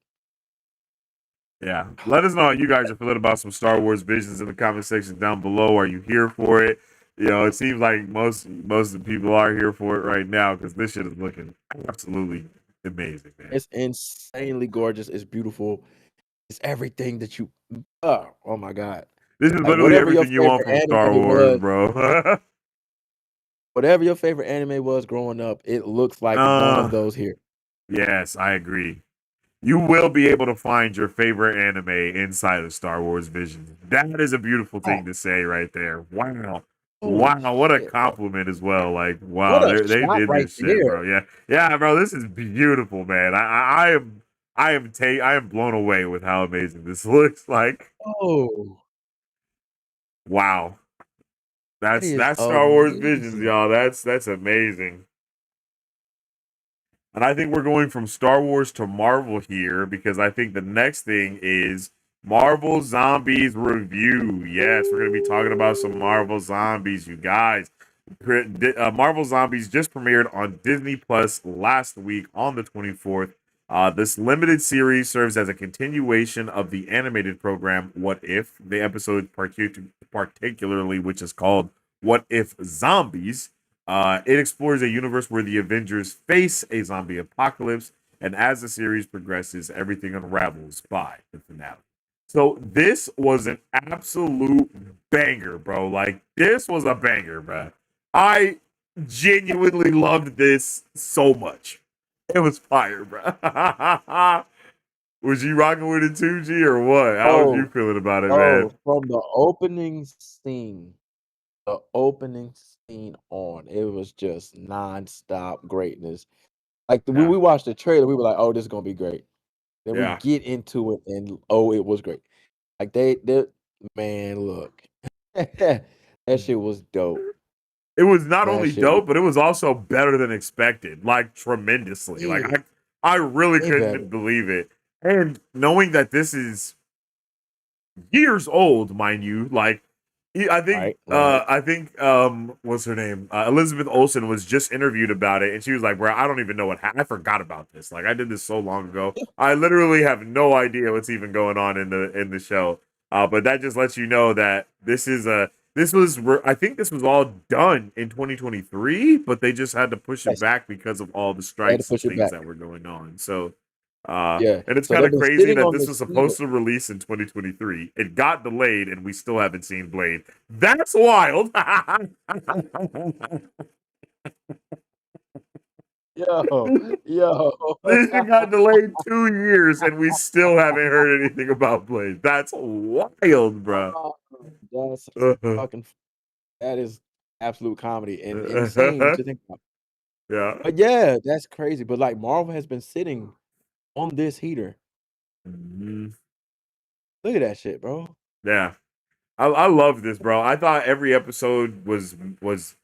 Yeah. Let us know how you guys are feeling about some Star Wars Visions in the comment section down below. Are you here for it? You know, it seems like most of the people are here for it right now because this shit is looking absolutely amazing, man. It's insanely gorgeous. It's beautiful. It's everything that you. Oh my god. This is Like, literally whatever your everything you want favorite from Star anime Wars, was, bro. whatever your favorite anime was growing up, it looks like one of those here. Yes, I agree. You will be able to find your favorite anime inside of Star Wars Visions. That is a beautiful thing to say right there. Wow. Holy Wow, what a shit, bro. compliment as well. Like, What wow, a they shot did right this shit, there. bro. Yeah. Yeah, bro, this is beautiful, man. I am blown away with how amazing this looks like. Oh, Wow. that is That's Star Wars Visions, amazing. y'all. That's amazing. And I think we're going from Star Wars to Marvel here because I think the next thing is Marvel Zombies review. Yes, we're going to be talking about some Marvel Zombies, you guys. Marvel Zombies just premiered on Disney Plus last week on the 24th. This limited series serves as a continuation of the animated program What If, the episode particularly, which is called What If Zombies. It explores a universe where the Avengers face a zombie apocalypse, and as the series progresses, everything unravels by the finale. So this was an absolute banger, bro. Like, this was a banger, bro. I genuinely loved this so much. It was fire, bro. Was you rocking with it too, G, or what? How was you feeling about it, man? From the opening scene, the opening scene on, it was just nonstop greatness. Like when Yeah. we watched the trailer, we were like, "Oh, this is gonna be great." Then we Yeah. get into it, and oh, it was great. Like they man, look, that shit was dope. It was not That only shit was dope, but it was also better than expected, like tremendously. Like yeah, I really way better. couldn't believe it. And knowing that this is years old, mind you, like Right, right. I think what's her name? Elizabeth Olsen was just interviewed about it and she was like, "Bro, I don't even know what I forgot about this. Like I did this so long ago. I literally have no idea what's even going on in the show." But that just lets you know that I think this was all done in 2023, but they just had to push it Yes, back because of all the they had to strikes and push it things back. that were going on. So Yeah, and it's so kind they've of been crazy sitting that on this this was heater. supposed to release in 2023. It got delayed, and we still haven't seen Blade. That's wild. Yo, yo. This shit got delayed 2 years, and we still haven't heard anything about Blade. That's wild, bro. Oh, that's Uh-huh. fucking. That is absolute comedy and insane to think about. Yeah. But yeah, that's crazy. But like Marvel has been sitting on this heater. Mhm. Look at that shit, bro. Yeah. I love this, bro. I thought every episode was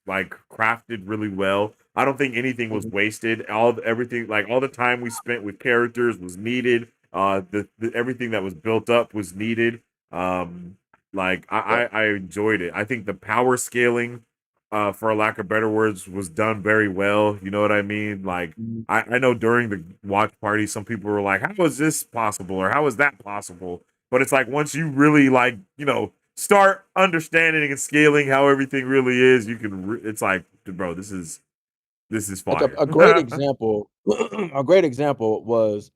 like crafted really well. I don't think anything was Mhm. wasted. Everything like all the time we spent with characters was needed. The everything that was built up was needed. Um, like Yeah. I enjoyed it. I think the power scaling, for a lack of better words, was done very well. You know what I mean? Like Mhm. I know during the watch party, some people were like, "How is this possible?" or "How is that possible?" But it's like once you really like, start understanding and scaling how everything really is, you can. It's like, bro, this is Like a, fire. a great example, a great example was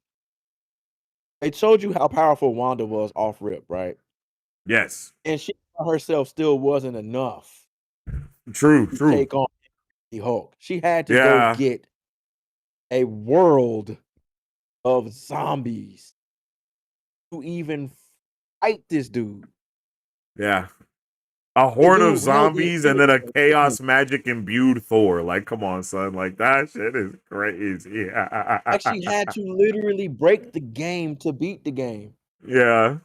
they showed you how powerful Wanda was off rip, right? Yes, And she herself still wasn't enough true, to true. take on the Hulk. She had to go Yeah, get a world of zombies to even fight this dude. yeah. A The horde of dude held the zombies and Infinity then a Stone with him. chaos magic imbued Thor. Like, come on, son. Like that shit is crazy. Like she had to literally break the game to beat the game. Yeah,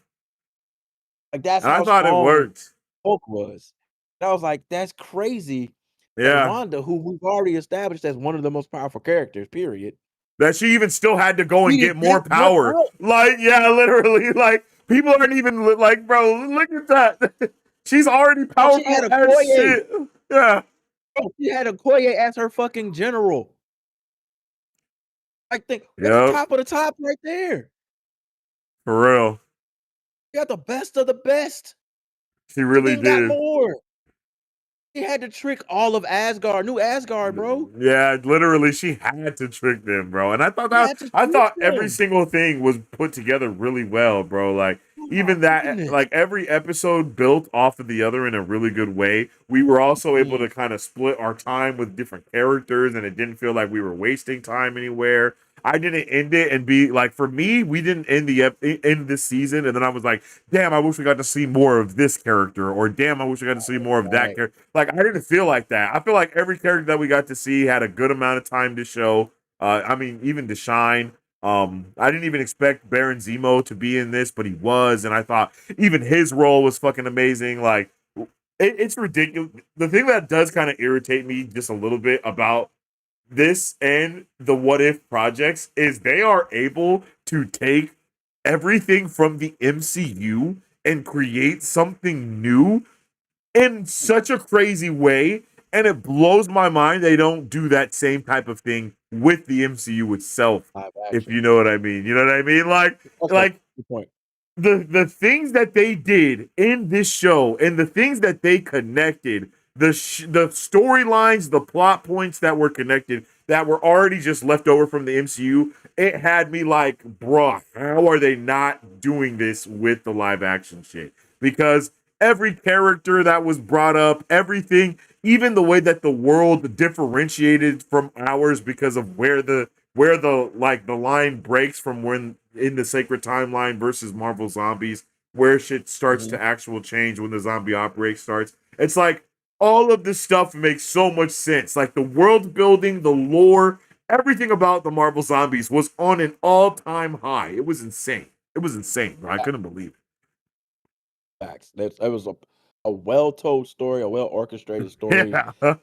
Like that's and I how thought it strong worked. Hulk was. And I was like, that's crazy that Yeah, Wanda, who we've already established as one of the most powerful characters, period. that she even still had to go and Needed get that more much power. help. Like, yeah, literally. Like, people aren't even like, bro, look at that. She's already Oh, she had powerful a as Koye. shit. Yeah, Oh, she had a Koye as her fucking general. Like, that's yep, top of the top right there. for real. You got the best of the best. She And really then got did. more. He had to trick all of Asgard, new Asgard, bro. Yeah, literally, she had to trick them, bro. And He had to I trick thought every them. single thing was put together really well, bro. Like Oh my even that, goodness. like every episode built off of the other in a really good way. We were also able to Mhm. kind of split our time with different characters, and it didn't feel like we were wasting time anywhere. I didn't end it and be like, for me, we didn't end end this season, and then I was like, damn, I wish we got to see more of this character, or damn, I wish we got to see more of that Right. character. Like, I didn't feel like that. I feel like every character that we got to see had a good amount of time to show. I mean, even to shine. I didn't even expect Baron Zemo to be in this, but he was, and I thought even his role was fucking amazing. Like, it's ridiculous. The thing that does kind of irritate me just a little bit about this and the what if projects is they are able to take everything from the MCU and create something new in such a crazy way. And it blows my mind they don't do that same type of thing with the MCU itself, Live if action. you know what I mean. You know what I mean? Okay. Like Good point. the things that they did in this show and the things that they connected, the storylines, the plot points that were connected that were already just left over from the MCU, it had me like, bruh, how are they not doing this with the live action shit? Because every character that was brought up, everything, even the way that the world differentiated from ours because of where the like the line breaks from when in the sacred timeline versus Marvel Zombies, where shit starts Mhm. to actual change when the zombie outbreak starts. It's like all of this stuff makes so much sense. Like the world building, the lore, everything about the Marvel Zombies was on an all-time high. It was insane. It was insane, bro. I couldn't believe it. Facts. That was a well-told story, a well-orchestrated story. Yeah.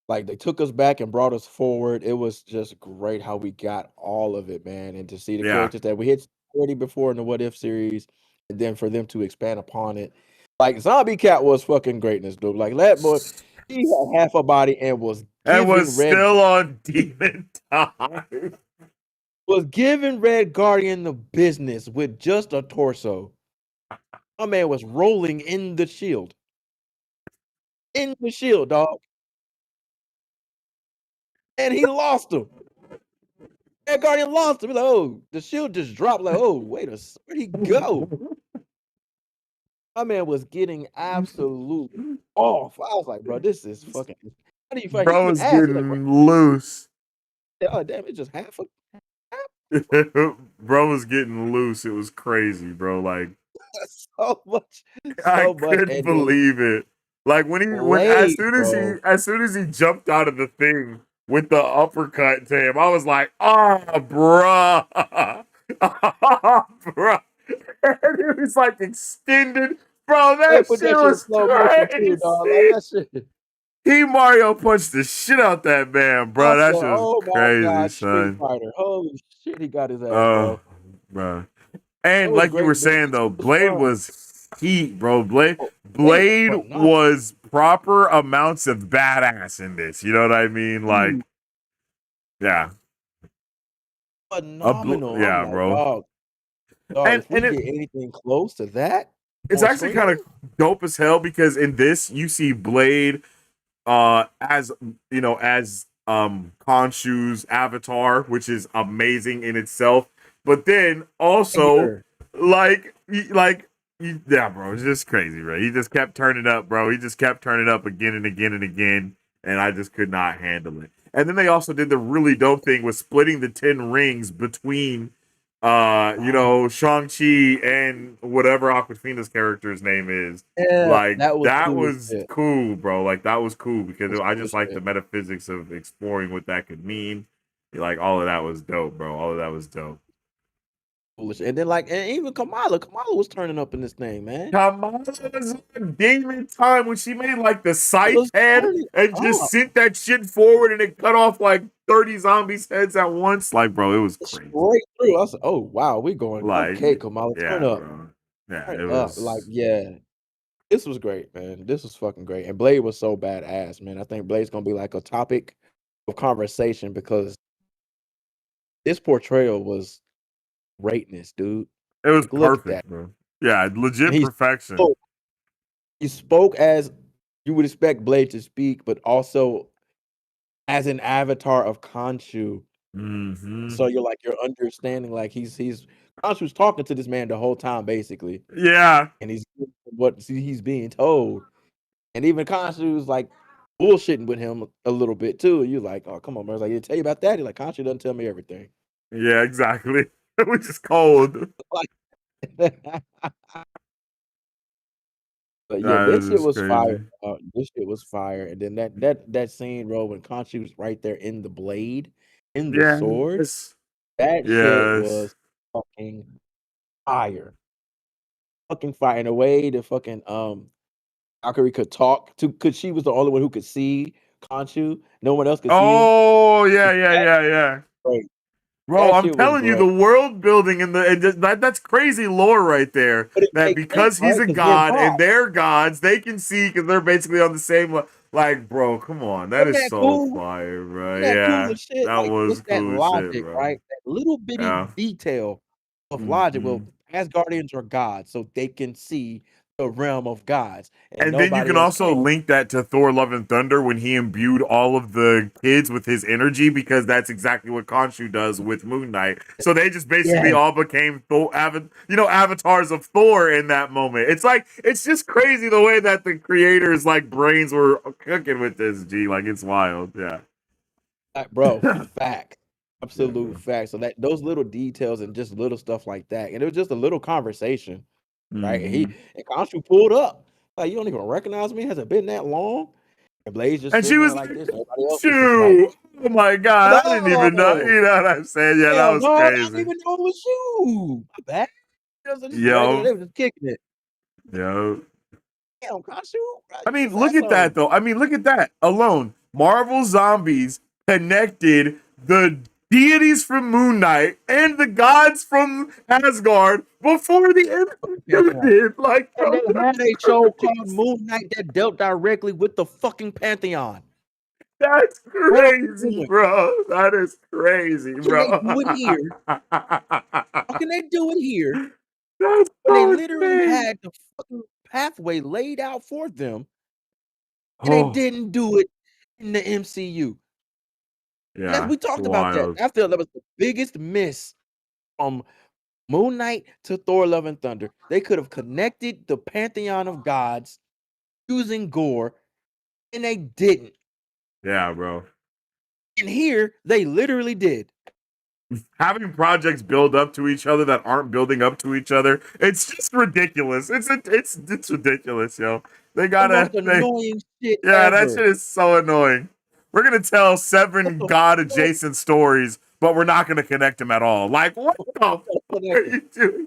Like they took us back and brought us forward. It was just great how we got all of it, man. And to see the Yeah. characters that we had already before in the What If series, and then for them to expand upon it. Like Zombie Cat was fucking greatness, dude. Like that boy, he had half a body and was And giving was still on Demon Time. was giving Red Guardian the business with just a torso. My man was rolling in the shield. In the shield, dog. And he lost him. Red Guardian lost him. Like, oh, the shield just dropped. Like, oh, wait a second. Where'd he go? My man was getting absolute off. I was like, bro, this is fucking. How do you fight? He Bro even was asked. He's like, getting loose. oh, damn, it's just half a. Bro was getting loose. It was crazy, bro. Like so much. I So much. couldn't believe it. Like when as Blade, soon as he jumped out of the thing with the uppercut to him, I was like, oh bruh. Oh, bruh. And it was like extended. Bro, They that put shit that shit in was slow motion too, dog. Like that crazy. shit. He Mario punched the shit out that man, bro. I That said, shit was oh my crazy, God, Street son. Fighter. Holy shit, he got his ass, Oh, bro. bro. That And was like you were great, man. saying though, It was Blade fun. was heat, bro. Blade Blade Blade phenomenal. was proper amounts of badass in this. You know what I mean? Like, yeah. Phenomenal. I'm Yeah, like, bro. dog, if we get anything close to that It's on actually screen, kind of dope as hell because in this you see Blade as you know, as Khonshu's avatar, which is amazing in itself. But then also yeah, bro, it's just crazy, bro. He just kept turning up, bro. He just kept turning up again and again and again, and I just could not handle it. And then they also did the really dope thing with splitting the 10 rings between you know, Shang-Chi and whatever Aquafina's character's name is. Yeah, Like that was that cool as was shit. cool, bro. Like that was cool because That was I cool just as like shit. the metaphysics of exploring what that could mean. Like all of that was dope, bro. All of that was dope. Foolish. And then and even Kamala was turning up in this thing, man. Kamala was on Demon Time when she made like the scythe Was head turning and just up. sent that shit forward and it cut off like 30 zombies' heads at once. Like, bro, it was crazy. Straight through. I said, oh wow, we going Like, okay, Kamala, turn yeah, up. bro. Yeah, Turn it up. Like, was. yeah. This was great, man. This was fucking great. And Blade was so badass, man. I think Blade's gonna be like a topic of conversation because this portrayal was greatness, dude. It was Like, look at that. perfect, bro. Yeah, legit And perfection. he spoke as you would expect Blade to speak, but also as an avatar of Khonshu. Mm-hmm. So you're understanding like he's Khonshu's talking to this man the whole time, basically. Yeah. And he's what he's being told. And even Khonshu's like bullshitting with him a little bit too. And you're like, oh, come on, man. I was like, "Did he tell you about that?" He's like, Khonshu doesn't tell me everything. Yeah, exactly. Which is cold. But yeah, That this shit is was fire. crazy. This shit was fire. And then that scene, bro, when Khonshu was right there in the blade, in the sword, Yes. that shit Yes. was fucking fire. Fucking fire. In a way that fucking Valkyrie could talk to, cause she was the only one who could see Khonshu. No one else could see him. Oh, yeah. Great. Bro, That I'm shit was telling you, great. the world building that's crazy lore right there. But it That makes because sense, he's right? a 'Cause they're god and gods. they're gods, they can see because they're basically on the same like, bro, come on. That Isn't is that so cool? fire, bro. Isn't that cool Yeah. as shit? That Like, was it's that cool as shit, logic, bro. right? That little bitty Yeah. detail of logic. Mm-hmm. Well, Asgardians are gods, so they can see the realm of gods, and And then you nobody can else also can. link that to Thor: Love and Thunder when he imbued all of the kids with his energy because that's exactly what Khonshu does with Moon Knight. So they just basically Yes. all became avatars of Thor in that moment. It's just crazy the way that the creators like brains were cooking with this. G, like it's wild. Yeah, Like, bro, fact. Yeah, Absolute bro. fact. So that those little details and just little stuff like that. And it was just a little conversation, right? And Mhm. Khonshu pulled up. Like, you don't even recognize me? Has it been that long? And Blaze just And she sitting there was like like, this. Everybody else is just like, "Shoo! Oh my god, I didn't even know." no, You know what I'm saying? Yeah, that hell was no, I didn't crazy. even know it was you. My bad. It was just regular. Yo, They was just kicking it. yo. Damn, Khonshu, bro, I you mean, just look had at that something. though. I mean, look at that alone. Marvel Zombies connected the deities from Moon Knight and the gods from Asgard before the MCU did. Like, And bro, they had a show called Moon Knight that dealt directly with the fucking Pantheon. that's What are we crazy, doing? bro. That is crazy, How can they bro. do it here? How can they do it here That's when they so literally insane. had the fucking pathway laid out for them and they Oh, didn't do it in the MCU? And as yeah, we it's talked about that, wild. I feel that was the biggest miss from Moon Knight to Thor: Love and Thunder. They could have connected the pantheon of gods using gore, and they didn't. Yeah, bro. And here, they literally did. Having projects build up to each other that aren't building up to each other, it's just ridiculous. It's ridiculous, yo. They The most gotta annoying shit yeah, that ever. shit is so annoying. We're gonna tell What 7 the god fuck? adjacent stories, but we're not gonna connect them at all. Like, what the fuck are you doing?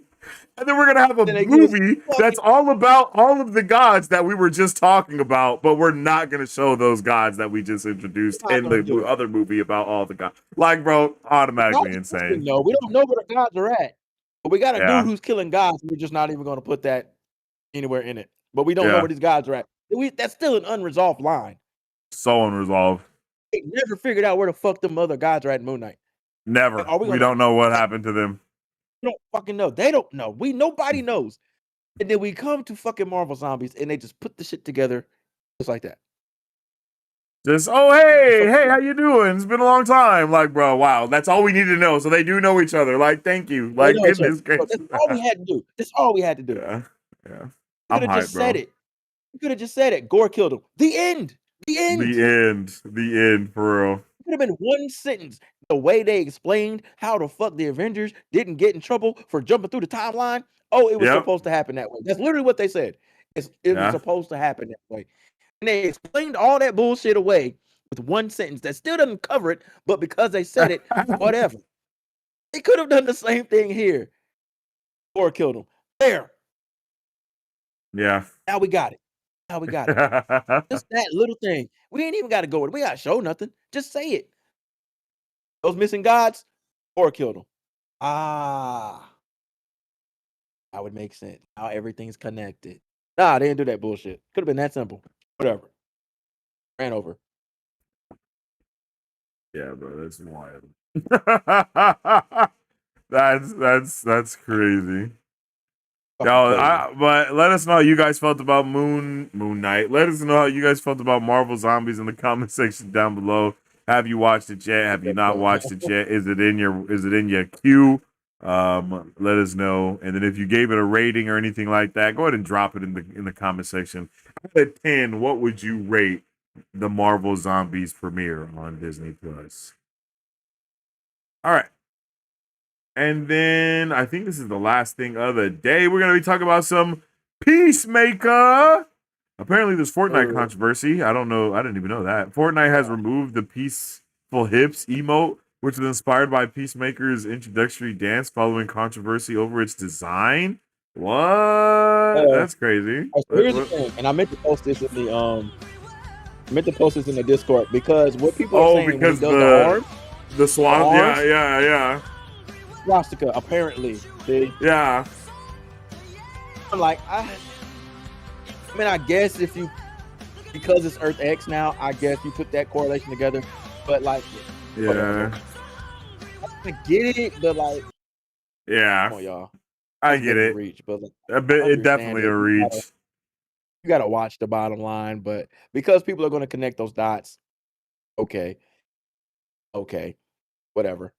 And then we're gonna have a Then they give us movie fucking that's all about all of the gods that we were just talking about, but we're not gonna show those gods that we just introduced not in gonna the do it. other movie about all the gods. Like, bro, The gods automatically are missing, insane. though. We don't know where the gods are at. But we got a dude Yeah, who's killing gods, and we're just not even gonna put that anywhere in it. But we don't know yeah, where these gods are at. That's still an unresolved line. so unresolved. They never figured out where the fuck them other gods are at Moon Knight. Never. Are we We gonna don't know what happened to them. We don't fucking know. They don't know. Nobody knows. And then we come to fucking Marvel Zombies and they just put the shit together just like that. Just, oh, hey, how you doing? It's been a long time. Like, bro, wow, that's all we need to know. So they do know each other. Like, thank you. They Like, know each other. goodness Bro, gracious. that's all we had to do. That's all we had to do. Yeah, yeah. You I'm could have hyped, just said bro. it. You could have just said it. Gore killed him. The end. The end. The end, for real. It could have been one sentence. The way they explained how the fuck the Avengers didn't get in trouble for jumping through the timeline. Oh, it was Yep. supposed to happen that way. That's literally what they said. It was Yeah. supposed to happen that way. And they explained all that bullshit away with one sentence that still doesn't cover it, but because they said it, whatever. They could have done the same thing here. Or killed him. There. Yeah. Now we got it. Now we got it. Just that little thing. We ain't even got to go with it. We got to show nothing. Just say it. Those missing gods, or killed them. Ah. That would make sense. Now everything's connected. Nah, they didn't do that bullshit. Could have been that simple. Whatever. Ran over. Yeah, bro, that's wild. that's crazy. Yo, but let us know how you guys felt about Moon Knight. Let us know how you guys felt about Marvel Zombies in the comment section down below. Have you watched it yet? Have you not watched it yet? Is it in your queue? Let us know. And then if you gave it a rating or anything like that, go ahead and drop it in the comment section. Out of 10, what would you rate the Marvel Zombies premiere on Disney Plus? All right. And then I think this is the last thing of the day. We're going to be talking about some Peacemaker. Apparently, there's Fortnite controversy. I don't know. I didn't even know that. Fortnite has removed the Peaceful Hips emote, which was inspired by Peacemaker's introductory dance following controversy over its design. What? That's crazy. So here's the thing, and I meant to post this in the Discord because what people are saying because when he does the swan. arms, Yeah. swastika, apparently. See? Yeah. I'm like, I mean, I guess because it's Earth X now, I guess you put that correlation together. But like, yeah, I get it, but like, yeah, come on, y'all. I get it. Reach, but like, It definitely a reach. You gotta watch the bottom line, but because people are going to connect those dots, okay, whatever.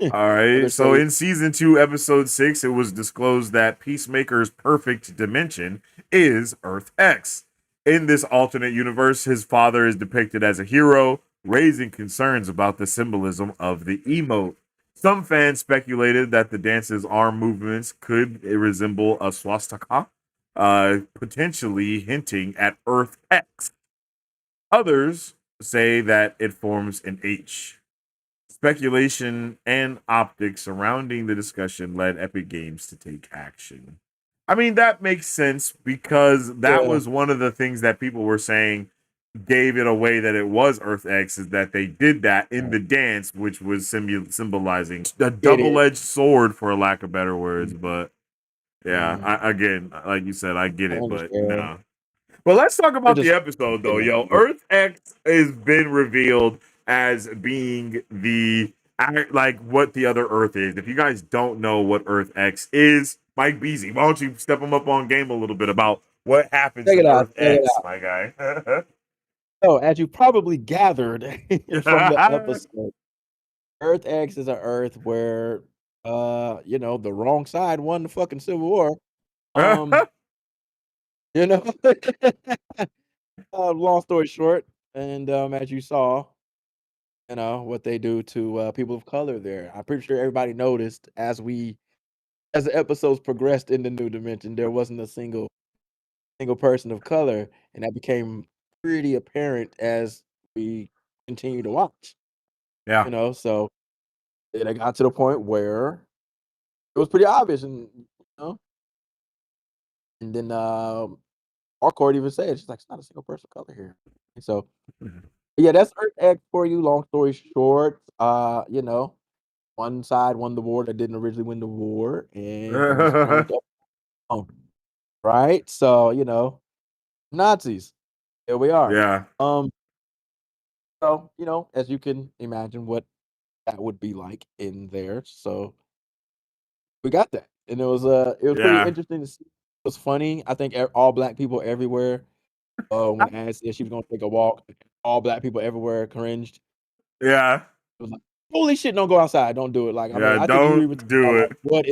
All right. So in season 2, episode 6, it was disclosed that Peacemaker's perfect dimension is Earth X. In this alternate universe, his father is depicted as a hero, raising concerns about the symbolism of the emote. Some fans speculated that the dance's arm movements could resemble a swastika, potentially hinting at Earth X. Others say that it forms an H. Speculation and optics surrounding the discussion led Epic Games to take action. I mean, that makes sense because that was one of the things that people were saying gave it away that it was Earth X, is that they did that in the dance, which was symbolizing a double-edged sword, for a lack of better words. But yeah, again, like you said, I get it, but no. But let's talk about the episode, though, yo. Earth X has been revealed as being like what the other Earth is. If you guys don't know what Earth X is, Mike Beasy, why don't you step him up on game a little bit about what happens in Earth X, my guy? So, as you probably gathered from the episode, Earth X is an Earth where, the wrong side won the fucking Civil War. You know, long story short, and as you saw, what they do to people of color there. I'm pretty sure everybody noticed as the episodes progressed in the new dimension, there wasn't a single person of color, and that became pretty apparent as we continue to watch. Yeah. So it got to the point where it was pretty obvious, and then our court even said, she's like, it's not a single person of color here. And so, yeah, that's Earth X for you. Long story short, one side won the war that didn't originally win the war, and it was turned up, right? So, Nazis. Here we are. Yeah. So, as you can imagine what that would be like in there. So we got that. And it was pretty interesting to see. It was funny. I think all black people everywhere, when Anne said she was gonna take a walk, all black people everywhere cringed. Yeah. It was like, holy shit, don't go outside. Don't do it. Like, I mean, I think you even do it. Like,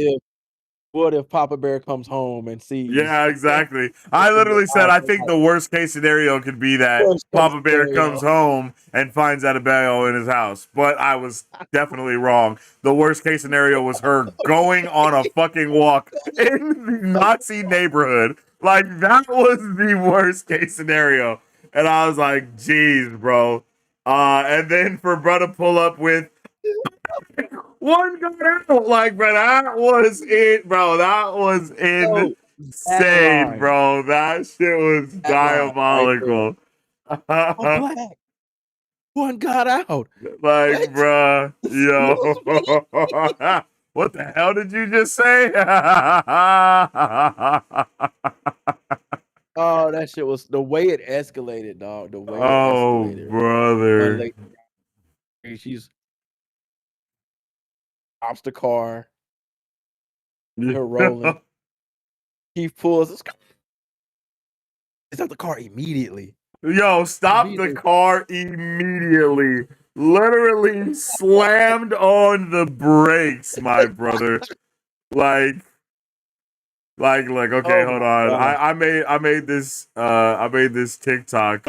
what if Papa Bear comes home and sees? Yeah, exactly. I literally said I think the worst case scenario could be that Papa Bear comes home and finds out a bell in his house. But I was definitely wrong. The worst case scenario was her going on a fucking walk in the Nazi neighborhood. Like, that was the worst case scenario. And I was like, geez, bro. And then for bro to pull up with one got out, like, bro, that was it, bro. That was insane, bro. That shit was diabolical. Black. One got out. Like, bro, yo. What the hell did you just say? Oh, that shit was the way it escalated, dog. The way it escalated. Brother. She's stops the car. Her rolling. He pulls. It's out the car immediately. Yo, stop the car immediately. Literally slammed on the brakes, my brother. Like, okay, hold on. I made this TikTok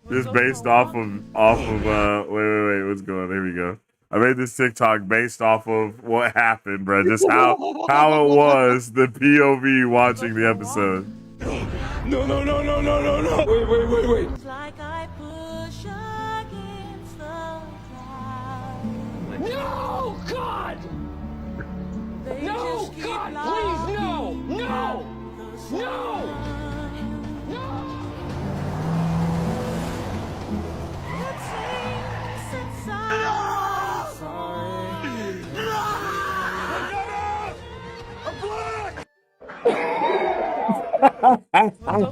just based off of wait, what's going on? Here we go. I made this TikTok based off of what happened, bro. Just how it was the POV watching the episode. No. Wait. No, God! No, God, please, no!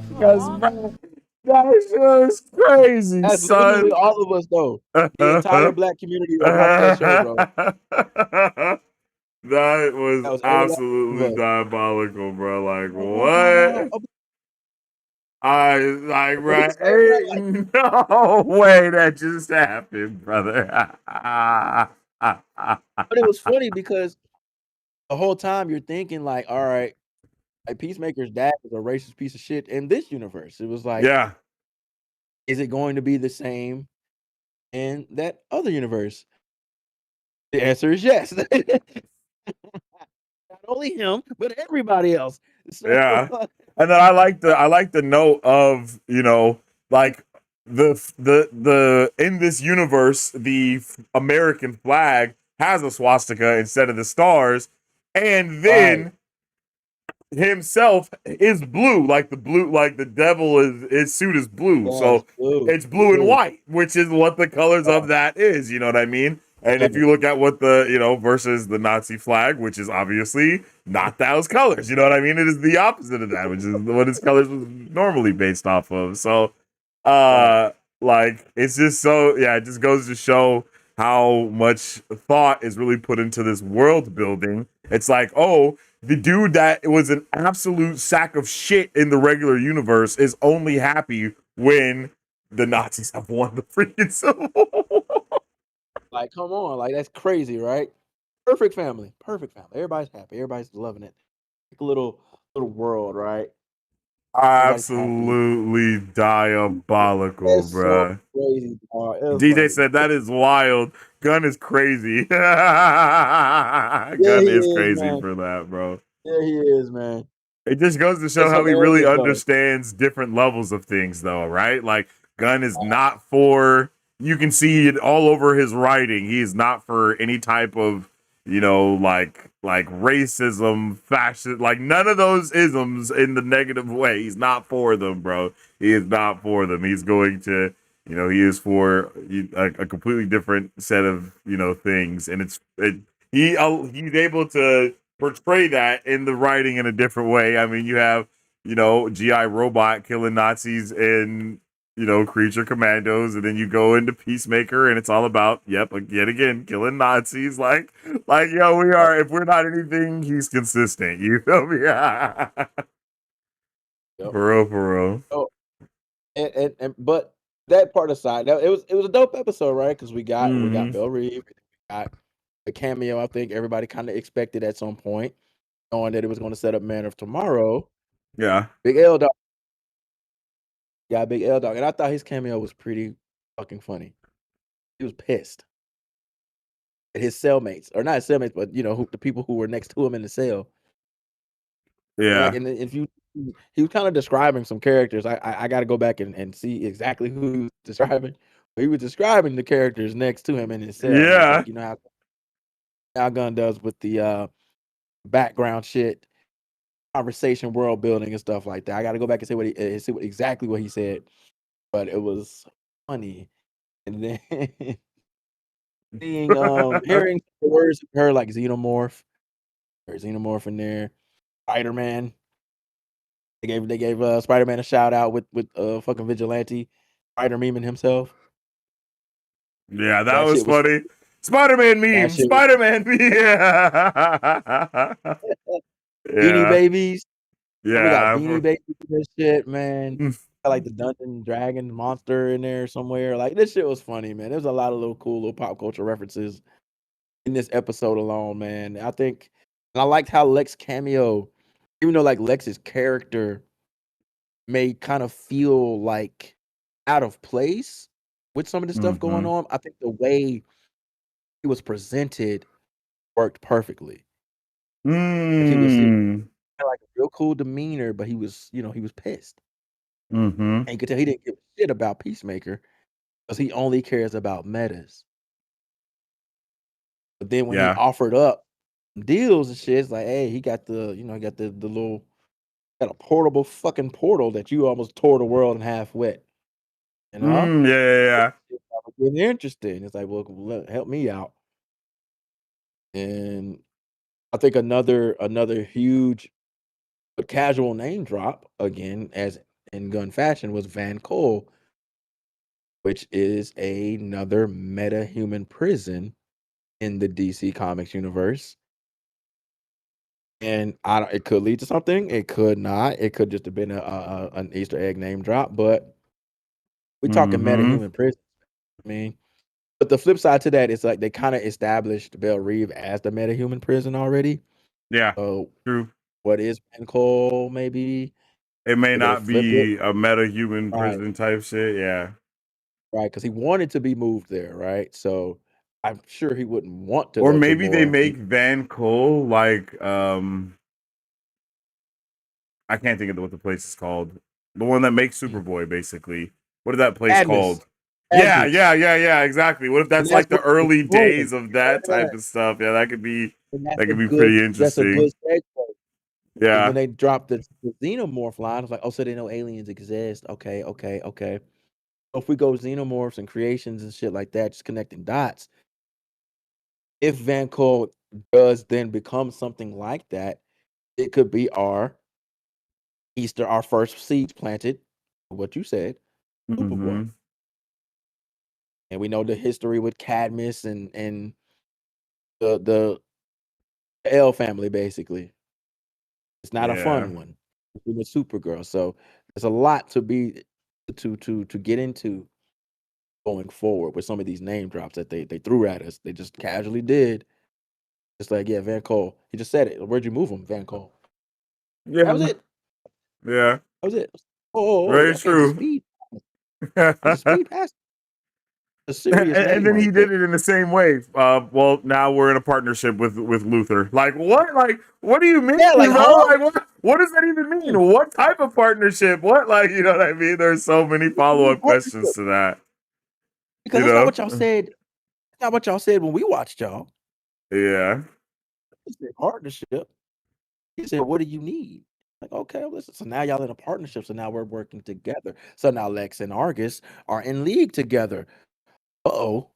Because, bro, that shit was crazy, That's son. literally all of us, though. The entire black community will watch that show, bro. That was absolutely diabolical, bro. Like, what? I like, right? Ain't no way that just happened, brother. But it was funny because the whole time you're thinking, like, all right, like Peacemaker's dad is a racist piece of shit in this universe. It was like, yeah, is it going to be the same in that other universe? The answer is yes. Not only him, but everybody else. So, Yeah. And then I like the note of, like the in this universe, the American flag has a swastika instead of the stars, and right. then himself is blue, like the devil is his suit is blue. Yes, So blue, it's blue and blue. white, which is what the colors of that is, you know what I mean? And if Right. you look at what the, versus the Nazi flag, which is obviously not those colors, you know what I mean? It is the opposite of that, which is what his colors was normally based off of. So Right. like it's just so, yeah, it just goes to show how much thought is really put into this world building. It's like, oh, the dude that was an absolute sack of shit in the regular universe is only happy when the Nazis have won the freaking Civil War. Like, come on, like that's crazy, right? Perfect family, perfect family. Everybody's happy. Everybody's loving it. Like a little world, right? Everybody's happy. Absolutely diabolical, It's so bruh. crazy, dog. It was DJ funny. said that is wild. Gun is crazy. Yeah, Gun he is is, crazy man. for that, bro. Yeah, he is, man. It just goes to show It's how he really hilarious though. understands different levels of things, though, right? Like, Gunn is not for, you can see it all over his writing. He is not for any type of, like racism, fashion, like none of those isms in the negative way. He's not for them, bro. He is not for them. He's going to, he is for a completely different set of, things. And he's able to portray that in the writing in a different way. I mean, you have, GI Robot killing Nazis and, Creature Commandos, and then you go into Peacemaker and it's all about, yet again, killing Nazis. Yo, we are, if we're not anything, he's consistent. You feel me? Yep. For real, for real. Oh, but that part aside, it was a dope episode, right? Because we got Belle Reeve, we got a cameo. I think everybody kind of expected at some point, knowing that it was going to set up Man of Tomorrow. Yeah. Big L Dog. Yeah, Big L Dog. And I thought his cameo was pretty fucking funny. He was pissed at his cellmates, or not his cellmates, but the people who were next to him in the cell. Yeah. And if he was kind of describing some characters. I got to go back and see exactly who he was describing. But he was describing the characters next to him in his cell. And it's Yeah. like, how Gunn does with the background shit, conversation, world building, and stuff like that. I got to go back and see exactly what he said. But it was funny. And then hearing the words of her like xenomorph in there, Spider-Man. They gave Spider-Man a shout out with fucking vigilante Spider memeing himself. Yeah, that That was shit was funny. Spider-Man meme. shit was Spider-Man meme. Yeah. Beanie Yeah. Babies. We got Yeah. Beanie Babies and shit, man. Got like the Dungeon Dragon monster in there somewhere. Like this shit was funny, man. There's a lot of little cool little pop culture references in this episode alone, man. I think, and I liked how Lex cameo, even though like Lex's character may kind of feel like out of place with some of the stuff going on. I think the way he was presented worked perfectly. Like he had like a real cool demeanor, but he was pissed. And you could tell he didn't give a shit about Peacemaker because he only cares about metas. But then when he Yeah. offered up deals and shit, it's like, hey, he got the little, got a portable fucking portal that you almost tore the world in half wet. Yeah. Getting interesting. It's like, well, help me out. And I think another huge but casual name drop again, as in gun fashion, was Van Cole, which is another meta human prison in the DC Comics universe. And it could lead to something. It could not. It could just have been an Easter egg name drop. But we're talking meta human prison. I mean, but the flip side to that is like they kind of established Belle Reeve as the meta human prison already. Yeah. So True. what is Van Cole? Maybe it may they're gonna not flip it. be a meta human Right. prison type shit. Yeah. Right, because he wanted to be moved there, right? So I'm sure he wouldn't want to Or go to maybe they more. make Van Cole like I can't think of what the place is called. The one that makes Superboy, basically. What is that place Cadmus. called? Yeah, Cadmus. exactly. What if And that's that's like the what he's early doing. days of that Yeah. type of stuff? Yeah, that could be And pretty that's a good interesting. segue. And Yeah. when they dropped the xenomorph line, it's like, oh, so they know aliens exist. Okay. So if we go xenomorphs and creations and shit like that, just connecting dots, if Van Cole does then become something like that, it could be our first seeds planted, what you said, Superboy. Mm-hmm. And we know the history with Cadmus and the L family, basically. It's not a Yeah. fun one with Supergirl. So there's a lot to be to get into going forward with some of these name drops that they threw at us. They just casually did. It's like, yeah, Van Cole. He just said it. Where'd you move him, Van Cole? That was Yeah. it. Yeah. That was it. Oh, Very y'all can't just true. speed. Just speed past a serious And name then he right there. did it in the same way. Well, now we're in a partnership with Luther. Like what? Like what do you mean, Yeah, like, bro? huh? Like what does that even mean? What type of partnership? What like you know what I mean? There's so many follow-up questions to that. Because You that's not know? what y'all said. That's not what y'all said when we watched y'all. Yeah. He said partnership. He said, what do you need? Like, okay, listen. So now y'all in a partnership. So now we're working together. So now Lex and Argus are in league together. Uh-oh.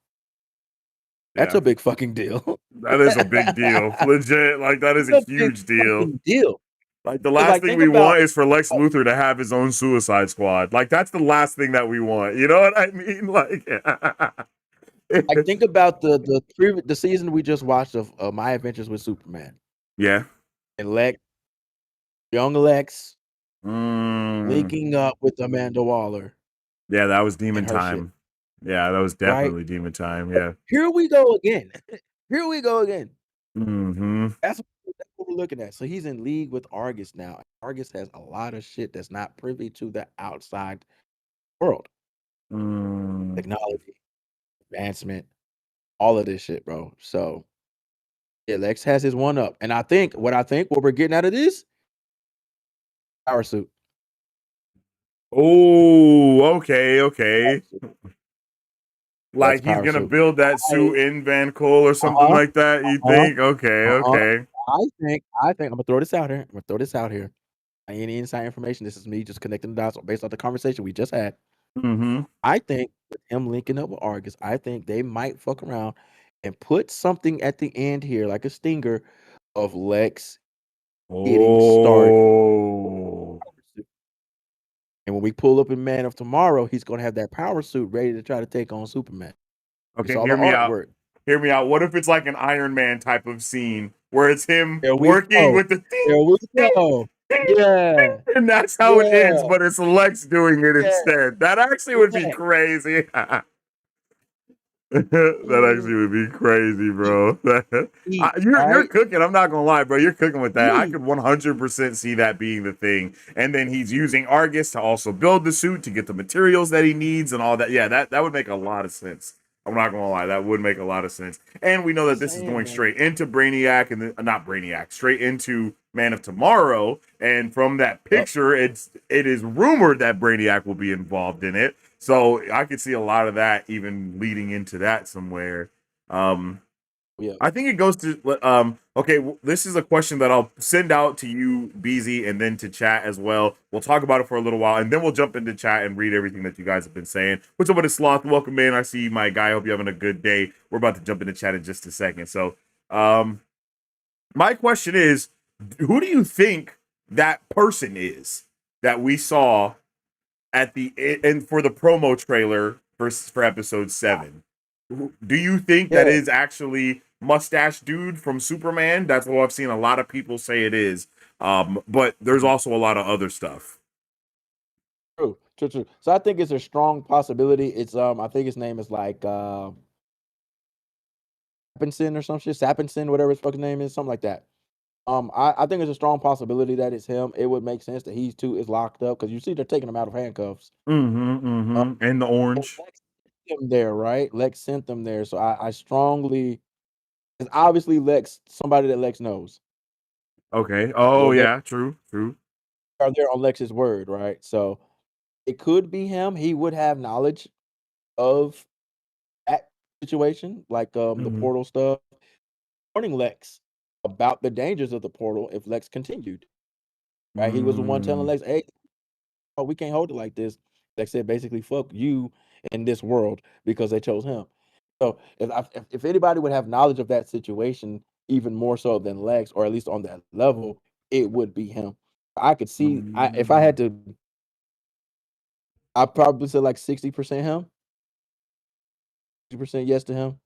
That's Yeah. a big fucking deal. That is a big deal. Legit. Like that is It's a a big huge deal. fucking deal. Like the 'Cause, last like, thing think we about want is for Lex Luthor to have his own Suicide Squad. Like that's the last thing that we want. You know what I mean? Like like think about the season we just watched of My Adventures with Superman. Yeah. And Lex, young Lex, Mm. linking up with Amanda Waller. Yeah, that was Demon And her shit. Time. Yeah, that was definitely Demon Time. Yeah. Here we go again. Here we go again. Mm-hmm. That's what we're looking at. So he's in league with Argus now. Argus has a lot of shit that's not privy to the outside world. Mm. Technology, advancement, all of this shit, bro. So yeah, Lex has his one up. And I think what we're getting out of this, power suit. Oh, okay. Lex Like he's power gonna suit. build that suit in Van Cole or something like that. You think? Okay. I think I'm gonna throw this out here. Any inside information. This is me just connecting the dots based on the conversation we just had. Mm-hmm. I think with him linking up with Argus, I think they might fuck around and put something at the end here, like a stinger of Lex getting started. Oh. And when we pull up in Man of Tomorrow, he's gonna have that power suit ready to try to take on Superman. We Okay, saw hear the me out. artwork. Hear me out. What if it's like an Iron Man type of scene where it's him There we working go. with the There we go. Yeah. and that's how it ends, Yeah. but it's Lex doing it Yeah. instead. That actually would be Yeah. crazy. That actually would be crazy, bro. You're cooking. I'm not gonna lie, bro. You're cooking with that. I could 100% see that being the thing. And then he's using Argus to also build the suit to get the materials that he needs and all that. Yeah, that would make a lot of sense. I'm not gonna lie, that would make a lot of sense. And we know that this is going straight into Brainiac and not Brainiac, straight into Man of Tomorrow. And from that picture, it is rumored that Brainiac will be involved in it. So I could see a lot of that even leading into that somewhere. I think it goes to okay, this is a question that I'll send out to you, BZ, and then to chat as well. We'll talk about it for a little while, and then we'll jump into chat and read everything that you guys have been saying. What's up with the Sloth? Welcome in. I see you, my guy. I hope you're having a good day. We're about to jump into chat in just a second. So my question is, who do you think that person is that we saw at the end for the promo trailer for episode 7? Do you think that is actually Mustache Dude from Superman? That's what I've seen a lot of people say it is. But there's also a lot of other stuff. True. So I think it's a strong possibility. It's I think his name is like Sappinson or some shit, Sappinson, whatever his fucking name is, something like that. I think it's a strong possibility that it's him. It would make sense that he's locked up because you see they're taking him out of handcuffs. And the orange. them there, right? Lex sent them there, so I strongly, because obviously Lex, somebody that Lex knows. Okay. Oh yeah, true. Are there on Lex's word, right? So it could be him. He would have knowledge of that situation, like the Mhm. portal stuff, warning Lex about the dangers of the portal if Lex continued. Right? He was the one telling Mm. Lex, "Hey, oh, we can't hold it like this." Lex said, basically, "Fuck you in this world," because they chose him. So if anybody would have knowledge of that situation, even more so than Lex, or at least on that level, it would be him. I could see. If I had to, I'd probably say like 60% him, 60% yes to him.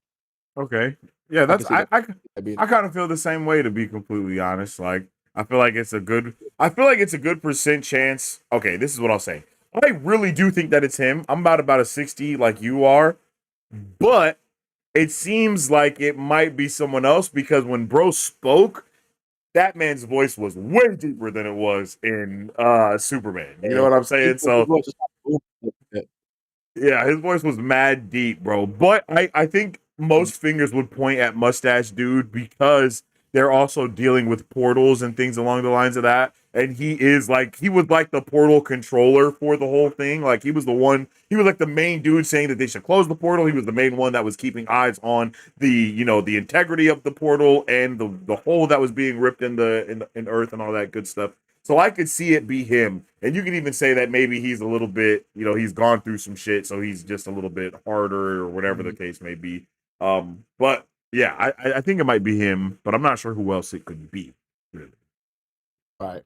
Okay. Yeah, I that's can see that. I kind of feel the same way, to be completely honest. Like I feel like it's a good percent chance. Okay, this is what I'll say. I really do think that it's him. I'm about a 60 like you are, but it seems like it might be someone else because when bro spoke, that man's voice was way deeper than it was in Superman. You know what I'm saying? So yeah, his voice was mad deep, bro. But I think most fingers would point at Mustache Dude because they're also dealing with portals and things along the lines of that. And he was like the portal controller for the whole thing. Like he was like the main dude saying that they should close the portal. He was the main one that was keeping eyes on the integrity of the portal and the hole that was being ripped in Earth and all that good stuff. So I could see it be him. And you can even say that maybe he's a little bit, he's gone through some shit, so he's just a little bit harder or whatever the case may be. But yeah, I think it might be him, but I'm not sure who else it could be. Really. Right.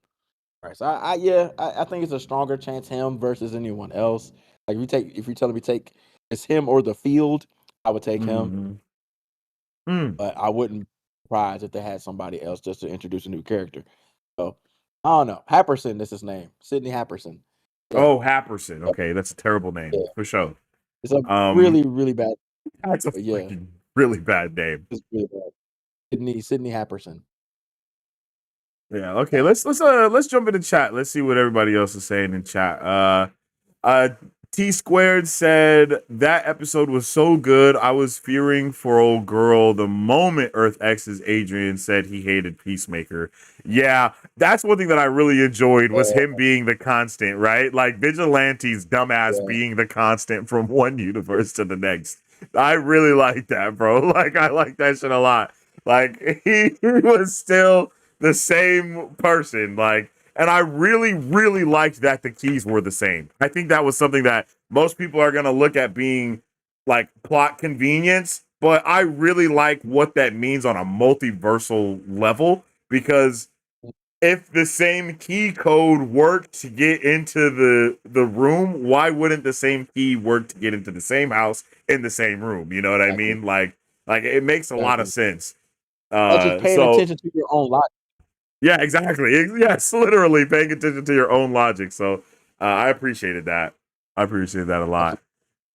Right. So I think it's a stronger chance him versus anyone else. Like if you're telling me take it's him or the field, I would take him. But I wouldn't be surprised if they had somebody else just to introduce a new character. So I don't know. Happerson is his name. Sidney Happerson. Yeah. Oh, Happerson. Okay, that's a terrible name Yeah. for sure. It's a really, really bad. That's a yeah. freaking really bad name. It's really bad. Sidney Happerson. Yeah. Okay. Let's jump into chat. Let's see what everybody else is saying in chat. T squared said that episode was so good. I was fearing for old girl the moment Earth X's Adrian said he hated Peacemaker. Yeah, that's one thing that I really enjoyed was him being the constant, right? Like Vigilante's dumbass being the constant from one universe to the next. I really like that, bro. Like I like that shit a lot. Like he was still the same person. Like, and I really, really liked that the keys were the same. I think that was something that most people are going to look at being like plot convenience, but I really like what that means on a multiversal level because if the same key code worked to get into the room, why wouldn't the same key work to get into the same house in the same room? You know what I mean? Like it makes a lot of sense. That's just paying attention to your own logic. Yeah, exactly. Yes, literally paying attention to your own logic. So I appreciated that. I appreciate that a lot.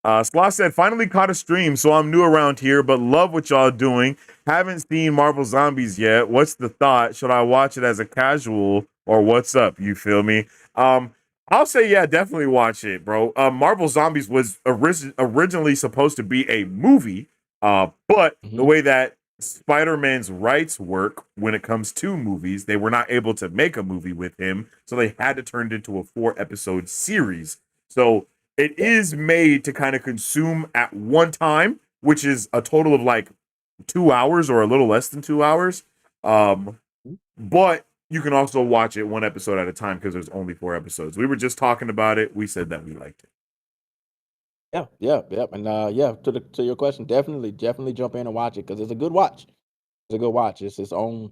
Skla said, finally caught a stream, so I'm new around here, but love what y'all doing. Haven't seen Marvel Zombies yet. What's the thought? Should I watch it as a casual or what's up? You feel me? I'll say, yeah, definitely watch it, bro. Marvel Zombies was originally supposed to be a movie, but the way that Spider-Man's rights work when it comes to movies, they were not able to make a movie with him, so they had to turn it into a 4-episode series. So it is made to kind of consume at one time, which is a total of like 2 hours or a little less than 2 hours. But you can also watch it one episode at a time because there's only 4 episodes. We were just talking about it. We said that we liked it. Yeah. And to your question, definitely jump in and watch it because it's a good watch. It's a good watch. It's its own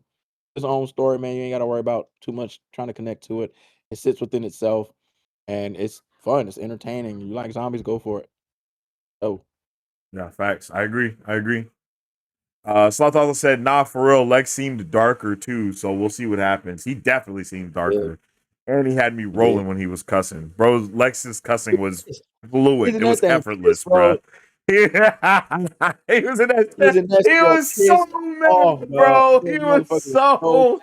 story, man. You ain't got to worry about too much trying to connect to it. It sits within itself, and it's fun. It's entertaining. You like zombies? Go for it. Oh, yeah, facts. I agree. Sloth also said, nah, for real, Lex seemed darker too, so we'll see what happens. He definitely seemed darker. And he had me rolling when he was cussing. Bro, Lex's cussing was fluid. It was effortless, bro. He was in that. He was so mad, bro. He was so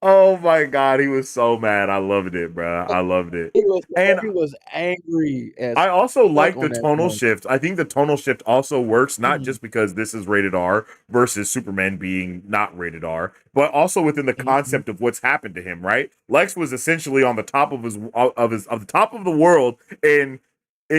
Oh my god, he was so mad. I loved it, bro. I loved it. He And was angry as I also fuck like the on that tonal point. shift. I think the tonal shift also works, not Mhm. just because this is rated R versus Superman being not rated R, but also within the Mhm. concept of what's happened to him, right? Lex was essentially on the top of the top of the world in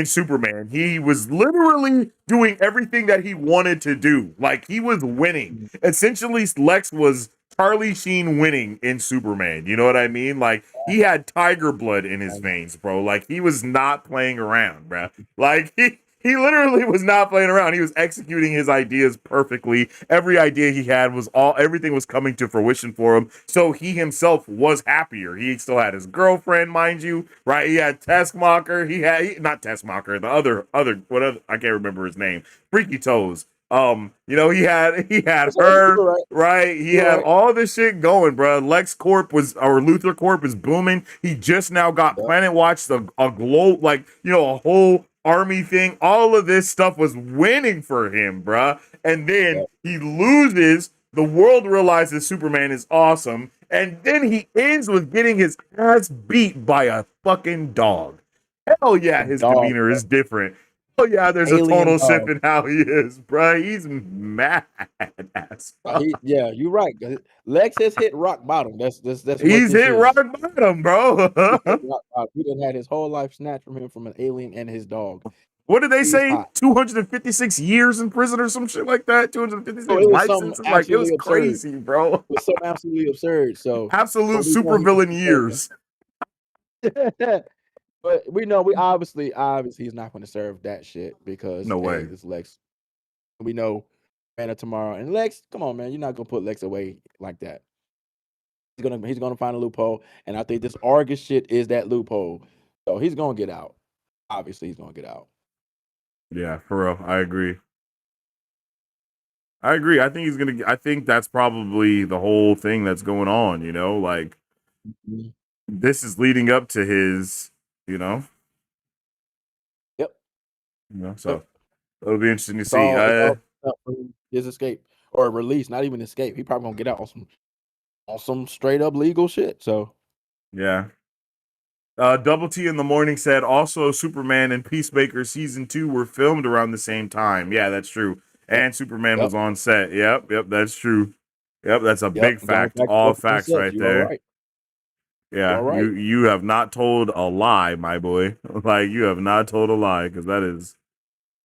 Superman. He was literally doing everything that he wanted to do. Like he was winning. Mhm. Essentially, Lex was Charlie Sheen winning in Superman. You know what I mean? Like he had tiger blood in his veins, bro. Like he was not playing around, bro. Like he literally was not playing around. He was executing his ideas perfectly. Every idea he had was everything was coming to fruition for him. So he himself was happier. He still had his girlfriend, mind you, right? He had Taskmaster. Not Taskmaster, the other I can't remember his name. Freaky Toes. You know, he had her, You're right. right? He You're had right. all this shit going, bro. Luthor Corp is booming. He just now got Yep. Planet Watch, a globe, like, you know, a whole army thing. All of this stuff was winning for him, bruh. And then Yep. he loses. The world realizes Superman is awesome. And then he ends with getting his ass beat by a fucking dog. Hell yeah, A his dog, demeanor bro. is different. Oh yeah, there's a Alien tonal shift dog. in how he is, bruh. He's mad as fuck. Yeah, you're right. Lex has hit rock bottom. That's what He's this hit rock is. bottom, bro. He's hit rock bottom. He done had his whole life snatched from him from an alien and his dog. What did they He's say? hot. 256 years in prison or some shit like that? So 256 it was life something sentences? Like, it was absolutely absurd. crazy, bro. It was something absolutely absurd. So, Absolute but we know he supervillain years. but we know we obviously he's not going to serve that shit because No hey, way. this Lex. We know Man of Tomorrow and Lex. Come on, man, you're not gonna put Lex away like that. He's gonna find a loophole, and I think this Argus shit is that loophole. So he's gonna get out. Obviously, he's gonna get out. Yeah, for real. I agree. I agree. I think that's probably the whole thing that's going on, you know? Like, Mhm. this is leading up to his, you know? Yep. So it'll be interesting to It's see. all up for his escape or release. Not even escape. He probably gonna get out on some straight up legal shit. So Yeah. Double T in the morning said also Superman and Peacemaker season 2 were filmed around the same time. Yeah, that's true. yep, And Superman yep, was on set. Yep, that's true. Yep, that's a yep. big Going fact. back to All what Ben facts said, right you are there. right. You Yeah, are right. you have not told a lie, my boy. Like you have not told a lie because that is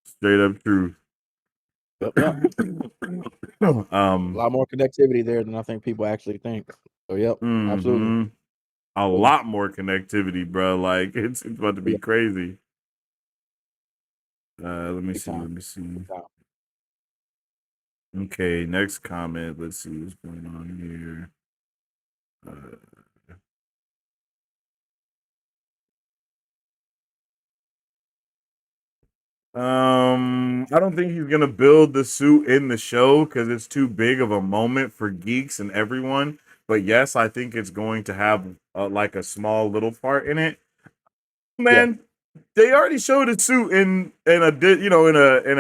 straight up truth. Yep, yep. A lot more connectivity there than I think people actually think. So yep, absolutely. mhm. A lot more connectivity, bro. Like it's about to be Yeah, crazy. Let me big see. time. Let me see. Big time. Okay, next comment. Let's see what's going on here. I don't think he's gonna build the suit in the show because it's too big of a moment for geeks and everyone. But yes, I think it's going to have like a small little part in it. Yeah. Man, they already showed a suit in a in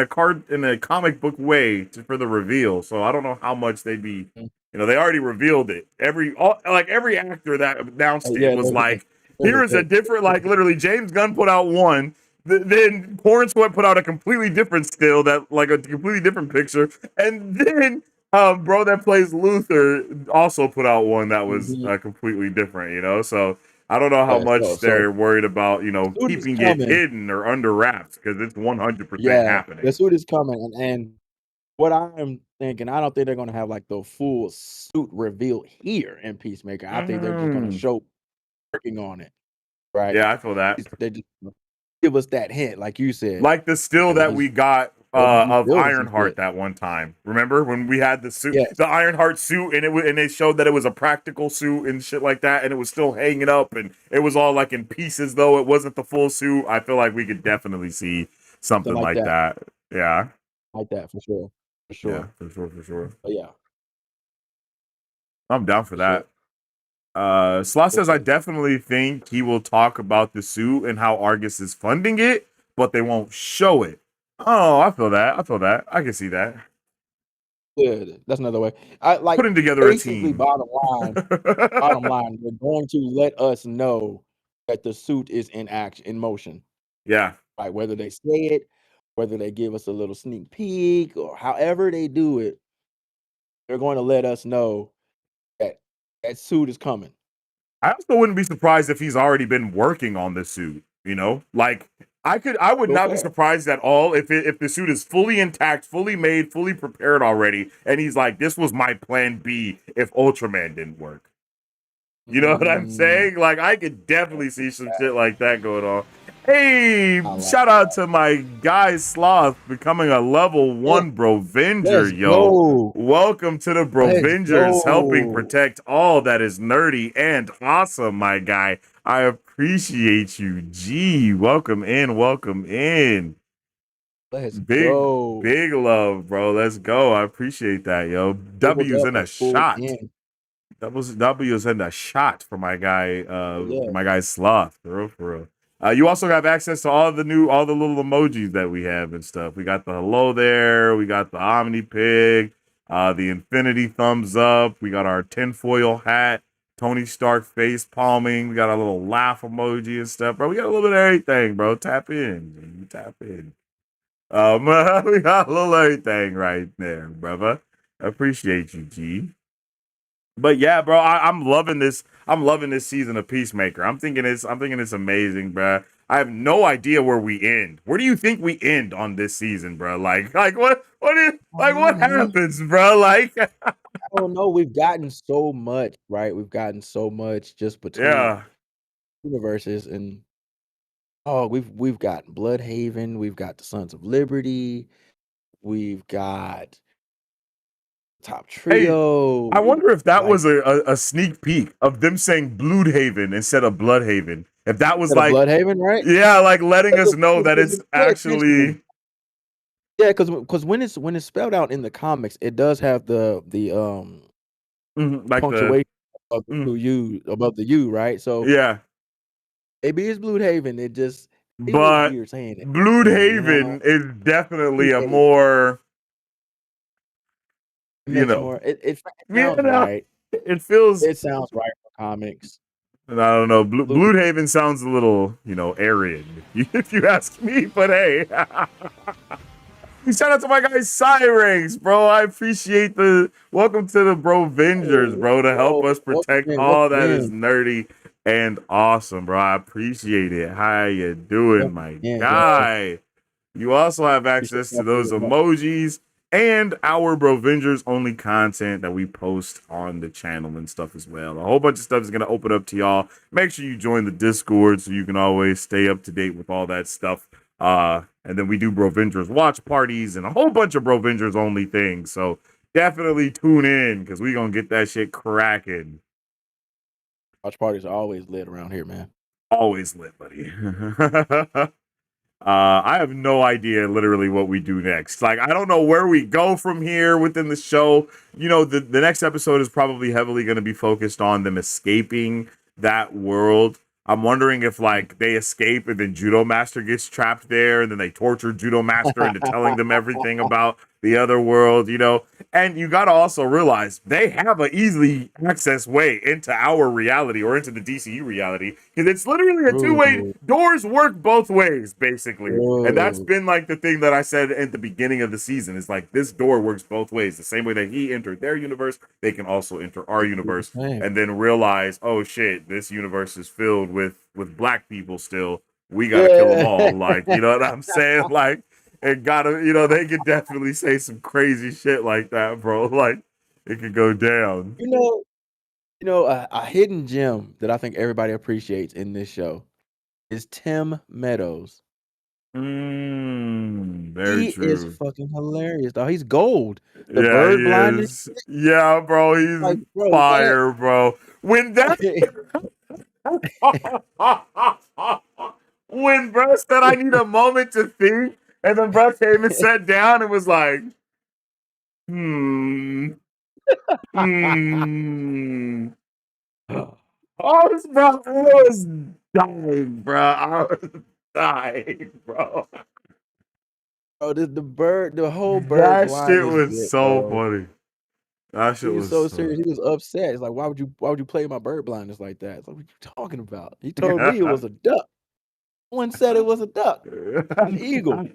a comic book way for the reveal. So I don't know how much they'd be. Mm. You know, they already revealed it. Every actor that announced it Yeah, was like, there's here is a different. Like literally, James Gunn put out one. Then Corn Sweat put out a completely different still that like a completely different picture, and then bro that plays Luther also put out one that was Mhm. completely different. You know, so I don't know how Yeah, much so they're worried about, you the know, suit is keeping it coming. hidden or under wraps because it's 100% Yeah, the happening. suit is coming, and what I'm thinking, I don't think they're gonna have like the full suit reveal here in Peacemaker. I think they're just gonna Mm. show working on it, right? Yeah, I feel that. They just give us that hint, like you said. Like the still Hey, that we got he's of building some Ironheart shit. that one time. Remember when we had the suit, Yes. the Ironheart suit, and and they showed that it was a practical suit and shit like that, and it was still hanging up, and it was all like in pieces though it wasn't the full suit. I feel like we could definitely see Something something like like that. that. Yeah, Like that for sure. For yeah, sure. for sure. But yeah, I'm down for for sure. that. Slot For says, I sure. definitely think he will talk about the suit and how Argus is funding it, but they won't show it. Oh, I feel that. I can see that. Yeah, that's another way. I like Putting together a basically team. bottom line, they're going to let us know that the suit is in action, in motion. Yeah. Right, whether they say it, whether they give us a little sneak peek, or however they do it, they're going to let us know that that suit is coming. I also wouldn't be surprised if he's already been working on this suit. You know, like I would not be Okay. surprised at all if the suit is fully intact, fully made, fully prepared already, and he's like, this was my plan B if Ultraman didn't work. You know what I'm saying? Like, I could definitely see some shit like that going on. Hey, shout out to my guy Sloth becoming a level 1 Brovenger, Let's yo. go. Welcome to the Let's Brovengers, helping go. protect all that is nerdy and awesome, my guy. I appreciate you. G, welcome in, welcome in. Let's Big, go. big love, bro. Let's go. I appreciate that, yo. Doubled W's up in a and full shot. in. W's in a shot for my guy, Yeah. my guy Sloth, for real, for real. You also have access to all the little emojis that we have and stuff. We got the hello there, we got the Omni Pig, the infinity thumbs up, we got our tinfoil hat, Tony Stark face palming, we got a little laugh emoji and stuff, bro. We got a little bit of everything, bro. Tap in, tap in. We got a little everything right there, brother. I appreciate you, G. But yeah, bro, I'm loving this. I'm loving this season of Peacemaker. I'm thinking it's amazing, bro. I have no idea where we end. Where do you think we end on this season, bro? Like what happens, bro? Like, I don't know. We've gotten so much, right? We've gotten so much just between yeah, universes, and we've got Bloodhaven, we've got the Sons of Liberty, we've got Top hey, Trio. I wonder if that Like, was a sneak peek of them saying Bloodhaven instead of Bloodhaven. If that was instead of like, Bloodhaven, right? yeah, like letting us know that Because it's if you pay attention, actually yeah, because when it's spelled out in the comics, it does have the like the punctuation above the two U above the U, right? So yeah. maybe it's Bloodhaven. It just feels But weird saying it. You know, Bloodhaven is definitely a Bloodhaven. more, It you makes know, more. It you sounds know, right. it feels, It sounds right for comics. I don't know, Blue, Bloodhaven sounds a little, arid, if you ask me, but hey. Shout out to my guy Cyrex, bro. I appreciate the welcome to the Brovengers, bro, to help us protect all welcome that is in, nerdy and awesome, bro. I appreciate it. How you doing, welcome my in, bro. guy? You also have Appreciate access to that those very much. emojis and our Brovengers only content that we post on the channel and stuff as well. A whole bunch of stuff is going to open up to y'all. Make sure you join the Discord so you can always stay up to date with all that stuff. And then we do Brovengers watch parties and a whole bunch of Brovengers only things. So definitely tune in because we going to get that shit cracking. Watch parties are always lit around here, man. Always lit, buddy. I have no idea literally what we do next. Like, I don't know where we go from here within the show. The next episode is probably heavily going to be focused on them escaping that world. I'm wondering if like they escape and then Judo Master gets trapped there and then they torture Judo Master into telling them everything about the other world, And you got to also realize they have an easily access way into our reality or into the DCU reality because it's literally a two-way. Doors work both ways, basically. And that's been like the thing that I said at the beginning of the season is like this door works both ways. The same way that he entered their universe, they can also enter our universe and then realize, oh shit, this universe is filled with black people still. We gotta kill them all. Like, you know what I'm saying? Like, it gotta, they could definitely say some crazy shit like that, bro. Like, it could go down. A hidden gem that I think everybody appreciates in this show is Tim Meadows. Very He is true. fucking hilarious, dog. He's gold. The Yeah, bird he blindness. is. Yeah, bro, he's Like, bro, fire, bro. When that when bro said I need a moment to think, and then bro came and sat down and was like, Oh, bro, I was dying, bro. I was dying, bro. Oh, the whole bird That shit blindness was bit, so bro. funny. That He shit was was so so. serious. He was upset. It's like, why would you play my bird blindness like that? It's like, what you talking about? He told me it was a duck. One said it was a duck, an eagle.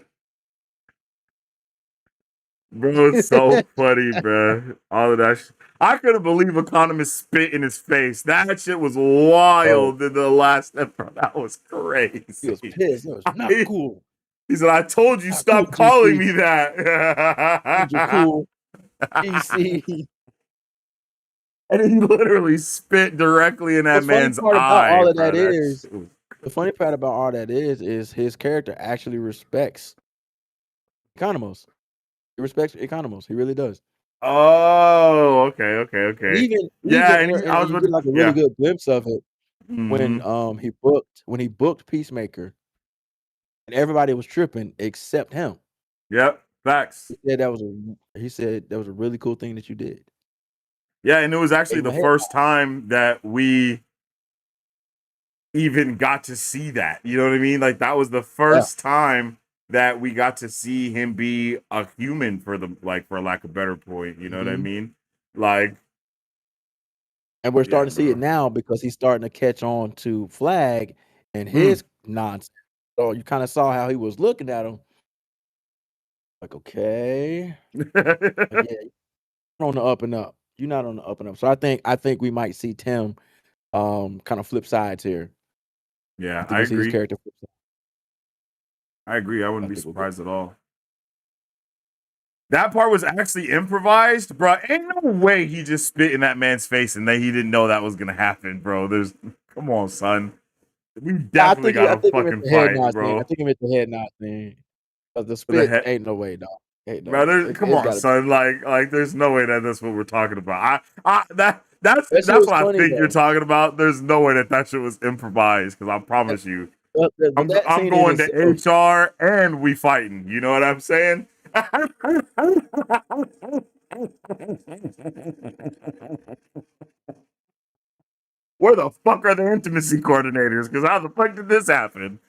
Bro, it's so funny, bro. All of that. I couldn't believe Economist spit in his face. That shit was Bro, wild in the last episode. That was crazy. he was pissed. It was not cool. He said, "I told you, Not cool, stop calling GC. me You're that." cool. DC. And he literally spit directly in that The funny man's part about eye, all of bro. that That is, shit was... the funny part about all that is his character actually respects Economos. He respects Economos. He really does. Oh, okay. And even Yeah, and and I was you about get to, like a really yeah. good glimpse of it when Mm-hmm. he booked Peacemaker and everybody was tripping except him. Yep, facts. He said that was a really cool thing that you did. Yeah, and it was actually Gave him the a head first time that we even got to see that. You know what I mean? Like that was the Yeah. first time that we got to see him be a human for lack of a better point. You know what I Mhm. mean? Like, And we're yeah, starting to see it bro. now because he's starting to catch on to Flag and Mm. his nonsense. So you kind of saw how he was looking at him. Like, okay. Like, yeah, you're on the up and up. You're not on the up and up. So I think we might see Tim kind of flip sides here. Yeah, I think I we'll see his agree. character flip sides. I agree. I wouldn't I be think we'll get surprised at all. That part was actually improvised, bro. Ain't no way he just spit in that man's face and that he didn't know that was gonna happen, bro. Come on, son. We definitely got I to think he meant fucking the head fight, nod thing. I bro. think he meant the head nod thing. Cause the The spit head, ain't no way, dog. Ain't no bro. way. Come It's on, gotta be. son. There's no way that that's what we're talking about. That shit That's was what I funny think you're though. talking about. There's no way that shit was improvised. Because I promise you, But that I'm scene in going to itself, HR and we fighting. You know what I'm saying? Where the fuck are the intimacy coordinators? Because how the fuck did this happen?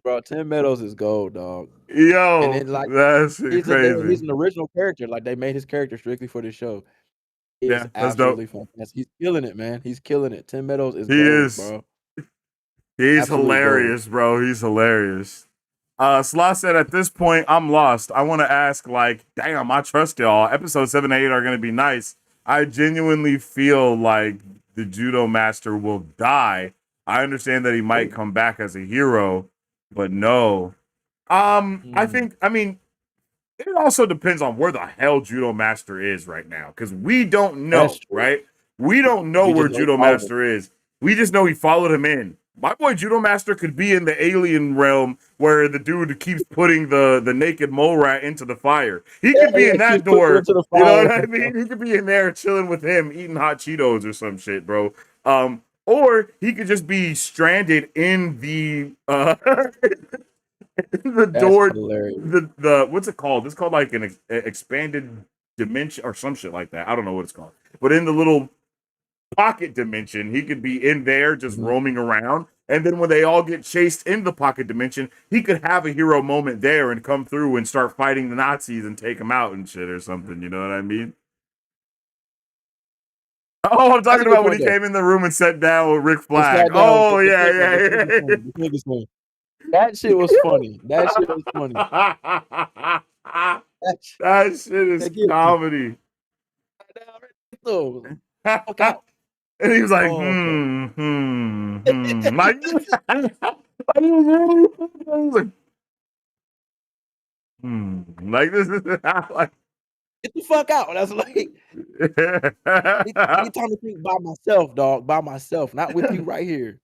bro, Tim Meadows is gold, dog. And Yo, then like that's he's crazy. an original character. Like they made his character strictly for the show. He is Yeah, that's dope. absolutely fantastic. He's killing it, man. He's killing it. Tim Meadows is He gold, is. bro. He's Absolute gold. hilarious, bro. He's hilarious. Sloth said, at this point, I'm lost. I want to ask, damn, I trust y'all. Episode 7 and 8 are going to be nice. I genuinely feel like the judo master will die. I understand that he might come back as a hero, but no. I mean, it also depends on where the hell Judo Master is right now, because we don't That's know, true. right? We don't know We where just know he Judo followed him. Master is. We just know he followed him in. My boy Judo Master could be in the alien realm where the dude keeps putting the naked mole rat into the fire. He could be Yeah, in keep that putting it door. into the You know fire. what I mean? He could be in there chilling with him, eating hot Cheetos or some shit, bro. Or he could just be stranded in the the That's door, hilarious. the what's it called? It's called like an expanded dimension or some shit like that. I don't know what it's called. But in the little pocket dimension, he could be in there just roaming around. And then when they all get chased in the pocket dimension, he could have a hero moment there and come through and start fighting the Nazis and take them out and shit or something. You know what I mean? Oh, I'm That's talking a good about when point he though. came in the room and sat down with Rick And Flag. sat down Oh, with the yeah, finger, the yeah, finger yeah. swing, the finger swing. That shit was funny. That shit was funny. That shit is That get me. comedy. So, And fuck out. he was like, Oh, okay. Like, he was like, like this is like, Get the fuck out. That's like, I need time to think by myself, dog. By myself, not with you right here.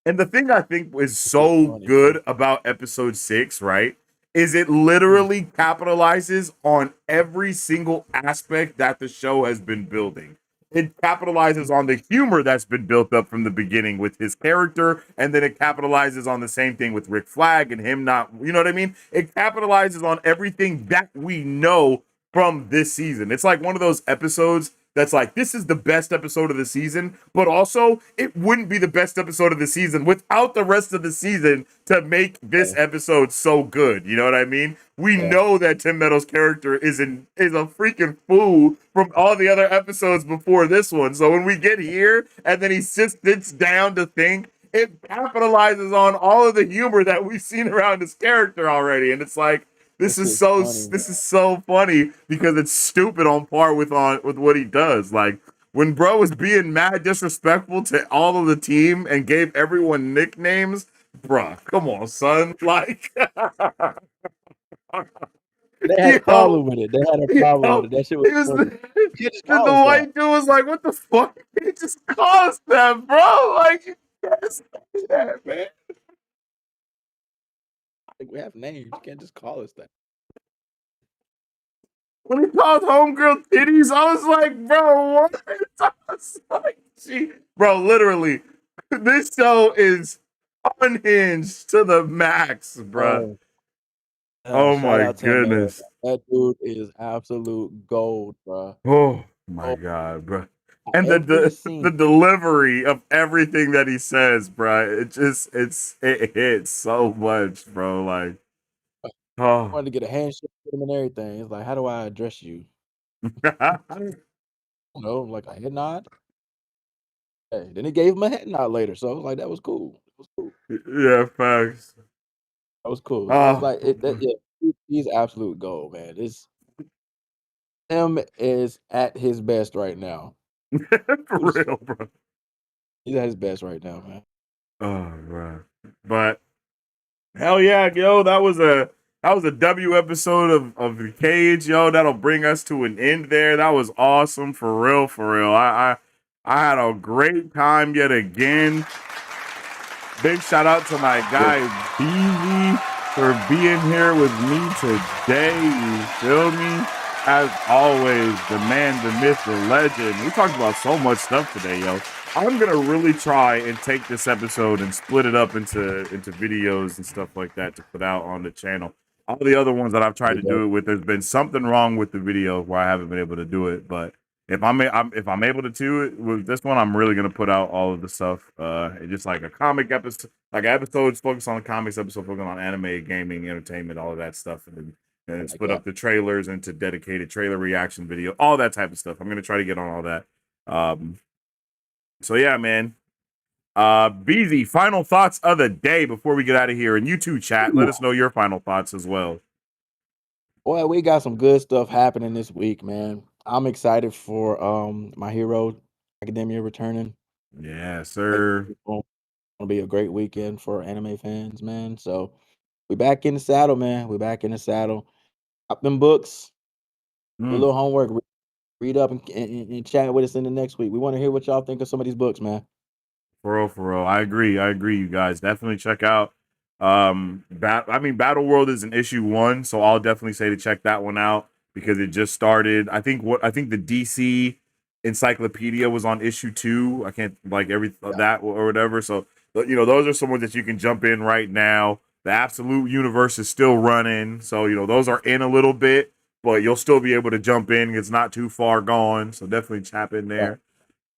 And the thing I think is That shit so funny, bro. good about episode 6, right, is it literally capitalizes on every single aspect that the show has been building. It capitalizes on the humor that's been built up from the beginning with his character, and then it capitalizes on the same thing with Rick Flag and him not, you know what I mean? It capitalizes on everything that we know from this season. It's like one of those episodes that's like, this is the best episode of the season, but also it wouldn't be the best episode of the season without the rest of the season to make this episode so good. You know what I mean? We know that Tim Meadows' character is a freaking fool from all the other episodes before this one. So when we get here and then he just sits down to think, it capitalizes on all of the humor that we've seen around his character already. And it's like, this is so funny because it's stupid on par with what he does. Like when bro was being mad disrespectful to all of the team and gave everyone nicknames, bruh, come on, son. Like They had a problem with it. They had a problem with it. That shit was funny. The white dude was like, what the fuck? He just calls that, bro. Like, you can't say that, man. Like, we have names. You can't just call us that. When he called homegirl titties, I was like, bro, what? I was like, bro, literally, this show is unhinged to the max, bro. Oh Shout my out to him, man. goodness. That dude is absolute gold, bro. Oh my god, bro. And Every the delivery of everything that he says, bro, it hits so much, bro. Like, I wanted to get a handshake with him and everything. It's like, how do I address you? I don't know, like a head nod. Hey, then he gave him a head nod later, so I was like, that was cool. That was cool. Yeah, facts. That was cool. So it's like he's absolute gold, man. Him is at his best right now. For real, bro. He's at his best right now, man. Oh, bro. But hell yeah, yo, that was a W episode of the Cage, yo. That'll bring us to an end there. That was awesome, for real, for real. I had a great time yet again. Big shout out to my guy BZ for being here with me today. You feel me? As always, the man, the myth, the legend. We talked about so much stuff today, yo. I'm gonna really try and take this episode and split it up into videos and stuff like that to put out on the channel. All the other ones that I've tried to do it with, there's been something wrong with the video where I haven't been able to do it. But if I'm able to do it with this one, I'm really gonna put out all of the stuff. Just like a comic episode, like episodes focused on comics, episode focused on anime, gaming, entertainment, all of that stuff, and split up the trailers into dedicated trailer reaction video, all that type of stuff. I'm gonna try to get on all that. So yeah, man. BZ, final thoughts of the day before we get out of here. And you too, chat. Let us know your final thoughts as well. Boy, we got some good stuff happening this week, man. I'm excited for My Hero Academia returning. Yeah, sir. It's gonna be a great weekend for anime fans, man. So we back in the saddle, man. We back in the saddle. Up them books. Do a little homework. Read up and chat with us in the next week. We want to hear what y'all think of some of these books, man. For real. I agree, you guys. Definitely check out Battleworld is an issue 1, so I'll definitely say to check that one out because it just started. I think the DC encyclopedia was on issue 2. I can't that or whatever. So those are some ones that you can jump in right now. The Absolute Universe is still running, so those are in a little bit, but you'll still be able to jump in. It's not too far gone, so definitely tap in there.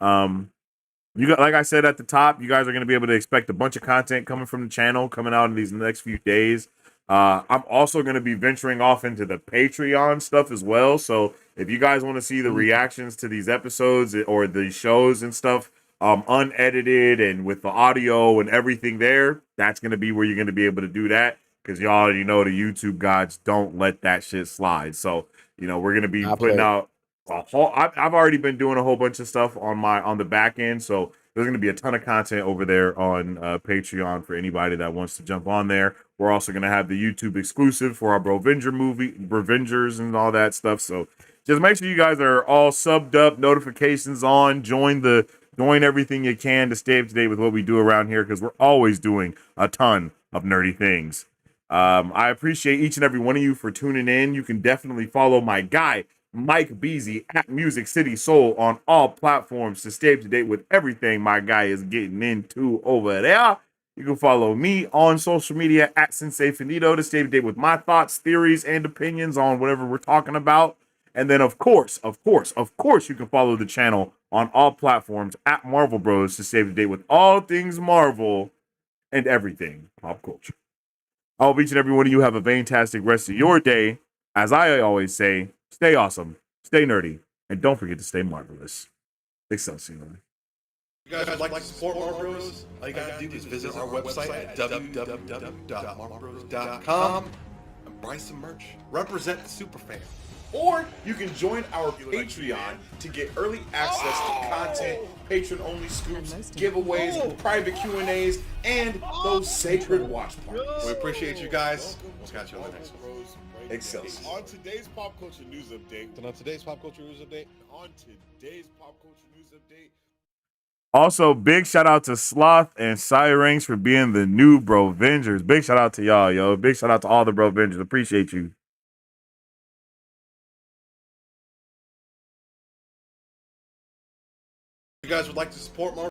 Like I said at the top, you guys are going to be able to expect a bunch of content coming from the channel coming out in these next few days. I'm also going to be venturing off into the Patreon stuff as well. So if you guys want to see the reactions to these episodes or the shows and stuff, unedited and with the audio and everything there, that's going to be where you're going to be able to do that. Because you already know the YouTube gods don't let that shit slide. So, we're going to be putting out I've already been doing a whole bunch of stuff on the back end, so there's going to be a ton of content over there on Patreon for anybody that wants to jump on there. We're also going to have the YouTube exclusive for our Brovengers and all that stuff. So just make sure you guys are all subbed up, notifications on, join everything you can to stay up to date with what we do around here because we're always doing a ton of nerdy things. I appreciate each and every one of you for tuning in. You can definitely follow my guy, Mike Beasy at Music City Soul on all platforms to stay up to date with everything my guy is getting into over there. You can follow me on social media at Sensei Finito to stay up to date with my thoughts, theories, and opinions on whatever we're talking about. And then, of course, you can follow the channel on all platforms at Marvel Bros to stay up to date with all things Marvel and everything pop culture. I hope each and every one of you have a fantastic rest of your day. As I always say, stay awesome, stay nerdy, and don't forget to stay marvelous. Excelsior. If you guys would like to support Marvel Bros, all you gotta do is visit our website at www.marvelbros.com and buy some merch. Represent the superfan. Or you can join our Patreon to get early access to content, patron-only scoops, giveaways, private Q&As, and those sacred watch parties. We appreciate you guys. We'll catch you on the next one. Excelsior. On today's pop culture news update. Also, big shout out to Sloth and Cyrangs for being the new Bro Vengers. Big shout out to y'all, yo. Big shout out to all the Bro Vengers. Appreciate you. If you guys would like to support Marvel